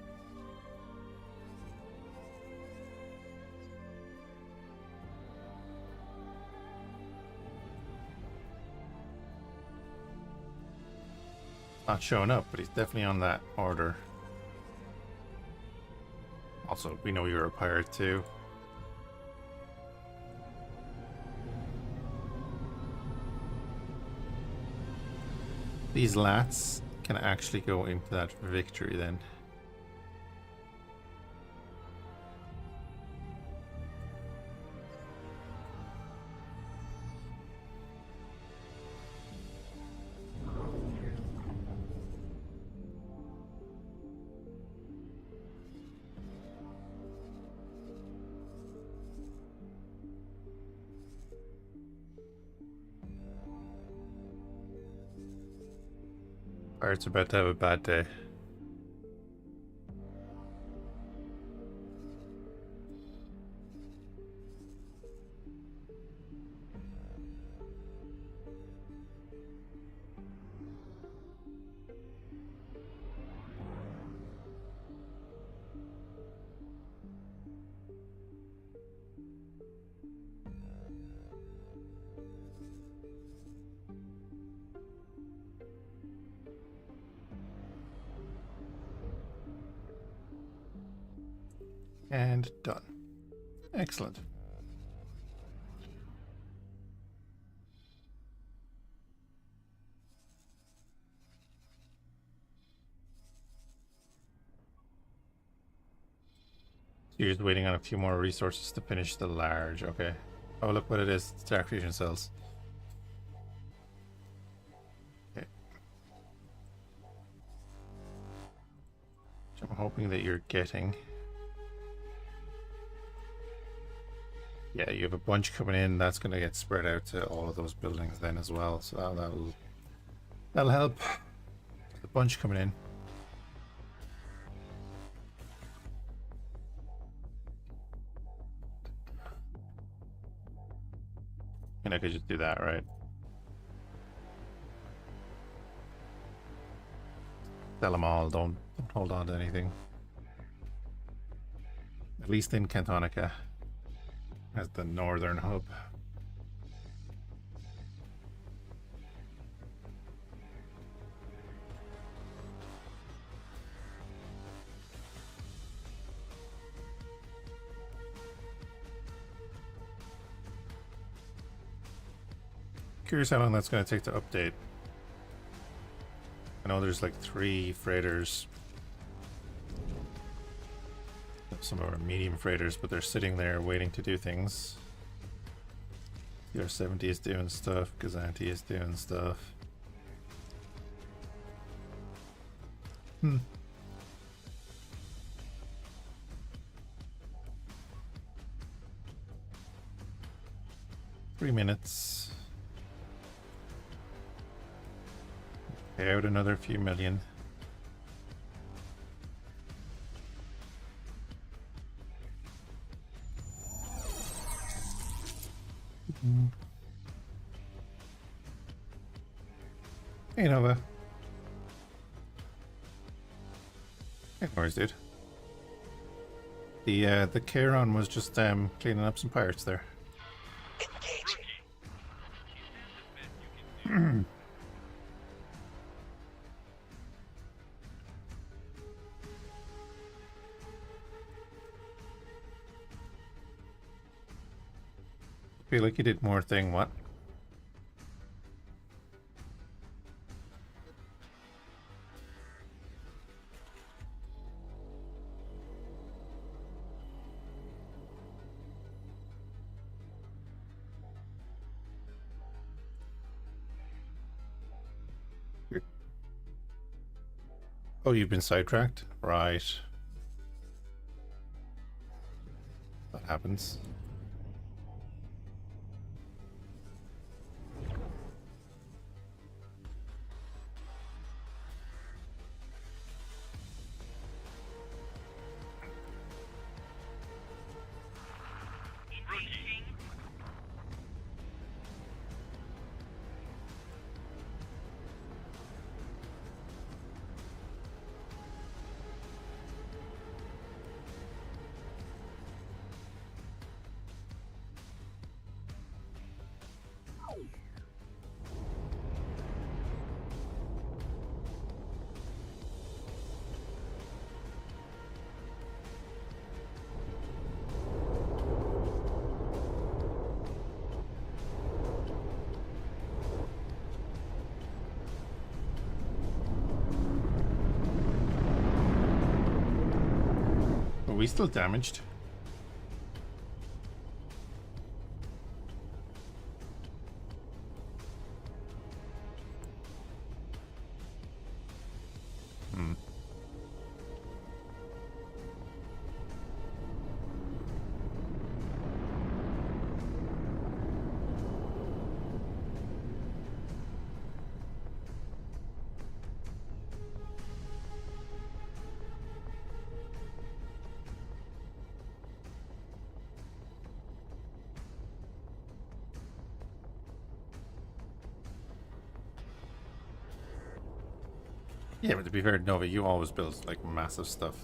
Not showing up, but he's definitely on that order. Also, we know you're a pirate too. These lats can actually go into that victory then. Pirates are about to have a bad day. And done. Excellent. You're just waiting on a few more resources to finish the large. Okay. Oh, look what it is. It's dark fusion cells. Okay. Which I'm hoping that you're getting. Yeah, you have a bunch coming in. That's going to get spread out to all of those buildings then as well. So that'll help. The bunch coming in. And I could just do that, right? Sell them all. Don't hold on to anything. At least in Cantonica. As the northern hub. Curious how long that's going to take to update. I know there's like 3 freighters. Some of our medium freighters, but they're sitting there waiting to do things. CR-70 is doing stuff, Gazanti is doing stuff. 3 minutes. Pay out another few million. Hey Nova. Hey, no worries, dude. The Charon was just cleaning up some pirates there. Feel like you did more thing, what? Oh, you've been sidetracked? Right. That happens. Engaging. we still damaged? Yeah, but to be fair, Nova, you always build like massive stuff.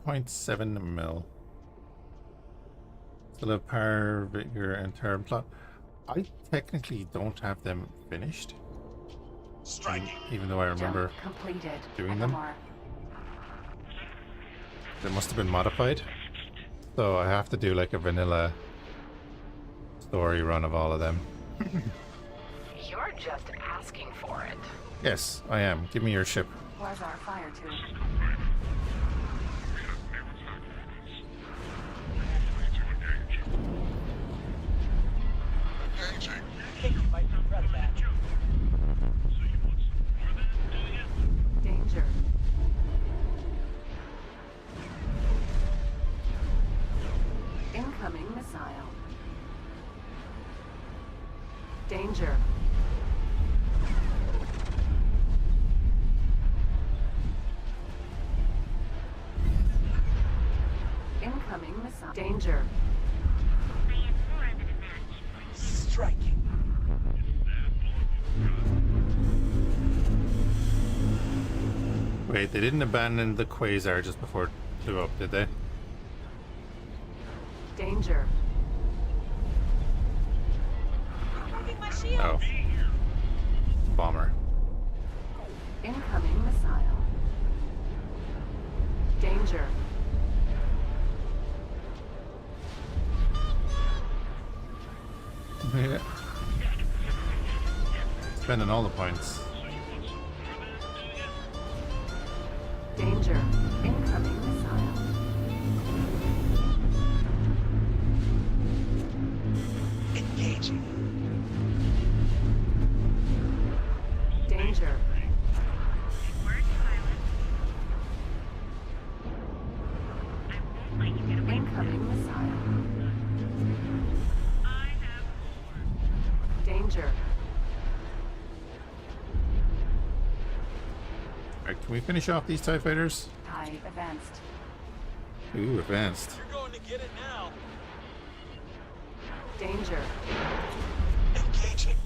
$2.7 mil. Still have power, vigor, and term plot. I technically don't have them finished. Striking. Even though I remember Jump completed. doing them. Agamar. They must have been modified. So I have to do like a vanilla story run of all of them. You're just asking for it. Yes, I am. Give me your ship. Where's our fire to? Engaging. I think you might regret that. So you want some more than doing it? Danger. Incoming missile. Danger. Incoming missile. Danger. Striking. Wait, they didn't abandon the quasar just before it blew up, did they? Danger. Moving my shield. Oh. Bomber. Incoming missile. Danger. Yeah. Spending all the points. Danger. Incoming missile. Engaging. Danger. Word silent. I won't let you get away. Incoming missile. I have more. Danger. Alright, can we finish off these TIE fighters? TIE advanced. Ooh, advanced. You're going to get it now. Danger. Engaging.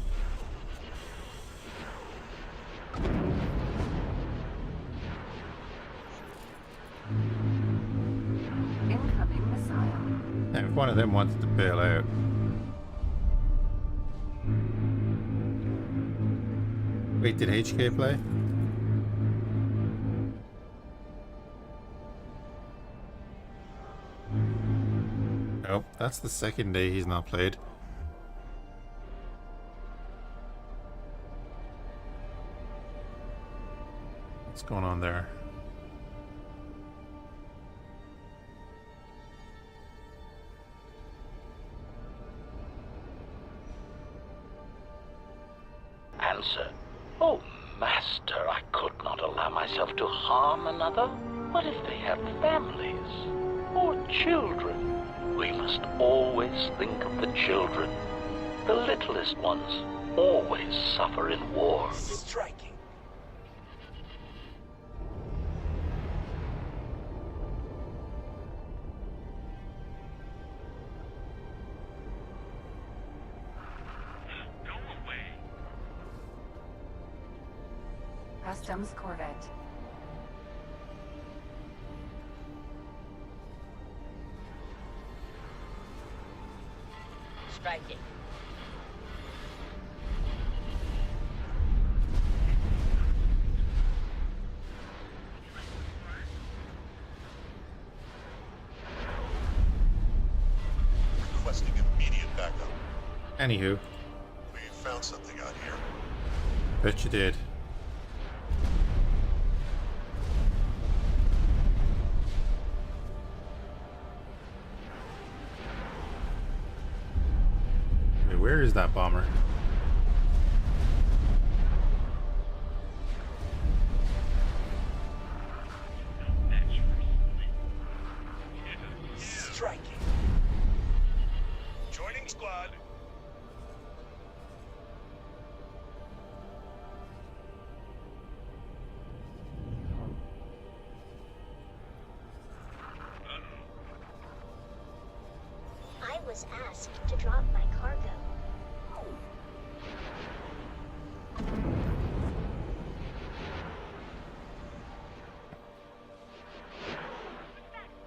Incoming missile. Now, if one of them wanted to bail out. Wait, did HK play? Nope, that's the second day he's not played. What's going on there? Answer. Oh, Master, I could not allow myself to harm another. What if they have families or children? We must always think of the children. The littlest ones always suffer in war. Striking. Go away. Customs corvette. Striking. Requesting immediate backup. Anywho, We found something out here. bet you did. Wait, where is that bomber? Striking. Joining squad. I was asked to drop my cargo.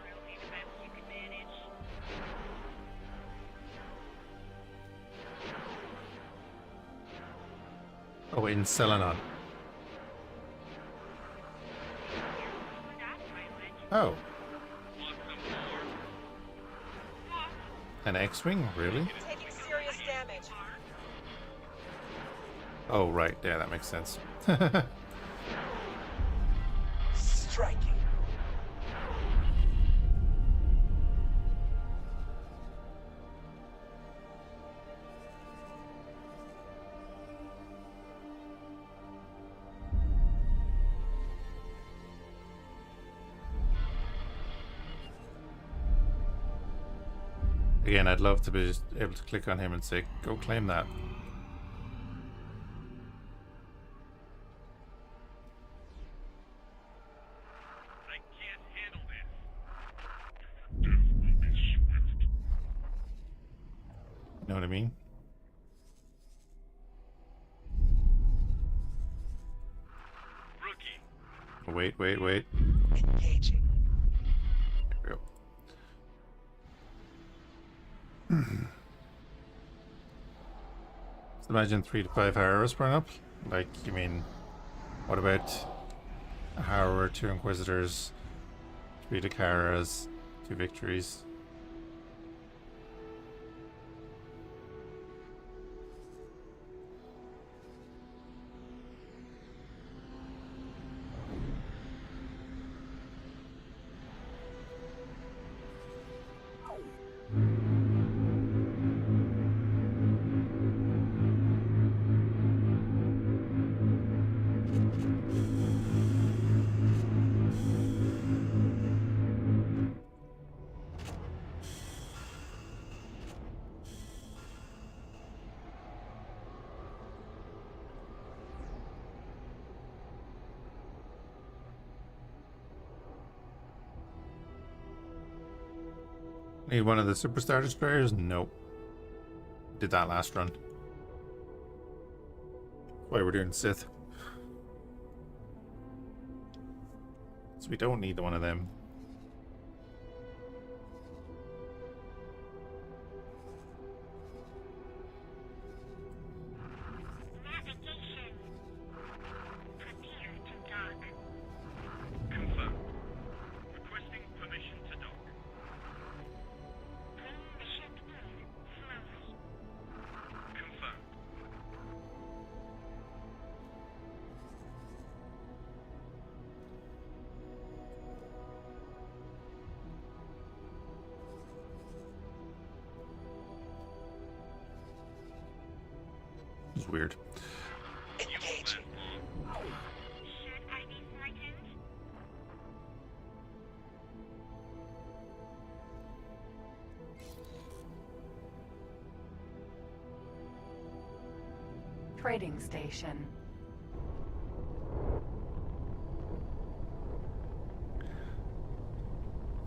Really the best you can manage. Oh, in Selenon. Oh. An X-Wing? Really? Taking serious damage. Oh, right. Yeah, that makes sense. Striking. Again, I'd love to be just able to click on him and say, go claim that. I can't handle this. Death will be swift. You know what I mean? Rookie. Wait, wait, wait. Engaging. There we go. Just imagine 3 to 5 Harrows sprung up. Like, you mean, what about a Harrower, 2 Inquisitors, 3 Dakaras, 2 Victories? Need one of the Superstar Destroyers? Nope. Did that last run. That's why we're doing Sith. So we don't need one of them. Navigation. Prepare to dock. Confirmed. Requesting permission to dock. Bring the ship in slowly. Confirmed. It's weird. Engaging. Should I be frightened? Trading station.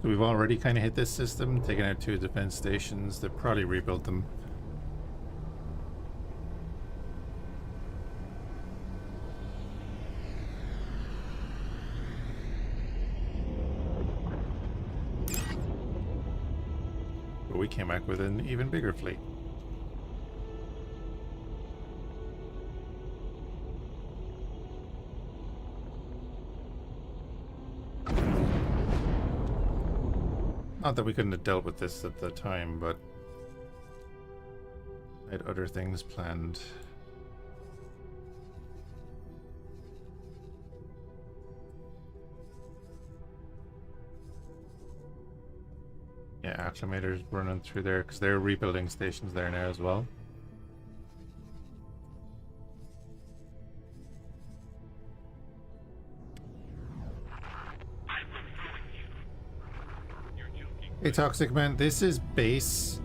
So we've already kind of hit this system, taken out 2 defense stations. They've probably rebuilt them. But we came back with an even bigger fleet. Not that we couldn't have dealt with this at the time, but I had other things planned. Yeah, acclimators running through there because they're rebuilding stations there now as well. Hey Toxic Man, this is base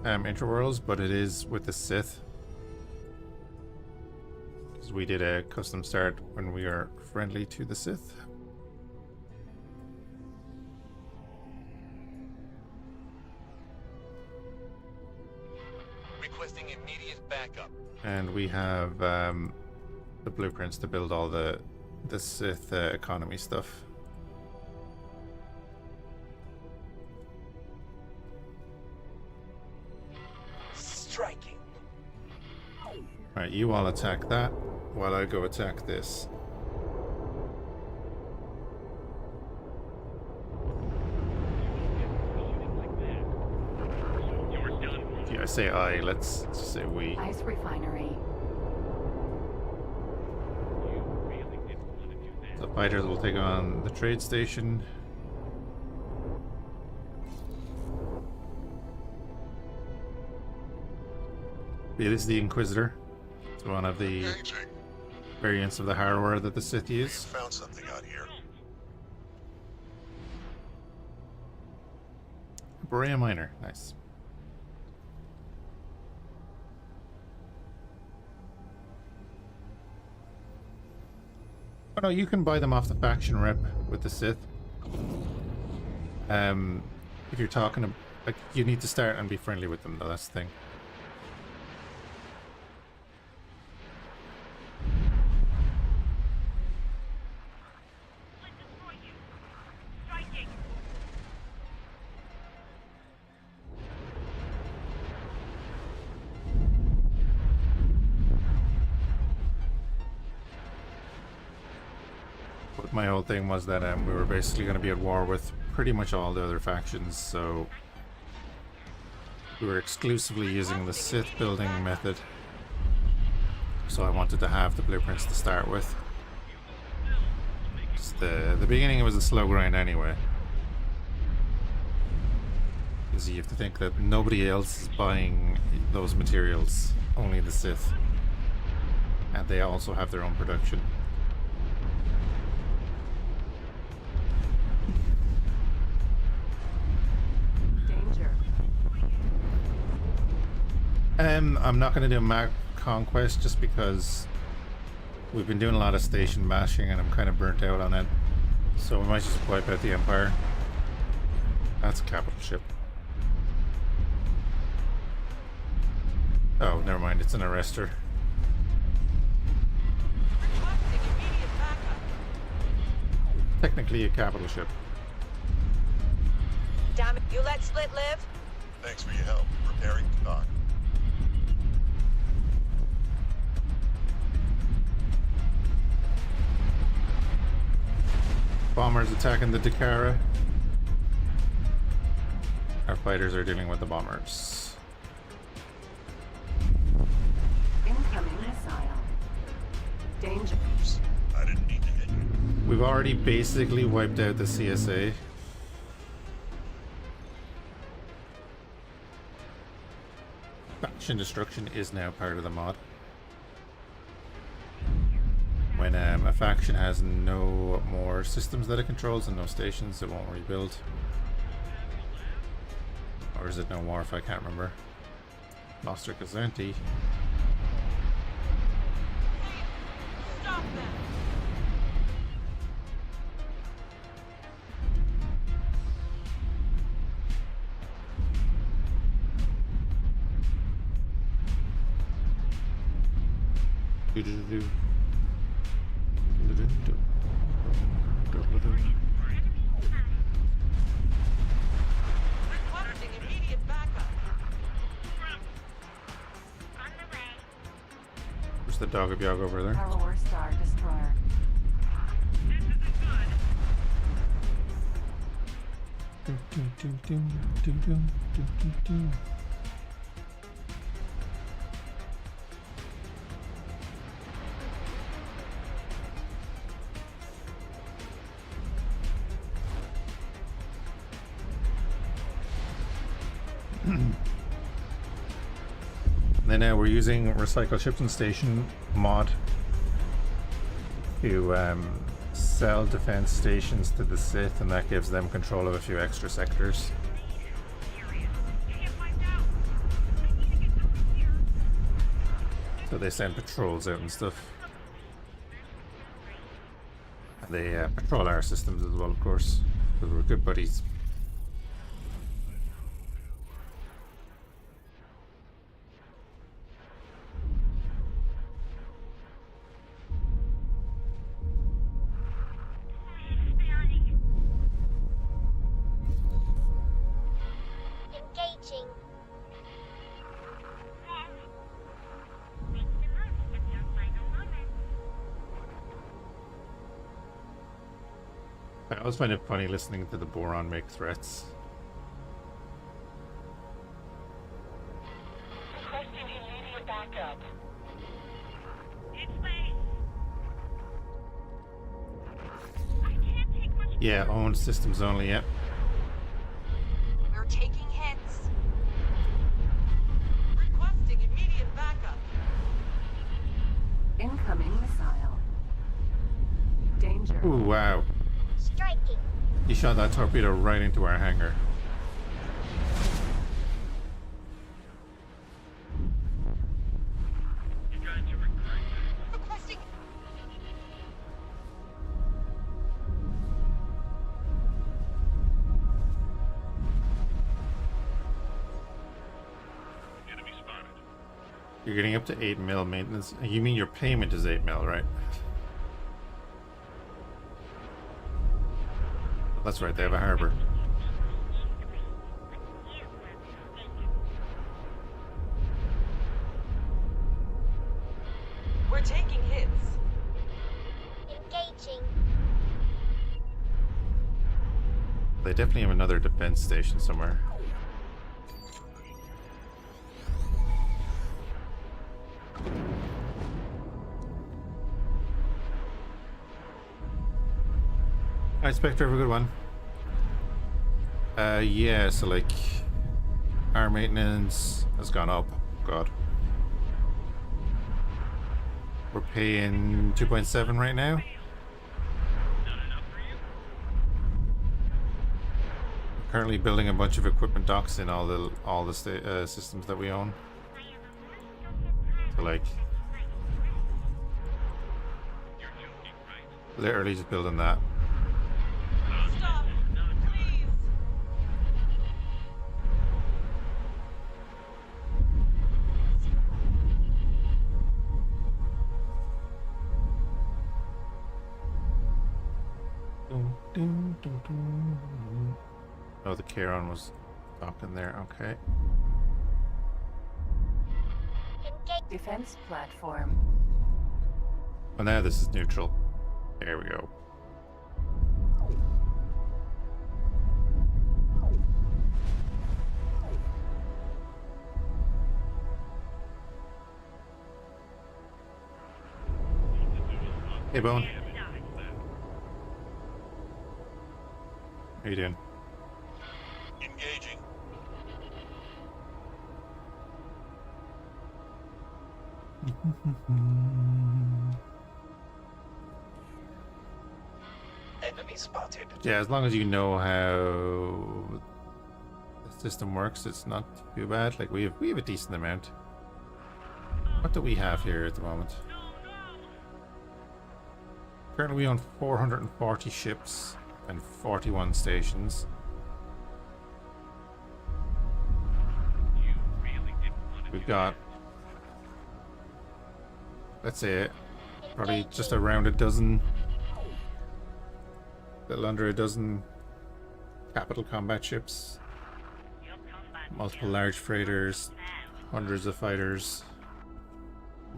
Interworlds, but it is with the Sith. Because we did a custom start when we are friendly to the Sith. Requesting immediate backup. And we have the blueprints to build all the Sith economy stuff. Striking. Right, you all attack that while I go attack this. Yeah, I say I, let's just say we. Ice refinery. The fighters will take on the trade station. It is the Inquisitor. It's one of the variants of the hardware that the Sith use. Found something out here. Berea Minor, nice. Oh no, you can buy them off the faction rep with the Sith. If you're talking, like, you need to start and be friendly with them though, that's the thing. My whole thing was that we were basically going to be at war with pretty much all the other factions, so we were exclusively using the Sith building method. So I wanted to have the blueprints to start with. Just the beginning it was a slow grind anyway. Because you have to think that nobody else is buying those materials, only the Sith. And they also have their own production. I'm not going to do map conquest just because we've been doing a lot of station bashing and I'm kind of burnt out on it. So we might just wipe out the Empire. That's a capital ship. Oh, never mind, it's an arrestor. Technically a capital ship. Damn it, you let Split live? Thanks for your help. Preparing to dock. Bombers attacking the Dakara. Our fighters are dealing with the bombers. Incoming missile. Danger. I didn't mean to hit you. We've already basically wiped out the CSA. Faction destruction is now part of the mod. When a faction has no more systems that it controls and no stations, it won't rebuild. Or is it no wharf? I can't remember. Nostra Kazanti. Stop that! Requesting immediate backup. Where's the dog of Yog over there? Power Star Destroyer. Then now we're using Recycle Ships and Station mod to sell defense stations to the Sith, and that gives them control of a few extra sectors. So they send patrols out and stuff. And they patrol our systems as well, of course, because we're good buddies. Engaging. I always find it funny listening to the Boron make threats. Requesting immediate backup. Yeah, owned systems only, yep. We're taking hits. Requesting immediate backup. Incoming missile. Danger. Ooh, wow. Striking. He shot that torpedo right into our hangar. Requesting. Enemy spotted. You're getting up to 8 mil maintenance. You mean your payment is 8 mil, right? That's right, they have a harbor. We're taking hits. Engaging. They definitely have another defense station somewhere. Alright, Spectre, have a good one. Yeah, so like our maintenance has gone up. God. We're paying 2.7 right now. Not enough for you? We're currently building a bunch of equipment docks in all the systems that we own. So like You're joking, right? literally just building that. Stop, please. Oh, the Charon was docking there. Okay. Defense platform. Oh, now this is neutral. There we go. Hey, Bone. How you doing? Engaging. Enemy spotted. Yeah, as long as you know how the system works, it's not too bad. Like we have a decent amount. What do we have here at the moment? Currently we own 440 ships and 41 stations. You really didn't want to We've do got, let's say, probably just around a dozen, little under a dozen capital combat ships, multiple large freighters, hundreds of fighters,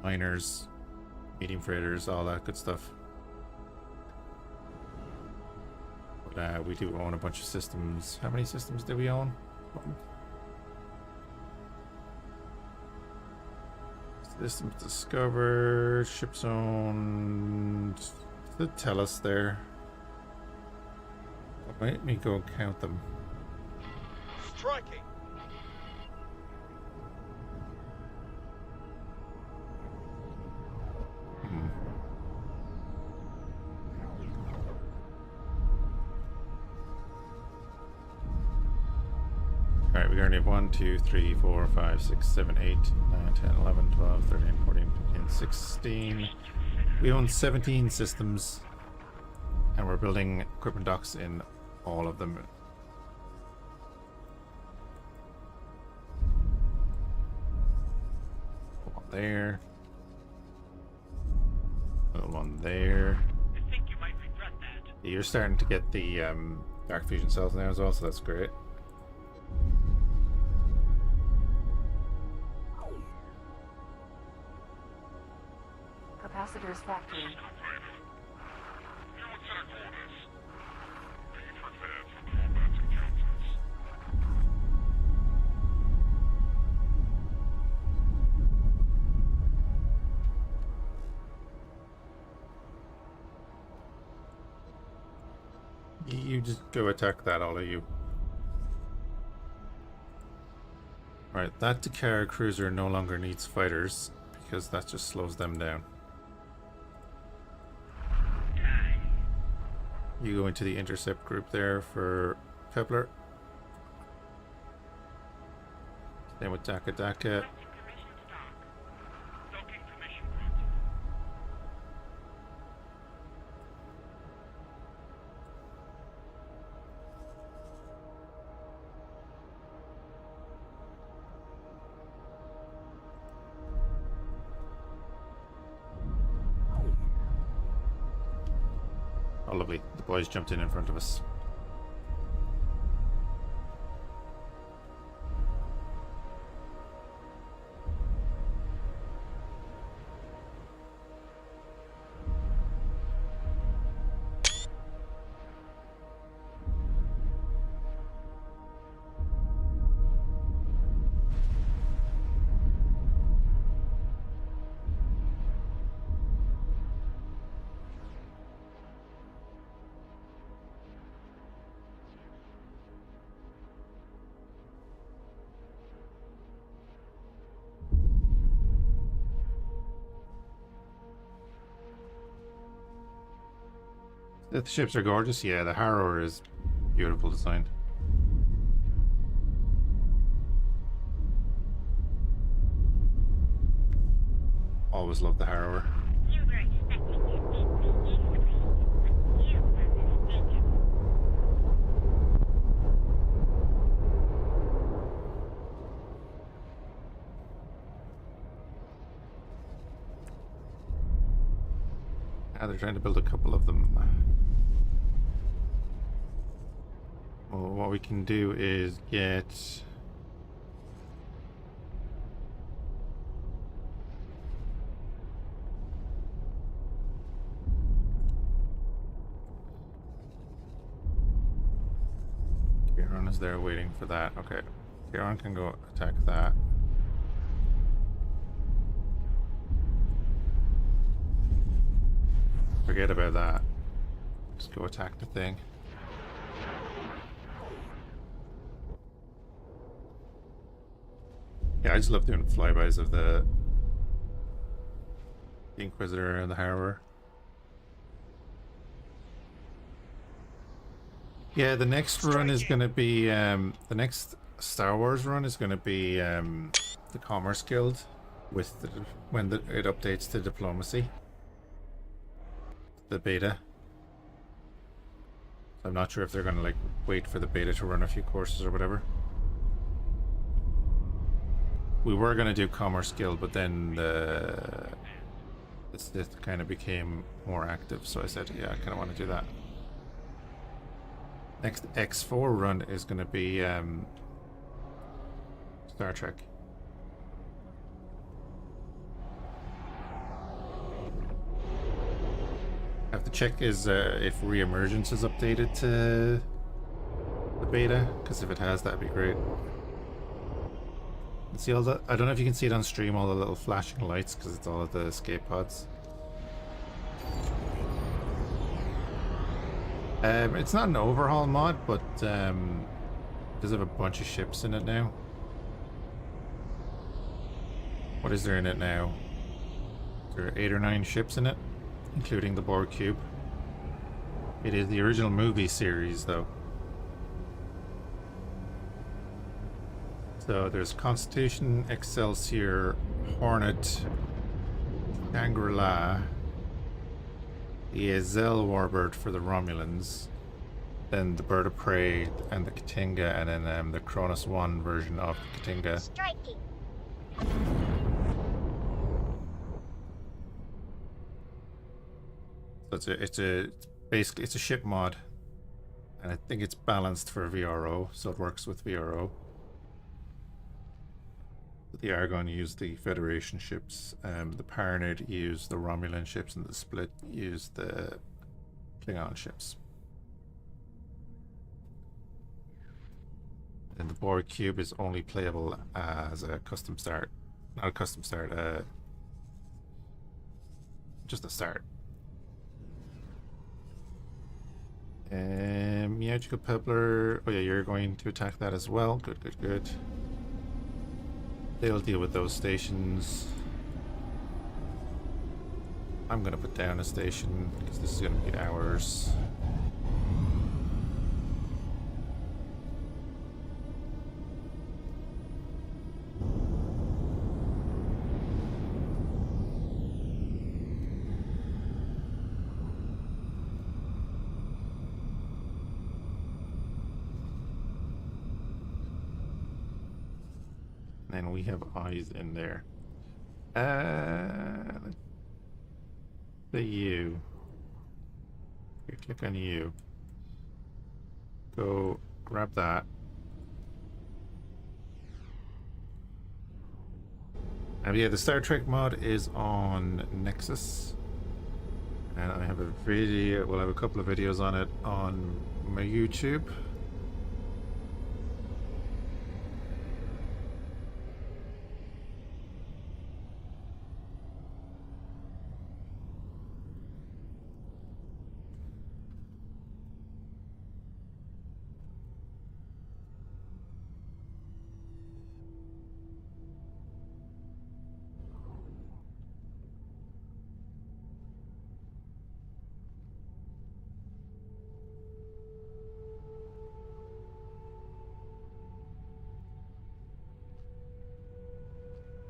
miners, medium freighters, all that good stuff. But we do own a bunch of systems. How many systems do we own? Systems discovered, ships owned. Did it tell us there? Let me go count them. Striking. Alright, we currently have 1, 2, 3, 4, 5, 6, 7, 8, 9, 10, 11, 12, 13, 14, 15, 16. We own 17 systems, and we're building equipment docks in all of them. One there. Little one there. I think you might regret that. You're starting to get the dark fusion cells now as well, so that's great. Capacitors factory. You just go attack that, all of you. Right, that Dakar cruiser no longer needs fighters because that just slows them down. You go into the intercept group there for Kepler. Same with Daka Daka. Oh, lovely. The boys jumped in front of us. The ships are gorgeous. Yeah, the Harrower is beautiful design. Always love the Harrower. You were expecting to beat me easily, but you were mistaken. Now they're trying to build a couple of them. Well, what we can do is get... Kieran is there waiting for that. Okay. Kieran can go attack that. Forget about that. Just go attack the thing. Yeah, I just love doing flybys of the Inquisitor and the Harrower. Yeah, the next run is going to be the next Star Wars run is going to be the Commerce Guild with it updates to diplomacy. The beta. I'm not sure if they're going to like wait for the beta to run a few courses or whatever. We were going to do Commerce Guild, but then this kind of became more active, so I said, yeah, I kind of want to do that. Next X4 run is going to be Star Trek. I have to check if Reemergence is updated to the beta, because if it has, that'd be great. See all the, I don't know if you can see it on stream, all the little flashing lights, because it's all of the escape pods. It's not an overhaul mod, but it does have a bunch of ships in it now. What is there in it now? There are 8 or 9 ships in it, including the Borg Cube. It is the original movie series, though. So there's Constitution, Excelsior, Hornet, Shangri-La, the Azel Warbird for the Romulans, then the Bird of Prey and the Katinga, and then the Cronus 1 version of the Katinga. Striking. So basically it's a ship mod, and I think it's balanced for VRO, so it works with VRO. The Argon used the Federation ships, the Paranid used the Romulan ships, and the Split used the Klingon ships. And the Borg Cube is only playable as a custom start. Not a custom start, just a start. Magical Pebbler, oh yeah, you're going to attack that as well. Good, good, good. They'll deal with those stations. I'm going to put down a station because this is going to be ours. And we have eyes in there. The U. Here, click on U. Go grab that. And yeah, the Star Trek mod is on Nexus. And I have a video, well, I have a couple of videos on it on my YouTube.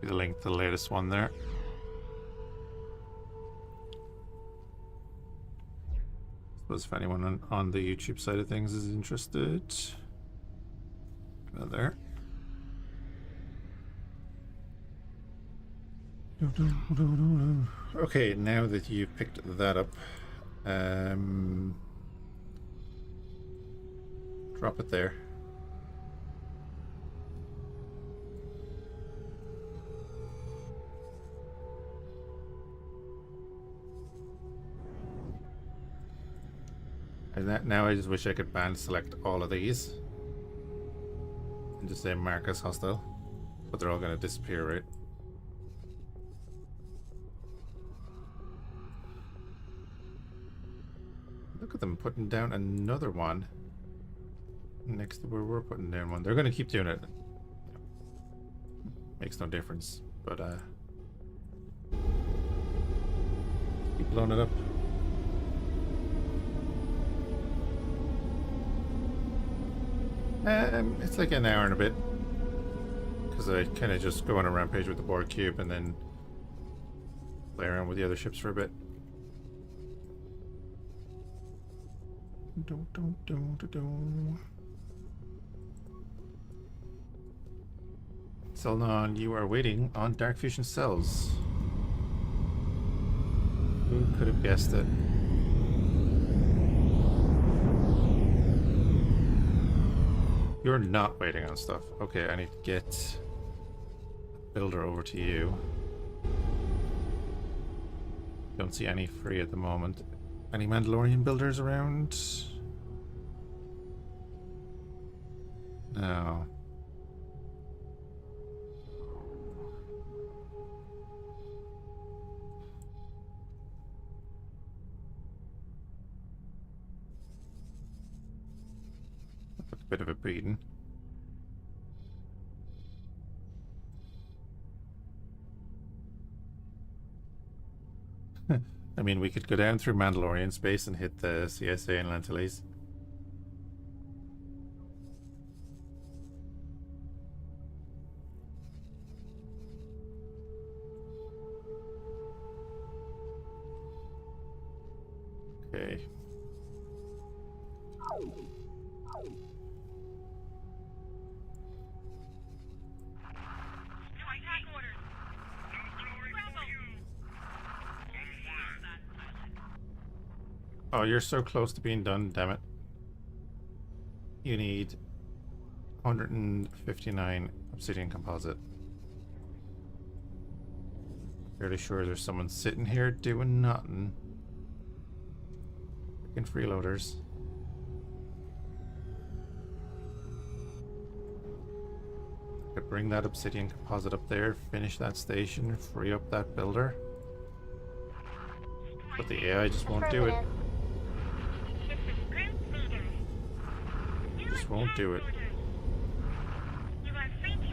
The link to the latest one there. Suppose if anyone on the YouTube side of things is interested. Go there. Okay, now that you've picked that up, drop it there. And that, now I just wish I could band select all of these and just say mark as hostile, but they're all going to disappear, right? Look at them putting down another one next to where we're putting down one. They're going to keep doing it. Makes no difference, but keep blowing it up. It's like an hour and a bit, because I kind of just go on a rampage with the Borg Cube and then play around with the other ships for a bit. Selnon, you are waiting on Dark Fusion cells. Who could have guessed it? You're not waiting on stuff. Okay, I need to get a builder over to you. Don't see any free at the moment. Any Mandalorian builders around? No. Bit of a beating. I mean, we could go down through Mandalorian space and hit the CSA in Lantilles. Oh, you're so close to being done, damn it. You need 159 obsidian composite. Fairly sure there's someone sitting here doing nothing. Freaking freeloaders. Could bring that obsidian composite up there, finish that station, free up that builder. But the AI just won't do it. Just won't do it. You are free to engage.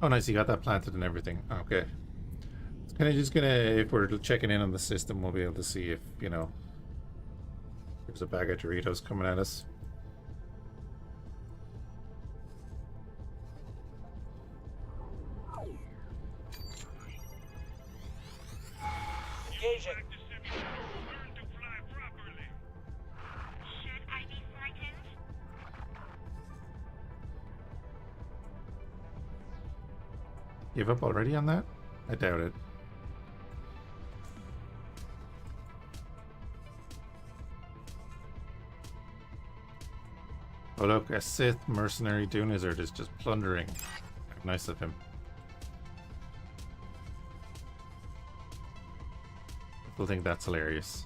Oh, nice, you got that planted and everything. Okay. It's kind of just gonna, if we're checking in on the system, we'll be able to see if, you know, there's a bag of Doritos coming at us. Engaging. Learn to fly properly. Should I be frightened? Give up already on that? I doubt it. Oh look, a Sith mercenary Dunizard is just plundering. How nice of him. People think that's hilarious.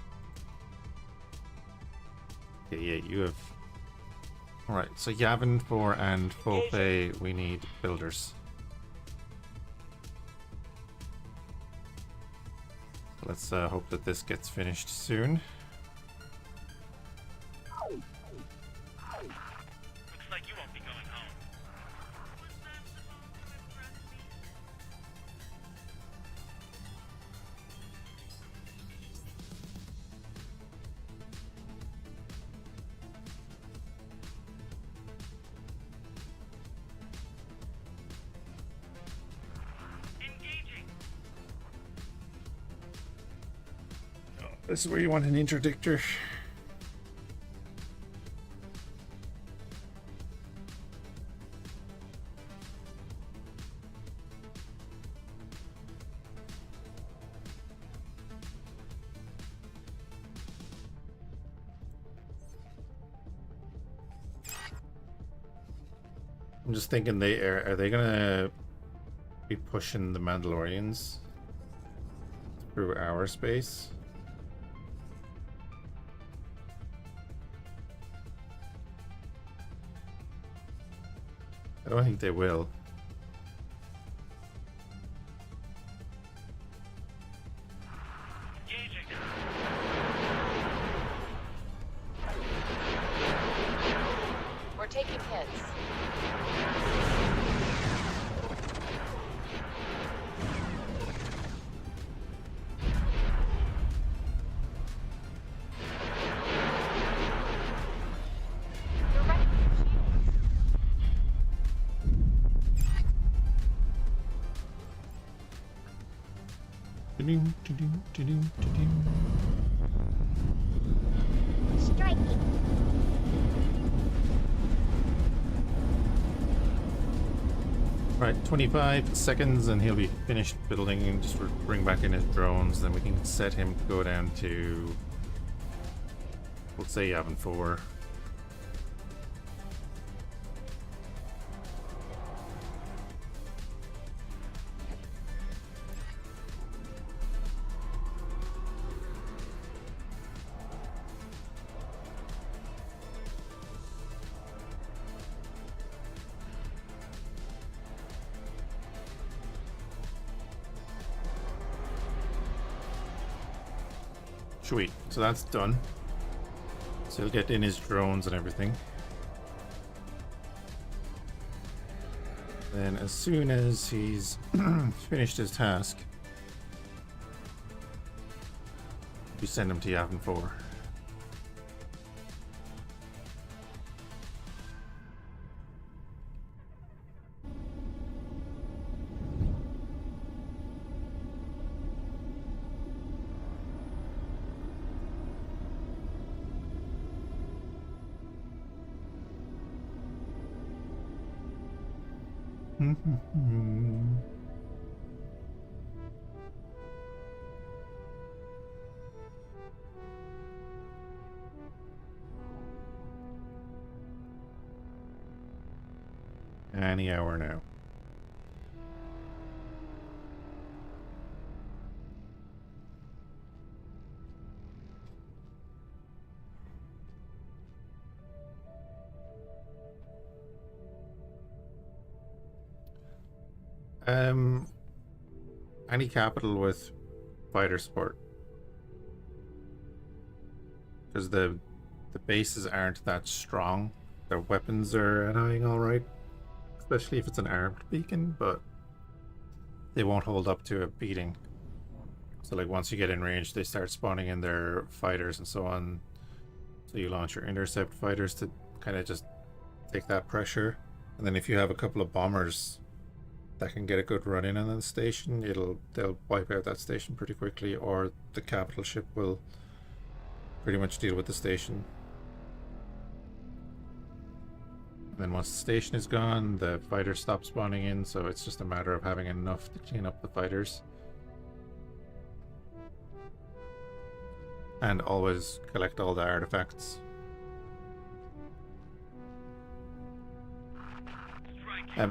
Okay, yeah, you have... Alright, so Yavin 4 and Fáilte, we need builders. Let's hope that this gets finished soon. Looks like you won't be going home. Engaging. This is where you want an interdictor. I'm just thinking, are they gonna be pushing the Mandalorians through our space? I don't think they will. We're taking hits. You're right. Striking. Right, 25 seconds and he'll be finished building and just bring back in his drones. Then we can set him to go down to, let's say, Yavin 4. Sweet, so that's done. So he'll get in his drones and everything. Then as soon as he's finished his task, we send him to Yavin 4. Any hour now. Any capital with fighter support, because the bases aren't that strong. Their weapons are annoying, all right, especially if it's an armed beacon, but they won't hold up to a beating. So like once you get in range, they start spawning in their fighters and so on. So you launch your intercept fighters to kind of just take that pressure, and then if you have a couple of bombers that can get a good run in on the station, they'll wipe out that station pretty quickly, or the capital ship will pretty much deal with the station. And then once the station is gone, the fighters stop spawning in, so it's just a matter of having enough to clean up the fighters. And always collect all the artifacts.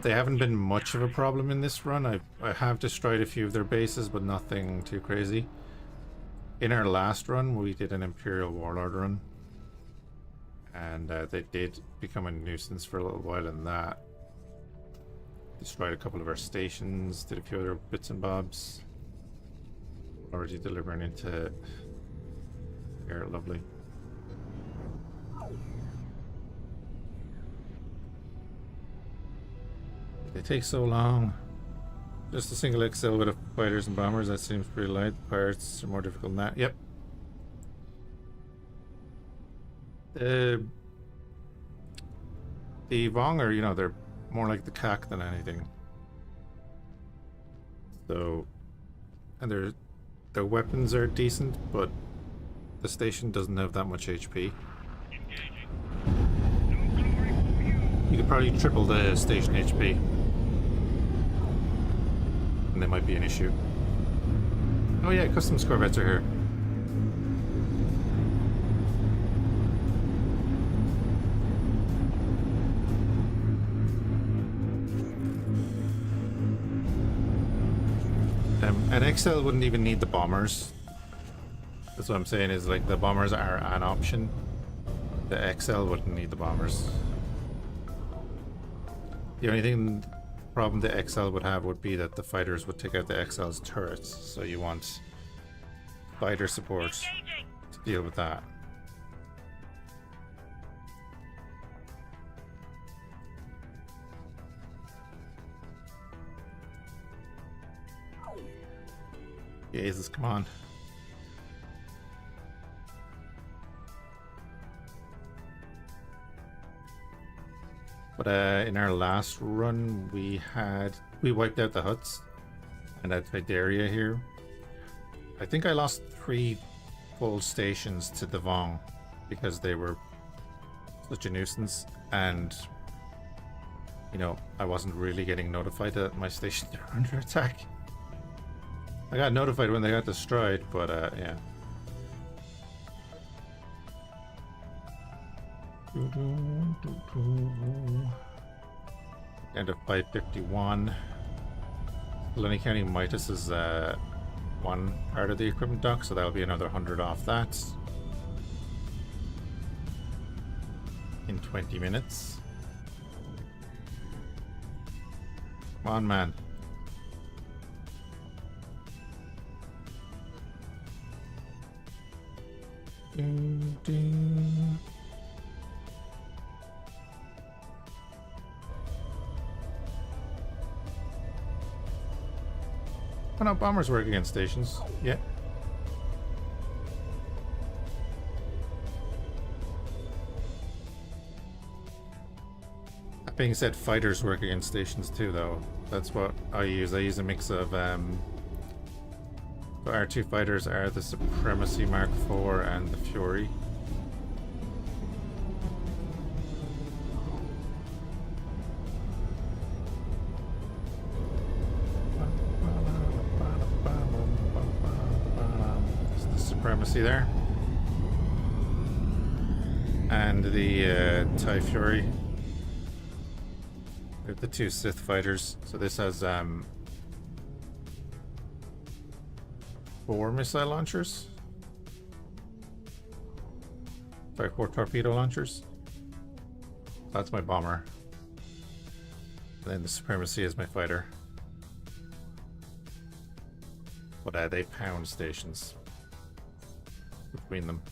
They haven't been much of a problem in this run. I have destroyed a few of their bases, but nothing too crazy. In our last run, we did an Imperial Warlord run, and they did become a nuisance for a little while in that. Destroyed a couple of our stations, did a few other bits and bobs. Already delivering into here, lovely. They take so long. Just a single XL with fighters and bombers, that seems pretty light. Pirates are more difficult than that. Yep. The Vong are, you know, they're more like the CAC than anything. So, and their weapons are decent, but the station doesn't have that much HP. You could probably triple the station HP, and there might be an issue. Oh yeah, customs corvettes are here. An XL wouldn't even need the bombers. That's what I'm saying, is like the bombers are an option. The XL wouldn't need the bombers. The only problem the XL would have would be that the fighters would take out the XL's turrets, so you want fighter support to deal with that. Jesus, come on. But in our last run, we wiped out the huts, and at Fhiachs here, I think I lost 3 full stations to the Vong because they were such a nuisance, and you know, I wasn't really getting notified that my stations are under attack. I got notified when they got destroyed, but yeah. End of 551. Still only counting Midas as one part of the equipment dock, so that'll be another 100 off that in 20 minutes. Come on, man. Ding, ding. Oh no, bombers work against stations. Yeah. That being said, fighters work against stations too, though. That's what I use. I use a mix of so our 2 fighters are the Supremacy Mark IV and the Fury. supremacy there. And the TIE Fury. We have the 2 Sith fighters. So this has 4 missile launchers. Sorry, 4 torpedo launchers. That's my bomber. And then the supremacy is my fighter. But they pound stations between them.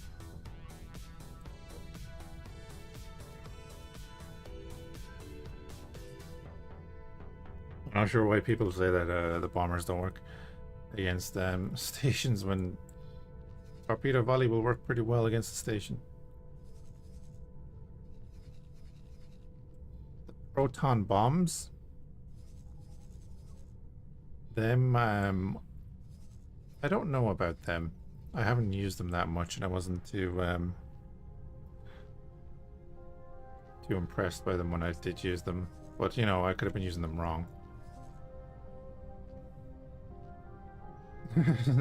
I'm not sure why people say that the bombers don't work against stations when torpedo volley will work pretty well against the station. The proton bombs, them, I don't know about them. I haven't used them that much, and I wasn't too impressed by them when I did use them. But you know, I could have been using them wrong.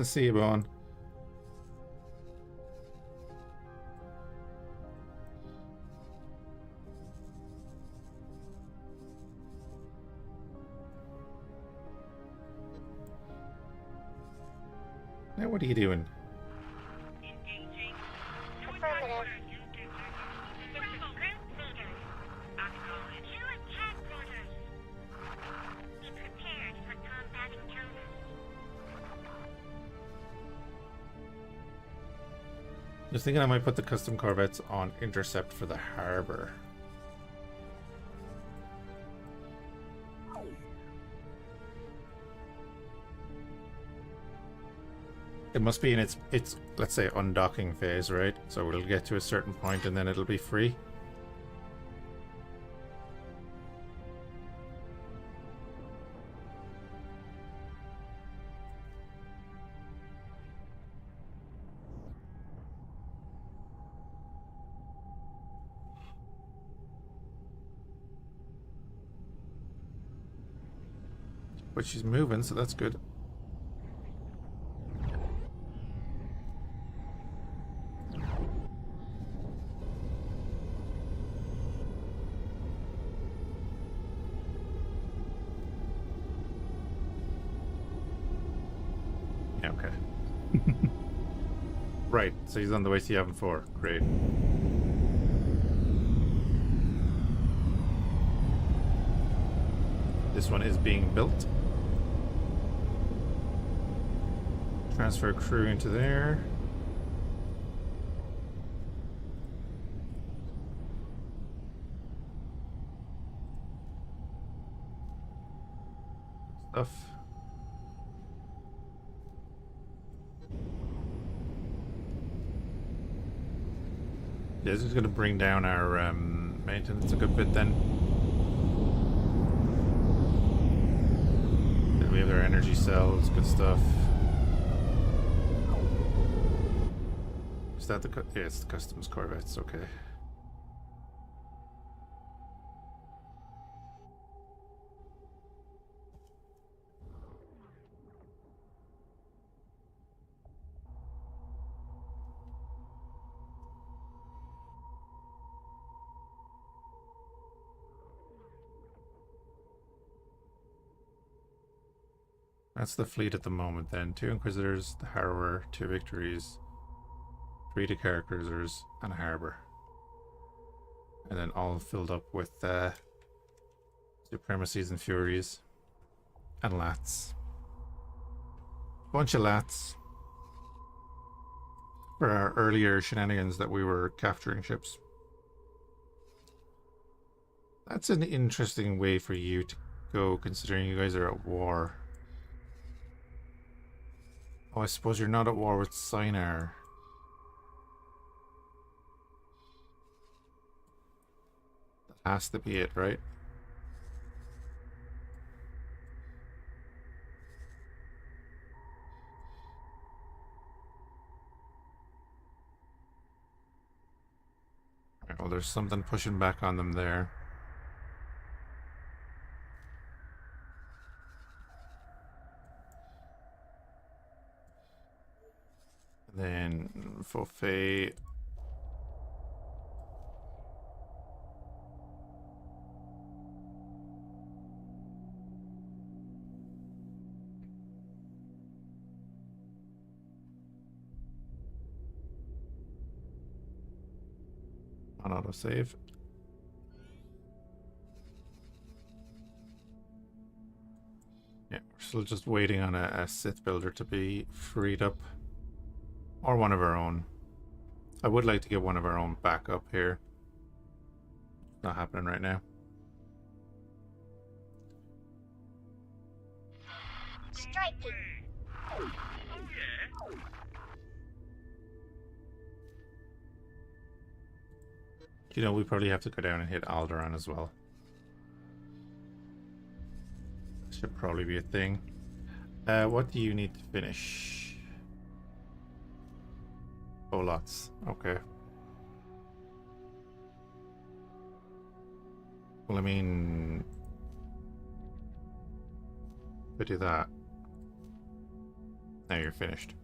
See you, Bone. Now, what are you doing? Engaging. Affirmative. Acknowledge. To attack orders. Be prepared for combat encounters. Just thinking I might put the custom corvettes on intercept for the harbor. It must be in its let's say undocking phase, right? So it'll get to a certain point and then it'll be free. But she's moving, so that's good. Yeah, okay. Right, so he's on the way to Yavin 4. Great. This one is being built. Transfer crew into there. Stuff. This is going to bring down our maintenance a good bit then. Then we have our energy cells, good stuff. Is that the yeah, it's the customs corvettes, okay. That's the fleet at the moment then. 2 Inquisitors, the Harrower, 2 Victories, 3 Decay Cruisers, and a Harbour. And then all filled up with Supremacies and Furies. And Lats. Bunch of Lats. For our earlier shenanigans that we were capturing ships. That's an interesting way for you to go, considering you guys are at war. Oh, I suppose you're not at war with Sinar. That has to be it, right? Alright, well, there's something pushing back on them there. Then Fhiachs. On autosave. Yeah, we're still just waiting on a Sith builder to be freed up. Or one of our own. I would like to get one of our own back up here. Not happening right now. Striking. Oh yeah? You know, we probably have to go down and hit Alderaan as well. Should probably be a thing. What do you need to finish? Oh, lots. Okay. Well, I mean, if I do that, now you're finished.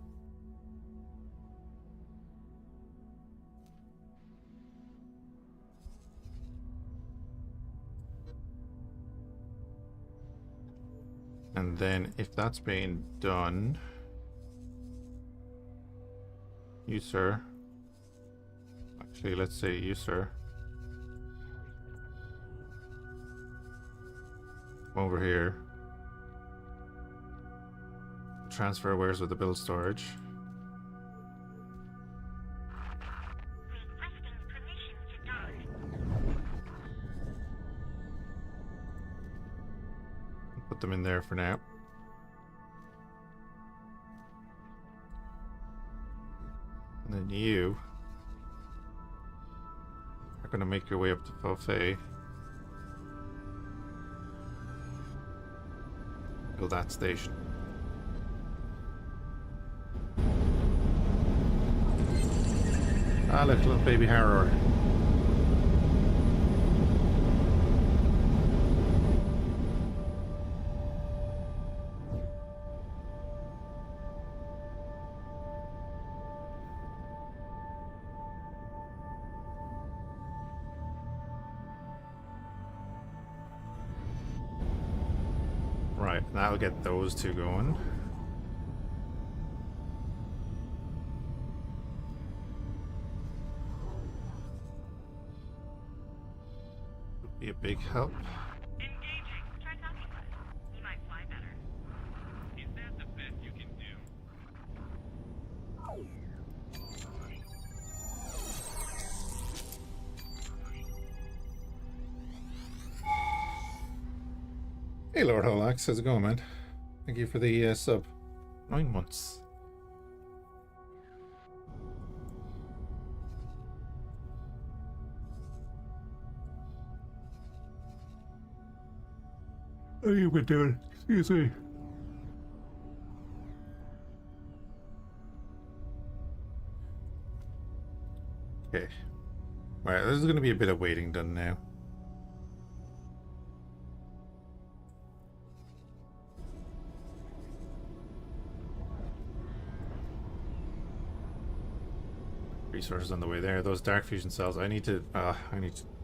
And then if that's being done, you, sir. Actually, let's say you, sir. Come over here. Transfer wares with the build storage. Requesting permission to dock. Put them in there for now. And then you are going to make your way up to Fhiachs. Build that station. Ah, look, little baby harrower. Right, that'll get those two going. Would be a big help. Engaging. Try talking less. You might fly better. Is that the best you can do? Hey Lord Holax, how's it going, man? Thank you for the sub. 9 months. How you been doing? Excuse me. Okay. Alright, there's going to be a bit of waiting done now. Resources on the way there. Those dark fusion cells. I need to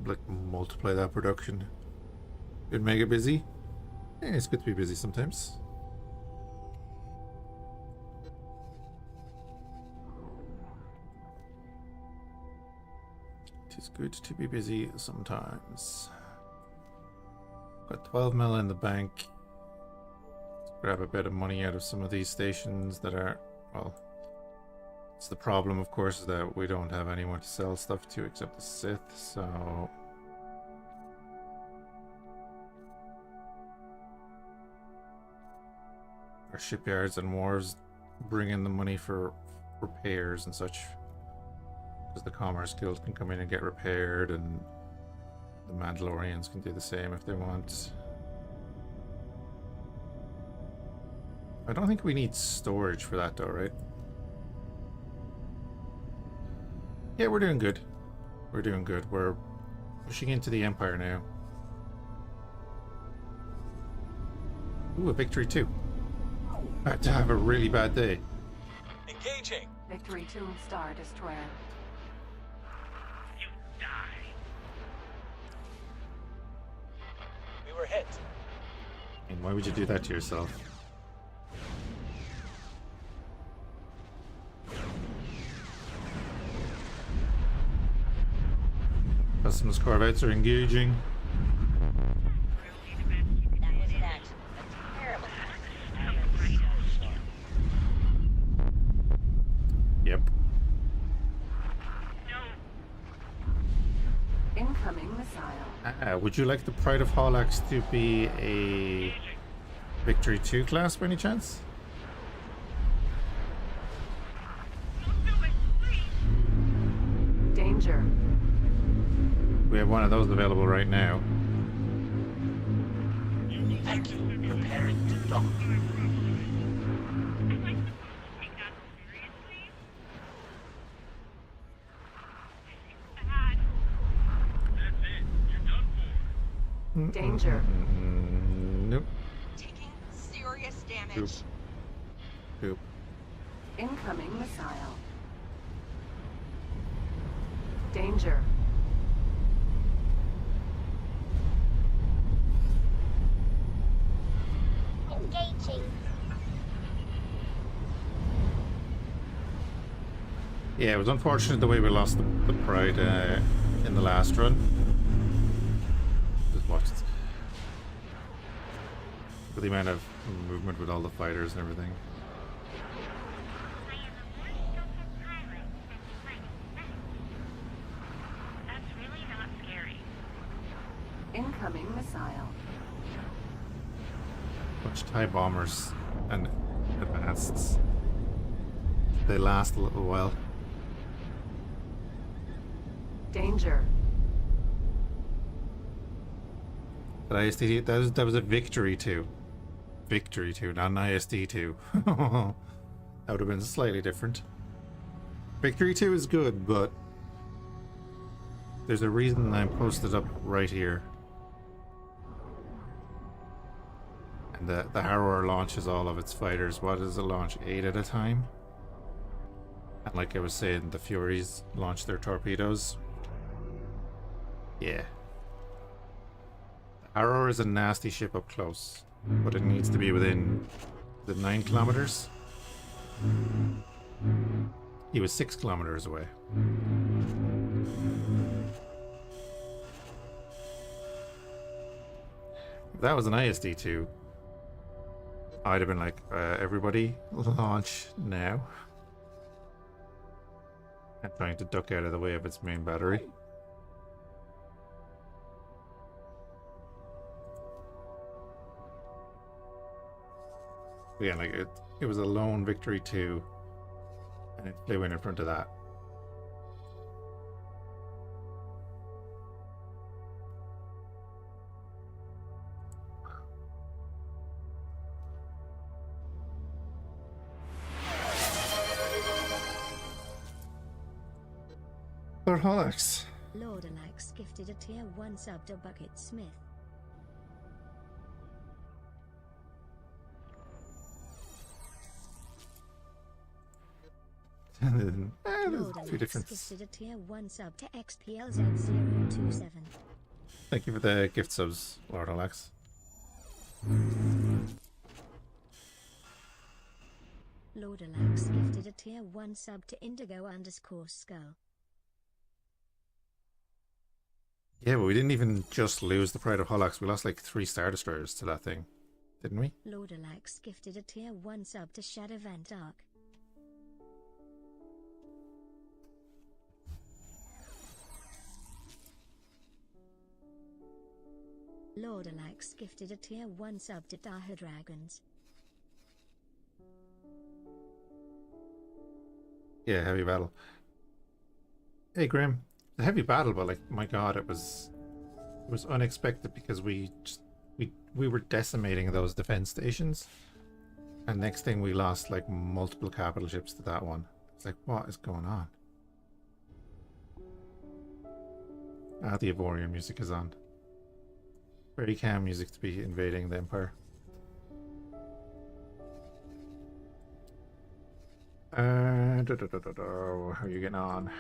like multiply that production. Been mega busy. Yeah, it's good to be busy sometimes. It is good to be busy sometimes. Got 12 mil in the bank. Let's grab a bit of money out of some of these stations that are, well, it's the problem, of course, is that we don't have anyone to sell stuff to except the Sith, so... Our shipyards and wharves bring in the money for repairs and such. Because the Commerce Guild can come in and get repaired, and the Mandalorians can do the same if they want. I don't think we need storage for that though, right? Yeah, we're doing good. We're doing good. We're pushing into the Empire now. Ooh, a victory too. About to have a really bad day. Engaging. Victory Tomb Star Destroyer. You die. We were hit. And why would you do that to yourself? Customs corvettes are engaging. That was that. A terrible Yep. Incoming missile. Would you like the Pride of Fhiachs to be a Victory 2 class by any chance? Danger. We have one of those available right now. Thank you. Preparing to dock. Danger. Nope. Taking serious damage. Poop. Poop. Incoming missile. Danger. engaging. Yeah, it was unfortunate the way we lost the Pride in the last run. Just watch it. With the amount of movement with all the fighters and everything. That's really not scary. Incoming missile. Bunch of TIE bombers and advanced. They last a little while. Danger. But ISD, that was a Victory 2. Victory 2, not an ISD 2. That would have been slightly different. Victory 2 is good, but there's a reason I'm posted up right here. And the Harrower launches all of its fighters. What does it launch? 8 at a time? And like I was saying, the Furies launch their torpedoes. Yeah. The Harrower is a nasty ship up close, but it needs to be within the 9 kilometers. He was 6 kilometers away. If that was an ISD-2, I'd have been like, everybody launch now. And trying to duck out of the way of its main battery. Yeah, like it was a lone Victory 2, and it flew in front of that. Lord Fhiachs. Lord Alex gifted a tier 1 sub to Bucket Smith. There's Lord two different. Gifted a tier 1 sub to XPLZ027. Thank you for the gift subs, Lord Alex. Lord Alex gifted a tier 1 sub to Indigo_Skull. Yeah, but we didn't even just lose the Pride of Fhiachs. We lost like 3 Star Destroyers to that thing, didn't we? Lord Alex gifted a tier 1 sub to Shadow Van Dark. Lord Alex gifted a tier 1 sub to Daha Dragons. Yeah, heavy battle. Hey, Grim. The heavy battle, but like, my God, it was unexpected because we were decimating those defense stations, and next thing we lost like multiple capital ships to that one. It's like, what is going on? Ah, the Avorian music is on. Very calm music to be invading the Empire. How are you getting on?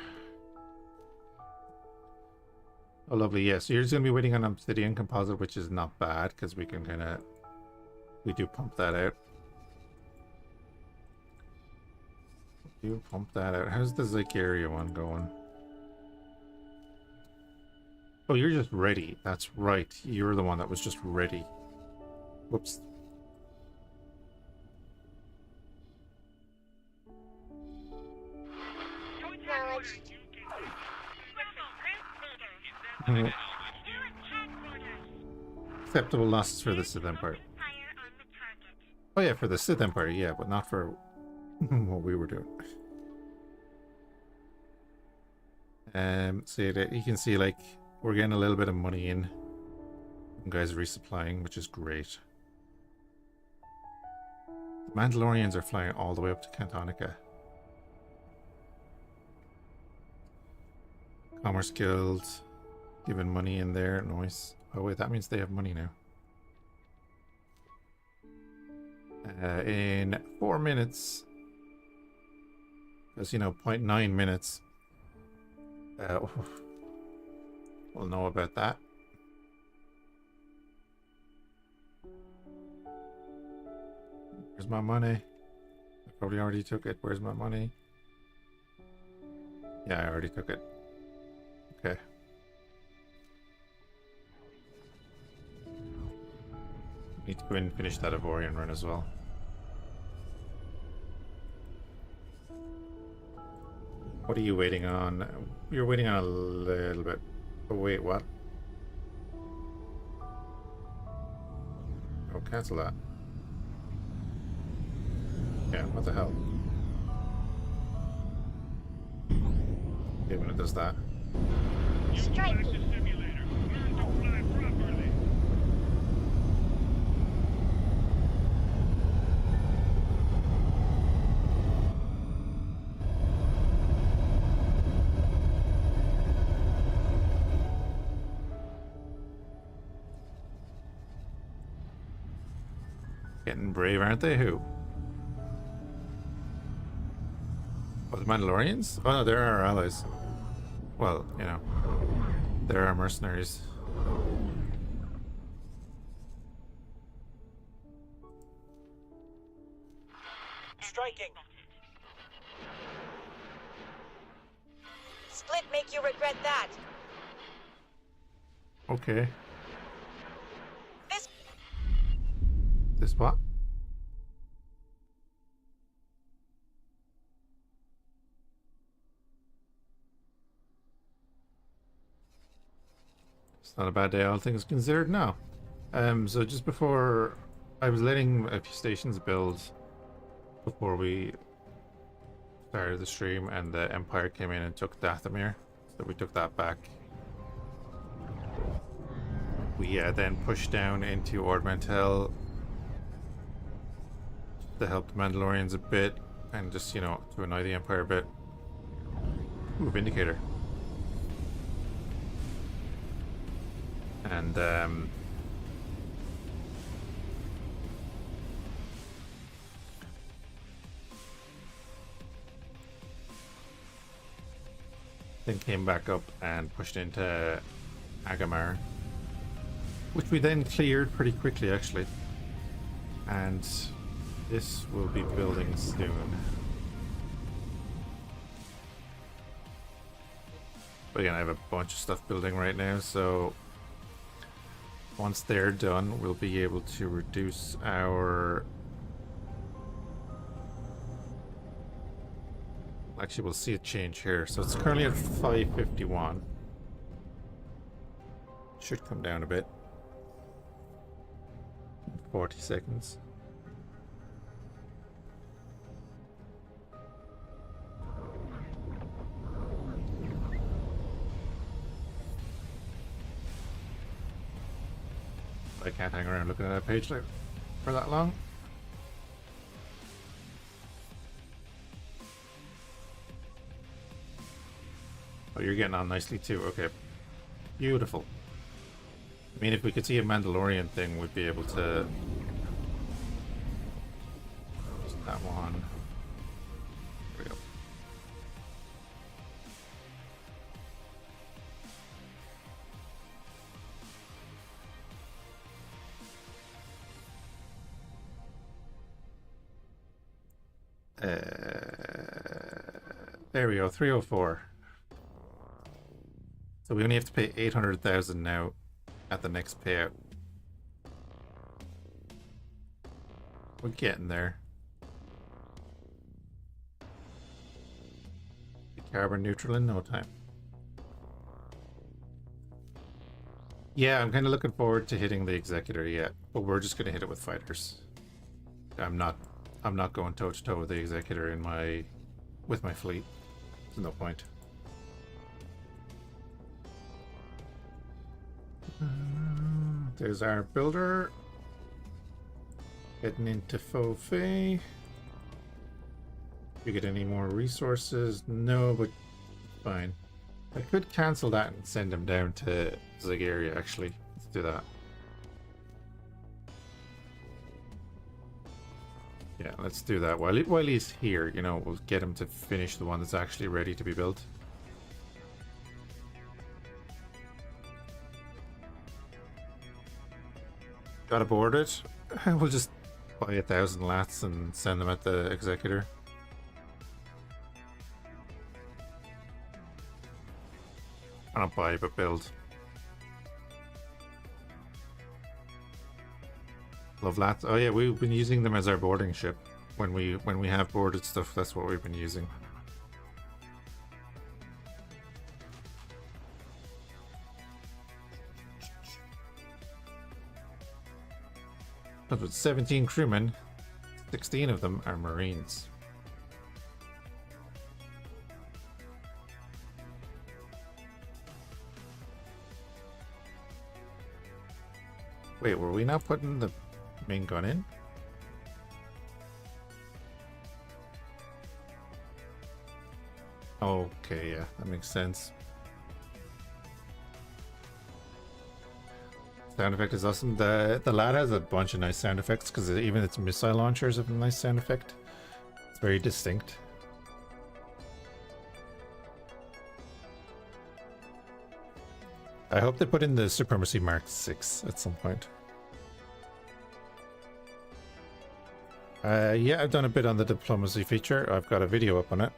Oh, lovely. Yeah, so you're just going to be waiting on obsidian composite, which is not bad because we can kind of... We do pump that out. You pump that out. How's the Zycaria one going? Oh, you're just ready. That's right. You're the one that was just ready. Whoops. Acceptable losses for the Sith Empire. Oh yeah, for the Sith Empire, yeah, but not for what we were doing. So you can see, like, we're getting a little bit of money in. You guys resupplying, which is great. The Mandalorians are flying all the way up to Cantonica. Commerce Guild giving money in there, nice. Oh wait, that means they have money now. In 4 minutes, because, you know, 0.9 minutes, we'll know about that. Where's my money? I probably already took it. Where's my money? Yeah, I already took it. Okay. Need to go in and finish that Ivorian run as well. What are you waiting on? You're waiting on a little bit. Oh wait, what? Oh, cancel that. Yeah, what the hell? Okay, when it does that. Striking. Getting brave, aren't they? Who? Oh, the Mandalorians? Oh no, they're our allies. Well, you know, they're our mercenaries. Striking. Split make you regret that. Okay. This what? It's not a bad day, all things considered now. So just before, I was letting a few stations build before we started the stream, and the Empire came in and took Dathomir, so we took that back. We then pushed down into Ord Mantell to help the Mandalorians a bit, and just, you know, to annoy the Empire a bit. Ooh, Vindicator. And then came back up and pushed into Agamar, which we then cleared pretty quickly, actually. And this will be building soon. But again, I have a bunch of stuff building right now, so once they're done, we'll be able to reduce our... Actually, we'll see a change here. So it's currently at 551. Should come down a bit. 40 seconds. I can't hang around looking at that page like for that long. Oh, you're getting on nicely too. Okay. Beautiful. I mean, if we could see a Mandalorian thing, we'd be able to... Just that one. There we go, 304. So we only have to pay 800,000 now at the next payout. We're getting there. Be carbon neutral in no time. Yeah, I'm kind of looking forward to hitting the Executor yet, but we're just gonna hit it with fighters. I'm not going toe to toe with the Executor with my fleet. There's no point. There's our builder heading into Fáilte. You get any more resources? No, but fine. I could cancel that and send him down to Zagaria, actually. Let's do that. Yeah, let's do that. While he's here, you know, we'll get him to finish the one that's actually ready to be built. Got aboard it. We'll just buy 1,000 lats and send them at the Executor. I don't buy, but build. Love lats. Oh yeah, we've been using them as our boarding ship. When we have boarded stuff, that's what we've been using. But with 17 crewmen, 16 of them are Marines. Wait, were we not putting the main gun in? Okay, yeah, that makes sense. Sound effect is awesome. The lad has a bunch of nice sound effects because even its missile launchers have a nice sound effect. It's very distinct. I hope they put in the Supremacy Mark 6 at some point. Yeah, I've done a bit on the diplomacy feature. I've got a video up on it.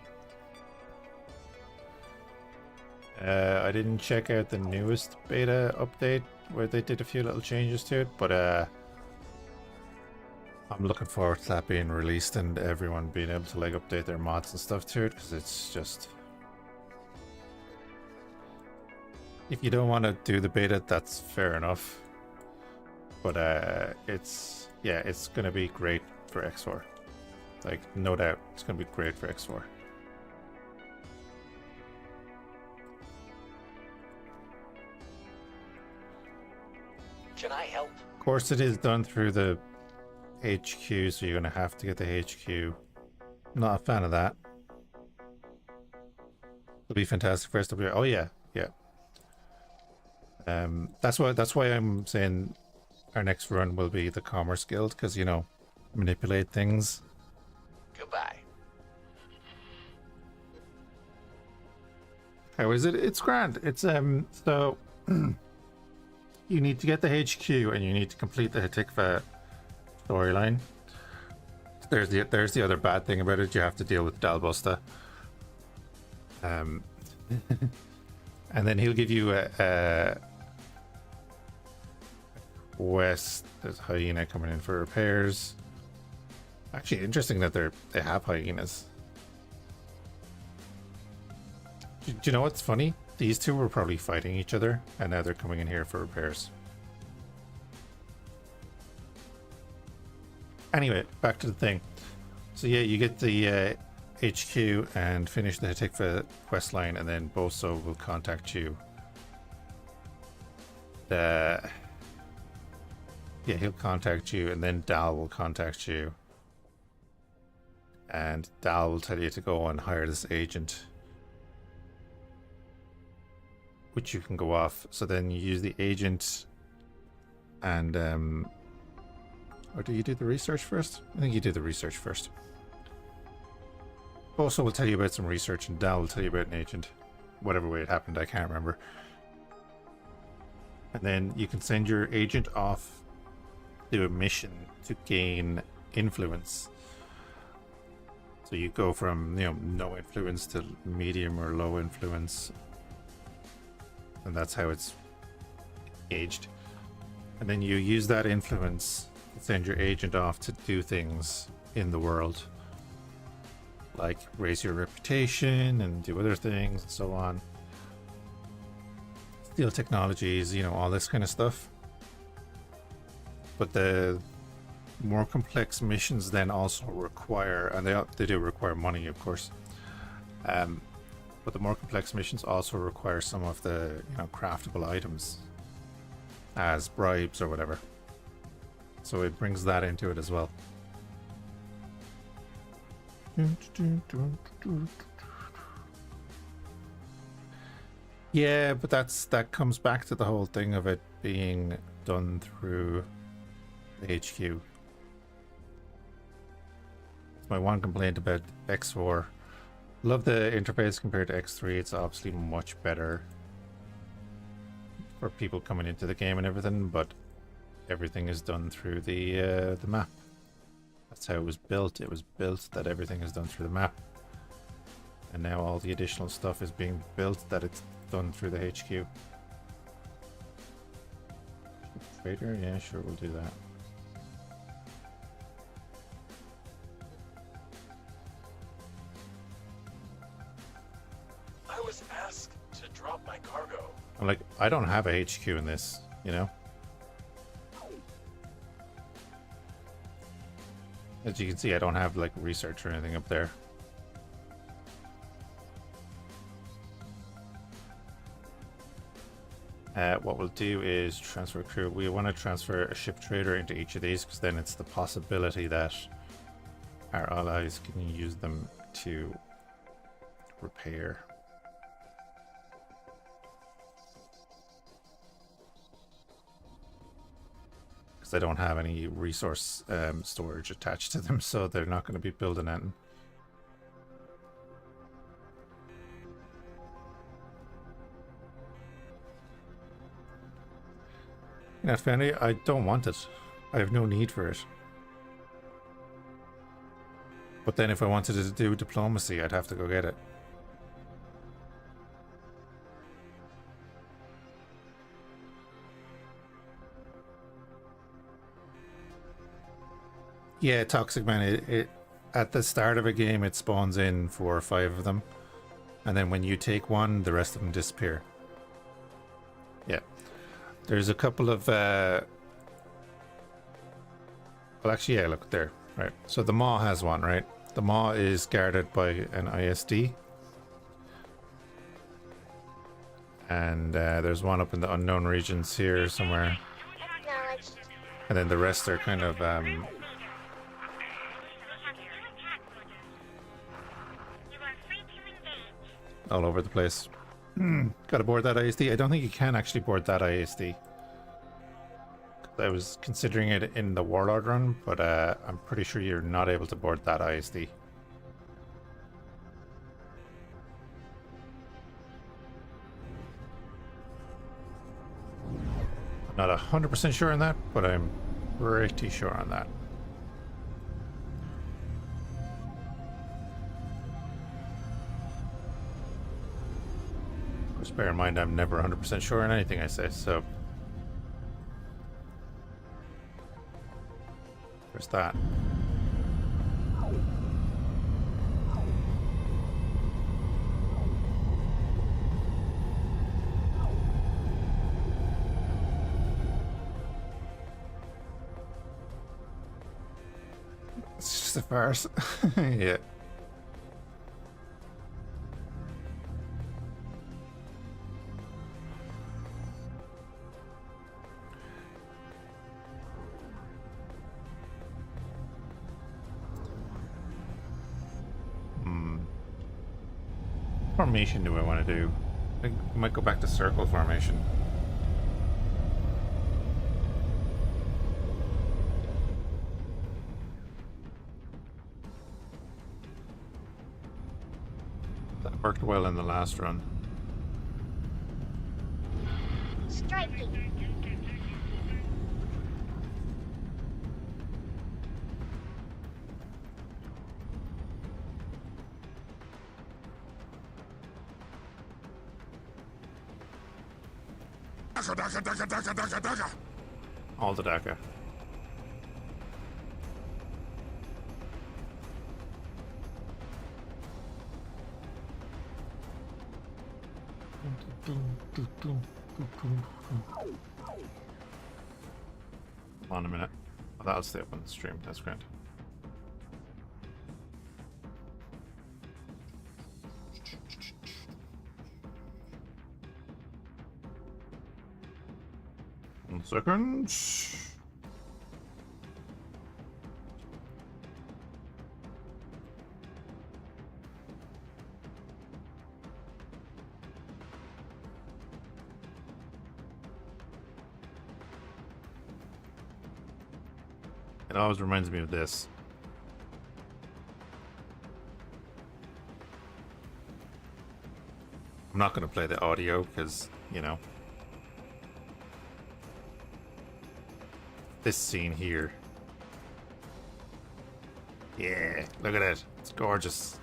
I didn't check out the newest beta update where they did a few little changes to it, but I'm looking forward to that being released and everyone being able to like update their mods and stuff to it, because it's just... If you don't want to do the beta, that's fair enough. But it's going to be great for X4. Like, no doubt, it's going to be great for X4. Can I help? Of course, it is done through the HQ, so you're going to have to get the HQ. Not a fan of that. It'll be fantastic for SWI. Oh yeah, yeah. That's why I'm saying our next run will be the Commerce Guild, because, you know, manipulate things. Goodbye. How is it? It's grand. It's so you need to get the HQ and you need to complete the Hatikva storyline. There's the other bad thing about it. You have to deal with Dalbusta. And then he'll give you a quest. There's hyena coming in for repairs. Actually, interesting that they have hyenas. Do you know what's funny? These two were probably fighting each other, and now they're coming in here for repairs. Anyway, back to the thing. So yeah, you get the HQ and finish the Hatikva quest line, and then Boso will contact you. Yeah, he'll contact you, and then Dal will contact you. And Dal will tell you to go and hire this agent, which you can go off. So then you use the agent and or do you do the research first? I think you do the research first. Also, will tell you about some research, and Dal will tell you about an agent. Whatever way it happened, I can't remember. And then you can send your agent off to a mission to gain influence. So you go from, you know, no influence to medium or low influence, and that's how it's gauged. And then you use that influence to send your agent off to do things in the world, like raise your reputation and do other things and so on. Steal technologies, you know, all this kind of stuff. But the more complex missions then also require, and they do require money, of course. But the more complex missions also require some of the, you know, craftable items as bribes or whatever. So it brings that into it as well. Yeah, but that comes back to the whole thing of it being done through the HQ. It's my one complaint about X4. Love the interface compared to X3. It's obviously much better for people coming into the game and everything, but everything is done through the map. That's how it was built. It was built that everything is done through the map, and now all the additional stuff is being built that it's done through the HQ. Trader, yeah, sure, we'll do that. I was asked to drop my cargo. I'm like, I don't have a HQ in this, you know? As you can see, I don't have like research or anything up there. What we'll do is transfer crew. We want to transfer a ship trader into each of these, because then it's the possibility that our allies can use them to repair. Because I don't have any resource storage attached to them, so they're not going to be building anything. You know, Fanny, I don't want it. I have no need for it. But then if I wanted to do diplomacy, I'd have to go get it. Yeah, Toxic Man, it at the start of a game, it spawns in 4 or 5 of them. And then when you take one, the rest of them disappear. Yeah. There's a couple of... well, actually, yeah, look, there. Right. So the Maw has one, right? The Maw is guarded by an ISD. And there's one up in the unknown regions here somewhere. And then the rest are kind of... all over the place. Gotta board that ISD. I don't think you can actually board that ISD. I was considering it in the Warlord run, but I'm pretty sure you're not able to board that ISD. I'm not 100% sure on that, but I'm pretty sure on that. Just bear in mind, I'm never 100% sure on anything I say, so... There's that. It's just a farce. Yeah. Formation do I want to do? I think we might go back to circle formation. That worked well in the last run. Striking. All the DACA. Hold on a minute. Oh, that'll stay up on the stream. That's great. One second. It always reminds me of this. I'm not going to play the audio because, you know, this scene here. Yeah, look at it. It's gorgeous.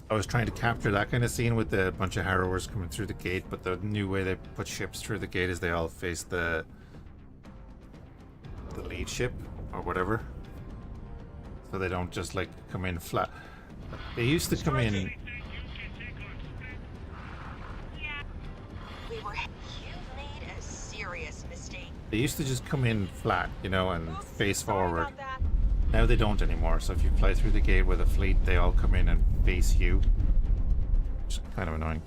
I was trying to capture that kind of scene with the bunch of harrowers coming through the gate, but the new way they put ships through the gate is they all face the lead ship or whatever, so they don't just like come in flat. They used to come in. You've made a serious mistake. They used to just come in flat, you know, and face forward. Now they don't anymore, so if you fly through the gate with a fleet, they all come in and face you. Which is kind of annoying.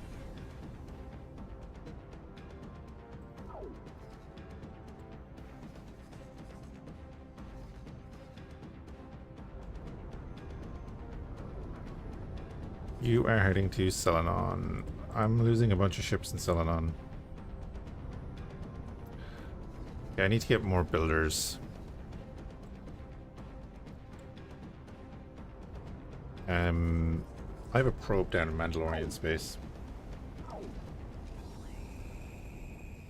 You are heading to Selenon. I'm losing a bunch of ships in Selenon. Yeah, I need to get more builders. I have a probe down in Mandalorian space.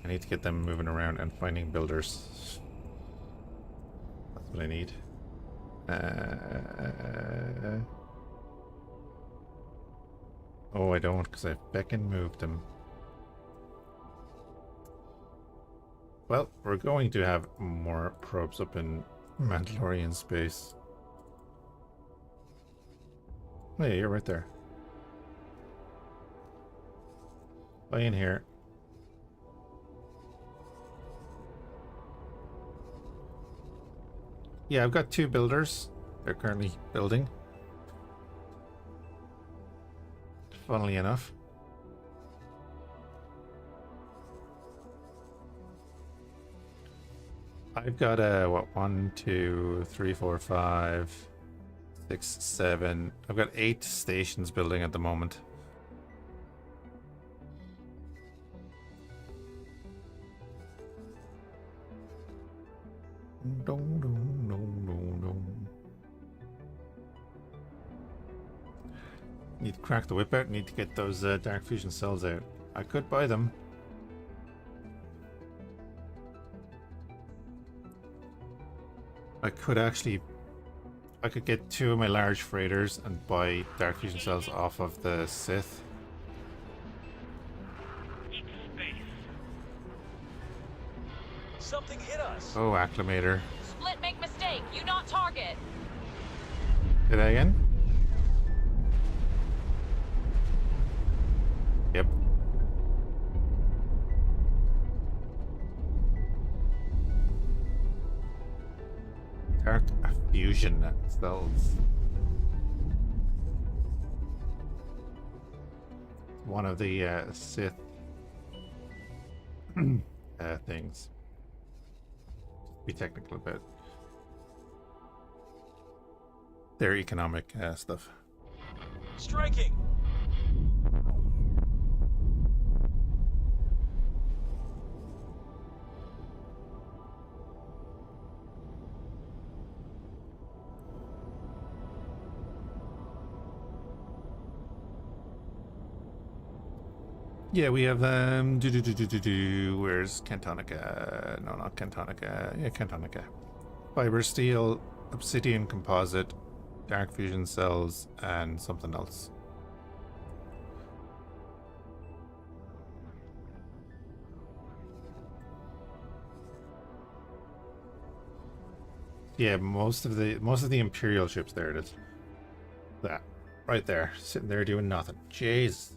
I need to get them moving around and finding builders. That's what I need. Oh, I don't, because I've beckon moved them. Well, we're going to have more probes up in Mandalorian space. Oh yeah, you're right there. Fly in here. Yeah, I've got 2 builders. They're currently building. Funnily enough. I've got what, 1, 2, 3, 4, 5, 6, 7. I've got 8 stations building at the moment. Need to crack the whip out. Need to get those dark fusion cells out. I could buy them. I could actually. I could get 2 of my large freighters and buy dark fusion cells off of the Sith. Something hit us. Oh, acclimator. Split make mistake. You not target. Say that again? Yep. Dark fusion cells. One of the Sith things. Be technical about their economic stuff. Striking. Yeah, we have where's Cantonica? No, not Cantonica. Yeah, Cantonica. Fiber steel, obsidian composite, dark fusion cells, and something else. Yeah, most of the Imperial ships, there it is. That right there, sitting there doing nothing. Jeez.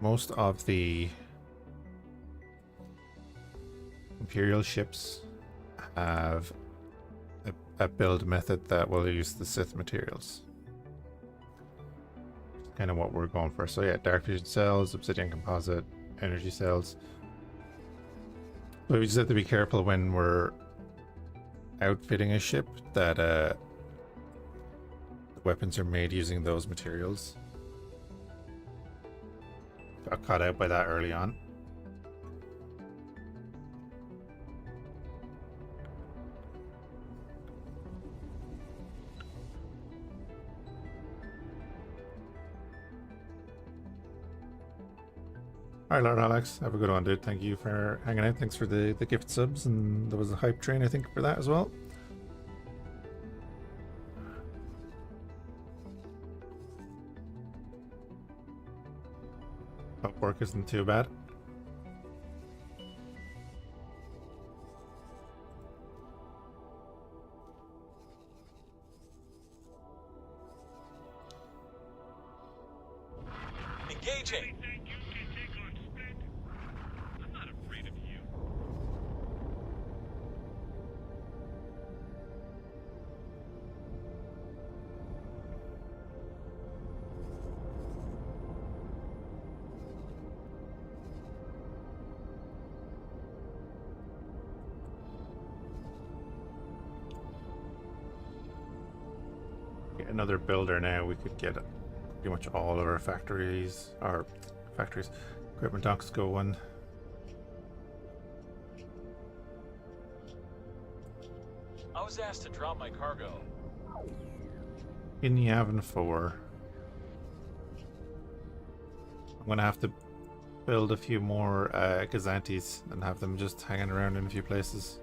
Most of the Imperial ships have a build method that will use the Sith materials. Kind of what we're going for. So yeah, dark fusion cells, obsidian composite, energy cells. But we just have to be careful when we're outfitting a ship that the weapons are made using those materials. Got caught out by that early on. Alright, Lord Alex, have a good one, dude. Thank you for hanging out. Thanks for the gift subs, and there was a hype train, I think, for that as well. Hope work isn't too bad. Engaging. I'm not afraid of you. Get another builder now. We could get pretty much all of our factories, equipment docks going. I was asked to drop my cargo. In Yavin 4. I'm gonna have to build a few more Gazantes and have them just hanging around in a few places.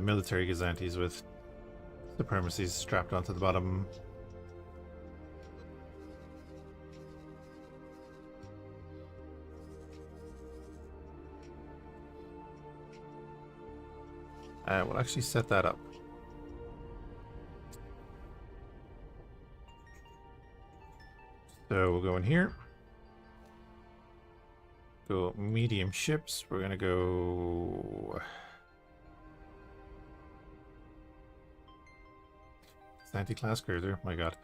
Military Gazantes with supremacies strapped onto the bottom. We'll actually set that up. So we'll go in here. Go medium ships. We're gonna go anti-class cruiser. My god.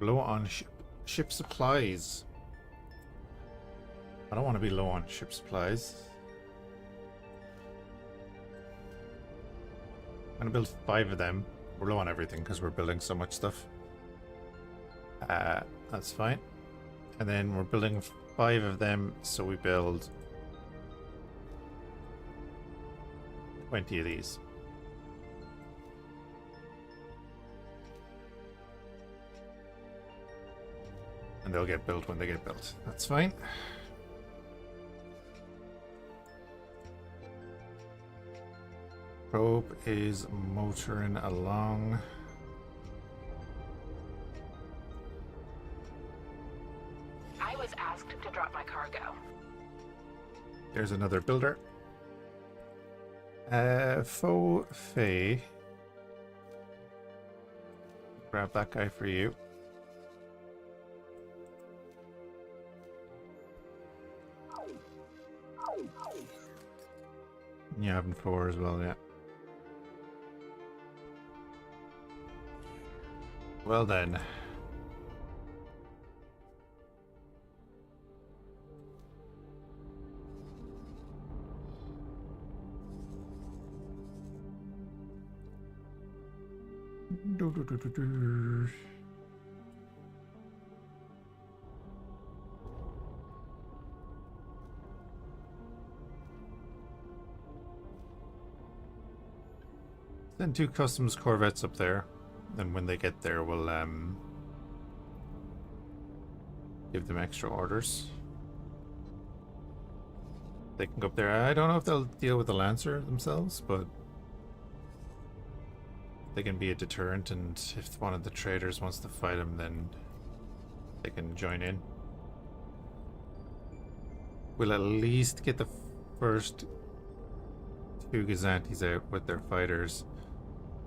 Low on ship supplies. I don't want to be low on ship supplies. I'm gonna build 5 of them. We're low on everything because we're building so much stuff. That's fine. And then we're building 5 of them, so we build 20 of these. And they'll get built when they get built. That's fine. Probe is motoring along. I was asked to drop my cargo. There's another builder. Fhiachs. Grab that guy for you. Yeah, having 4 as well, yeah. Well then. Then 2 customs corvettes up there. And when they get there, we'll give them extra orders. They can go up there. I don't know if they'll deal with the Lancer themselves, but they can be a deterrent, and if one of the traders wants to fight them, then they can join in. We'll at least get the first 2 Gazantis out with their fighters,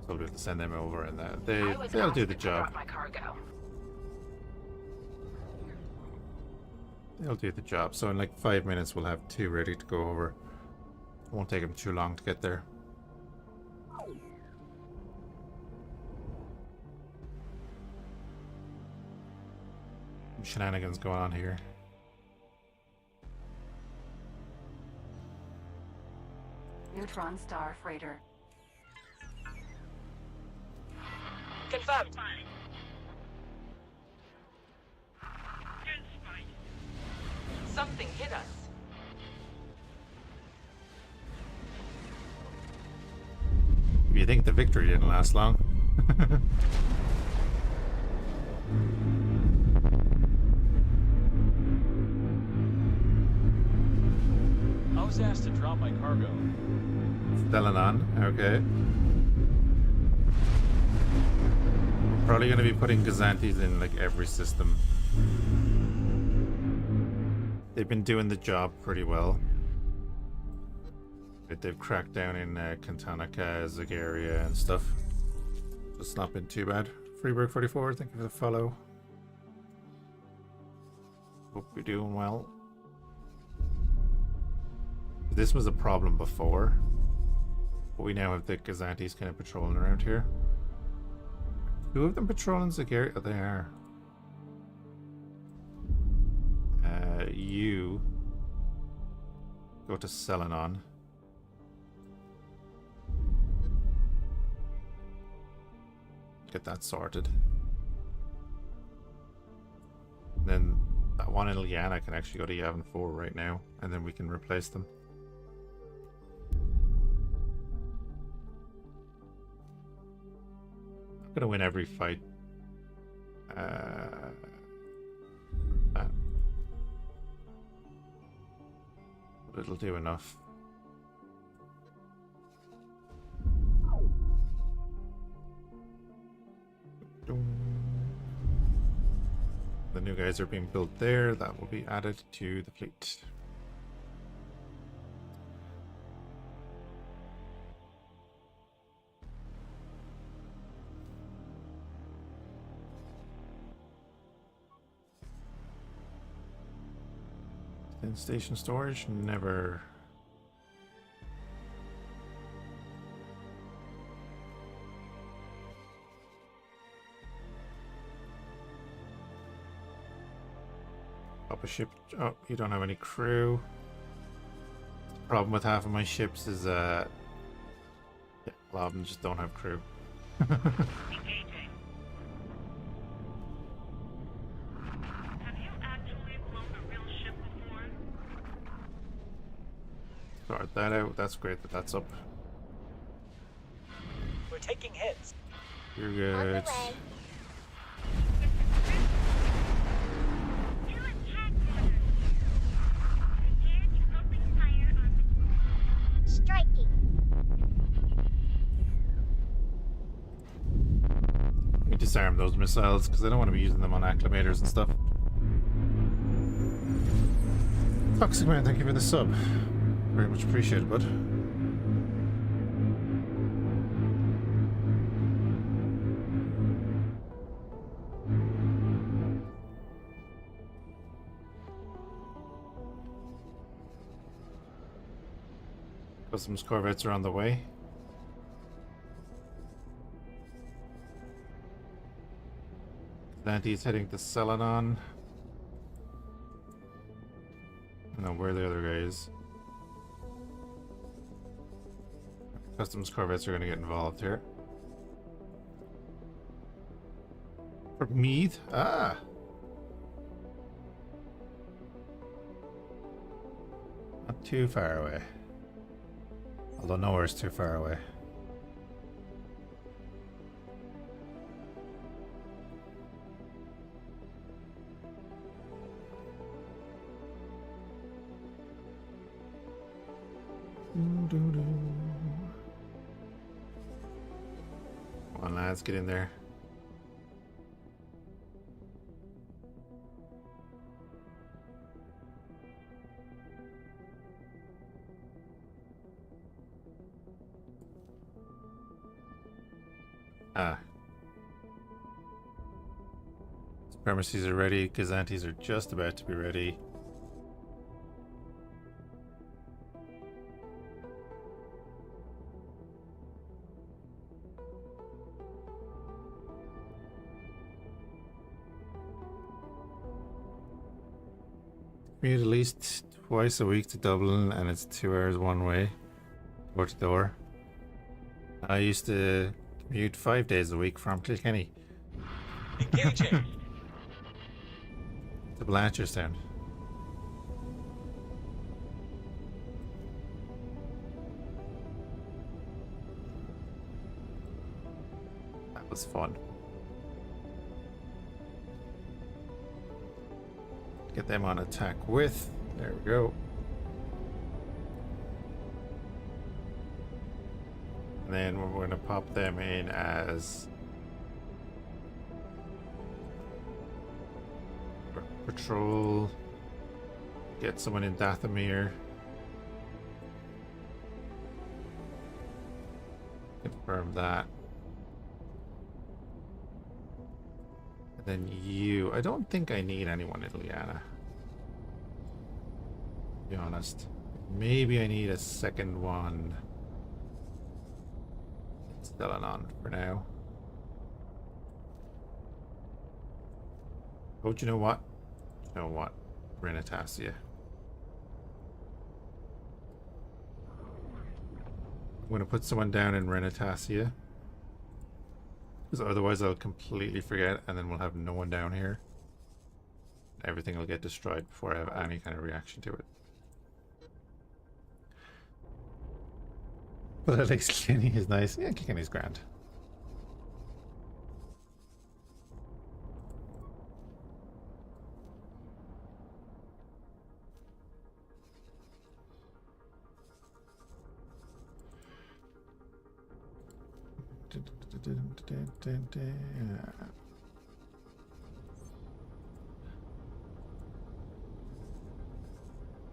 so we'll be able to send them over, and they'll do the job. My cargo. They'll do the job. So in like 5 minutes, we'll have 2 ready to go over. It won't take them too long to get there. Some shenanigans going on here. Neutron Star Freighter. Confirmed. Something hit us. You think the victory didn't last long? I was asked to drop my cargo. Stelanon, okay. Probably going to be putting Gazantis in like every system. They've been doing the job pretty well. They've cracked down in Kantanica, Zagaria and stuff. So it's not been too bad. Freeburg 44, thank you for the follow. Hope you're doing well. This was a problem before, but we now have the Gazantis kind of patrolling around here. 2 of them patrolling Zagaria. Oh, they are. You go to Selenon. Get that sorted. And then that one in Liana can actually go to Yavin 4 right now, and then we can replace them. I'm gonna win every fight. But it'll do enough. The new guys are being built there. That will be added to the fleet. In station storage, never. Up a ship. Oh, you don't have any crew. The problem with half of my ships is yeah, a lot of them just don't have crew. Engaging. Have you actually flown a real ship before? Sort that out. That's great that that's up. We're taking hits. You're good. Striking. Let me disarm those missiles because I don't want to be using them on acclimators and stuff. Toxic Man, thank you for the sub. Very much appreciated, bud. Customs corvettes are on the way. Atlante's heading to Selenon. I don't know where the other guy is. Customs corvettes are going to get involved here. For Mead? Ah! Not too far away. Although nowhere's too far away. Come on, lads, get in there. Ah. Supremacies are ready. Gazantes are just about to be ready. Commute at least twice a week to Dublin, and it's 2 hours one way, door to door. I used to commute 5 days a week from Kilkenny. Engaging. To Blanchardstown. That was fun. Get them on attack with. There we go. And then we're going to pop them in as patrol. Get someone in Dathomir. Confirm that. And then you. I don't think I need anyone in Liana. To be honest. Maybe I need a second one. Still on for now. Oh, do you know what? You know what? Renatasia. I'm going to put someone down in Renatasia. Because otherwise I'll completely forget and then we'll have no one down here. Everything will get destroyed before I have any kind of reaction to it. But at least Kilkenny is nice. Yeah, Kilkenny's grand.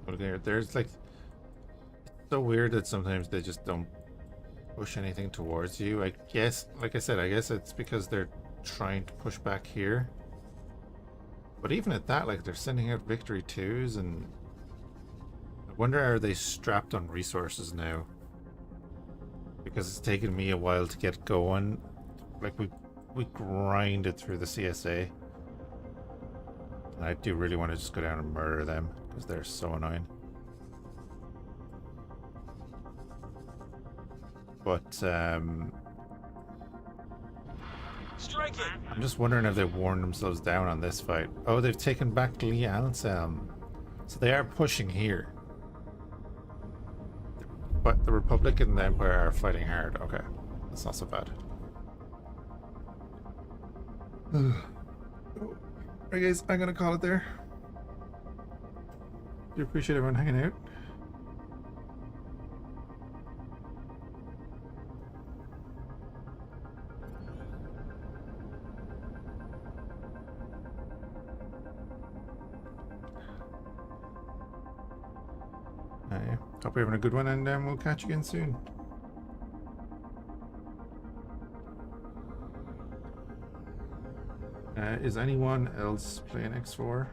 Okay, there's like, it's so weird that sometimes they just don't push anything towards you. I guess, like I said, I guess it's because they're trying to push back here. But even at that, like, they're sending out victory 2s, and I wonder, are they strapped on resources now? Because it's taken me a while to get going. Like, we grinded through the CSA. And I do really want to just go down and murder them, because they're so annoying. But, Strike it. I'm just wondering if they've worn themselves down on this fight. Oh, they've taken back Lee Anselm. So they are pushing here. But the Republic and the Empire are fighting hard. Okay, that's not so bad. Alright guys, I'm gonna call it there. Do appreciate everyone hanging out. Hope you're having a good one, and we'll catch you again soon. Is anyone else playing X4?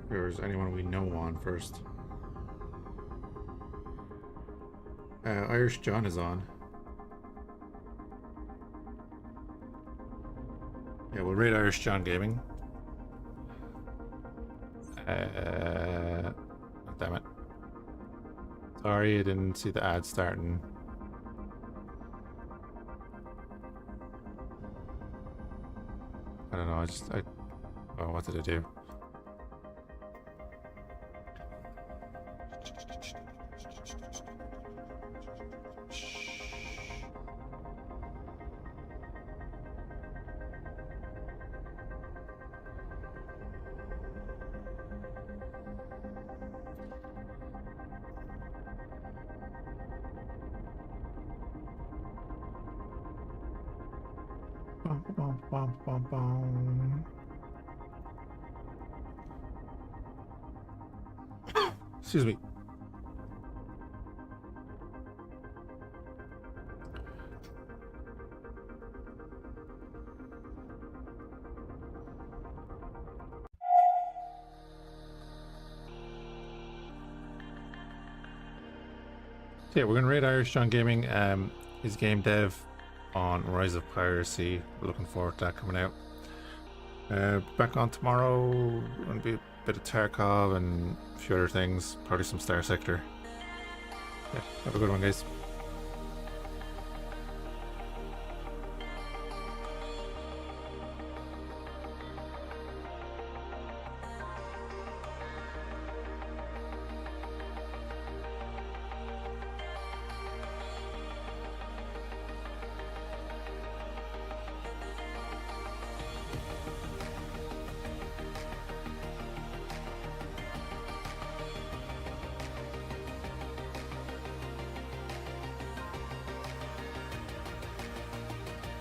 Or is anyone we know on first? Irish John is on. Yeah, we'll raid Irish John Gaming. Damn it. Sorry, I didn't see the ad starting. I don't know, oh, what did I do? Bum, bum, bum, bum, bum. Excuse me. Yeah, we're going to raid Irish John Gaming. His game dev on Rise of Piracy. We're looking forward to that coming out. Back on tomorrow. Going to be a bit of Tarkov and a few other things. Probably some Starsector. Yeah, have a good one, guys.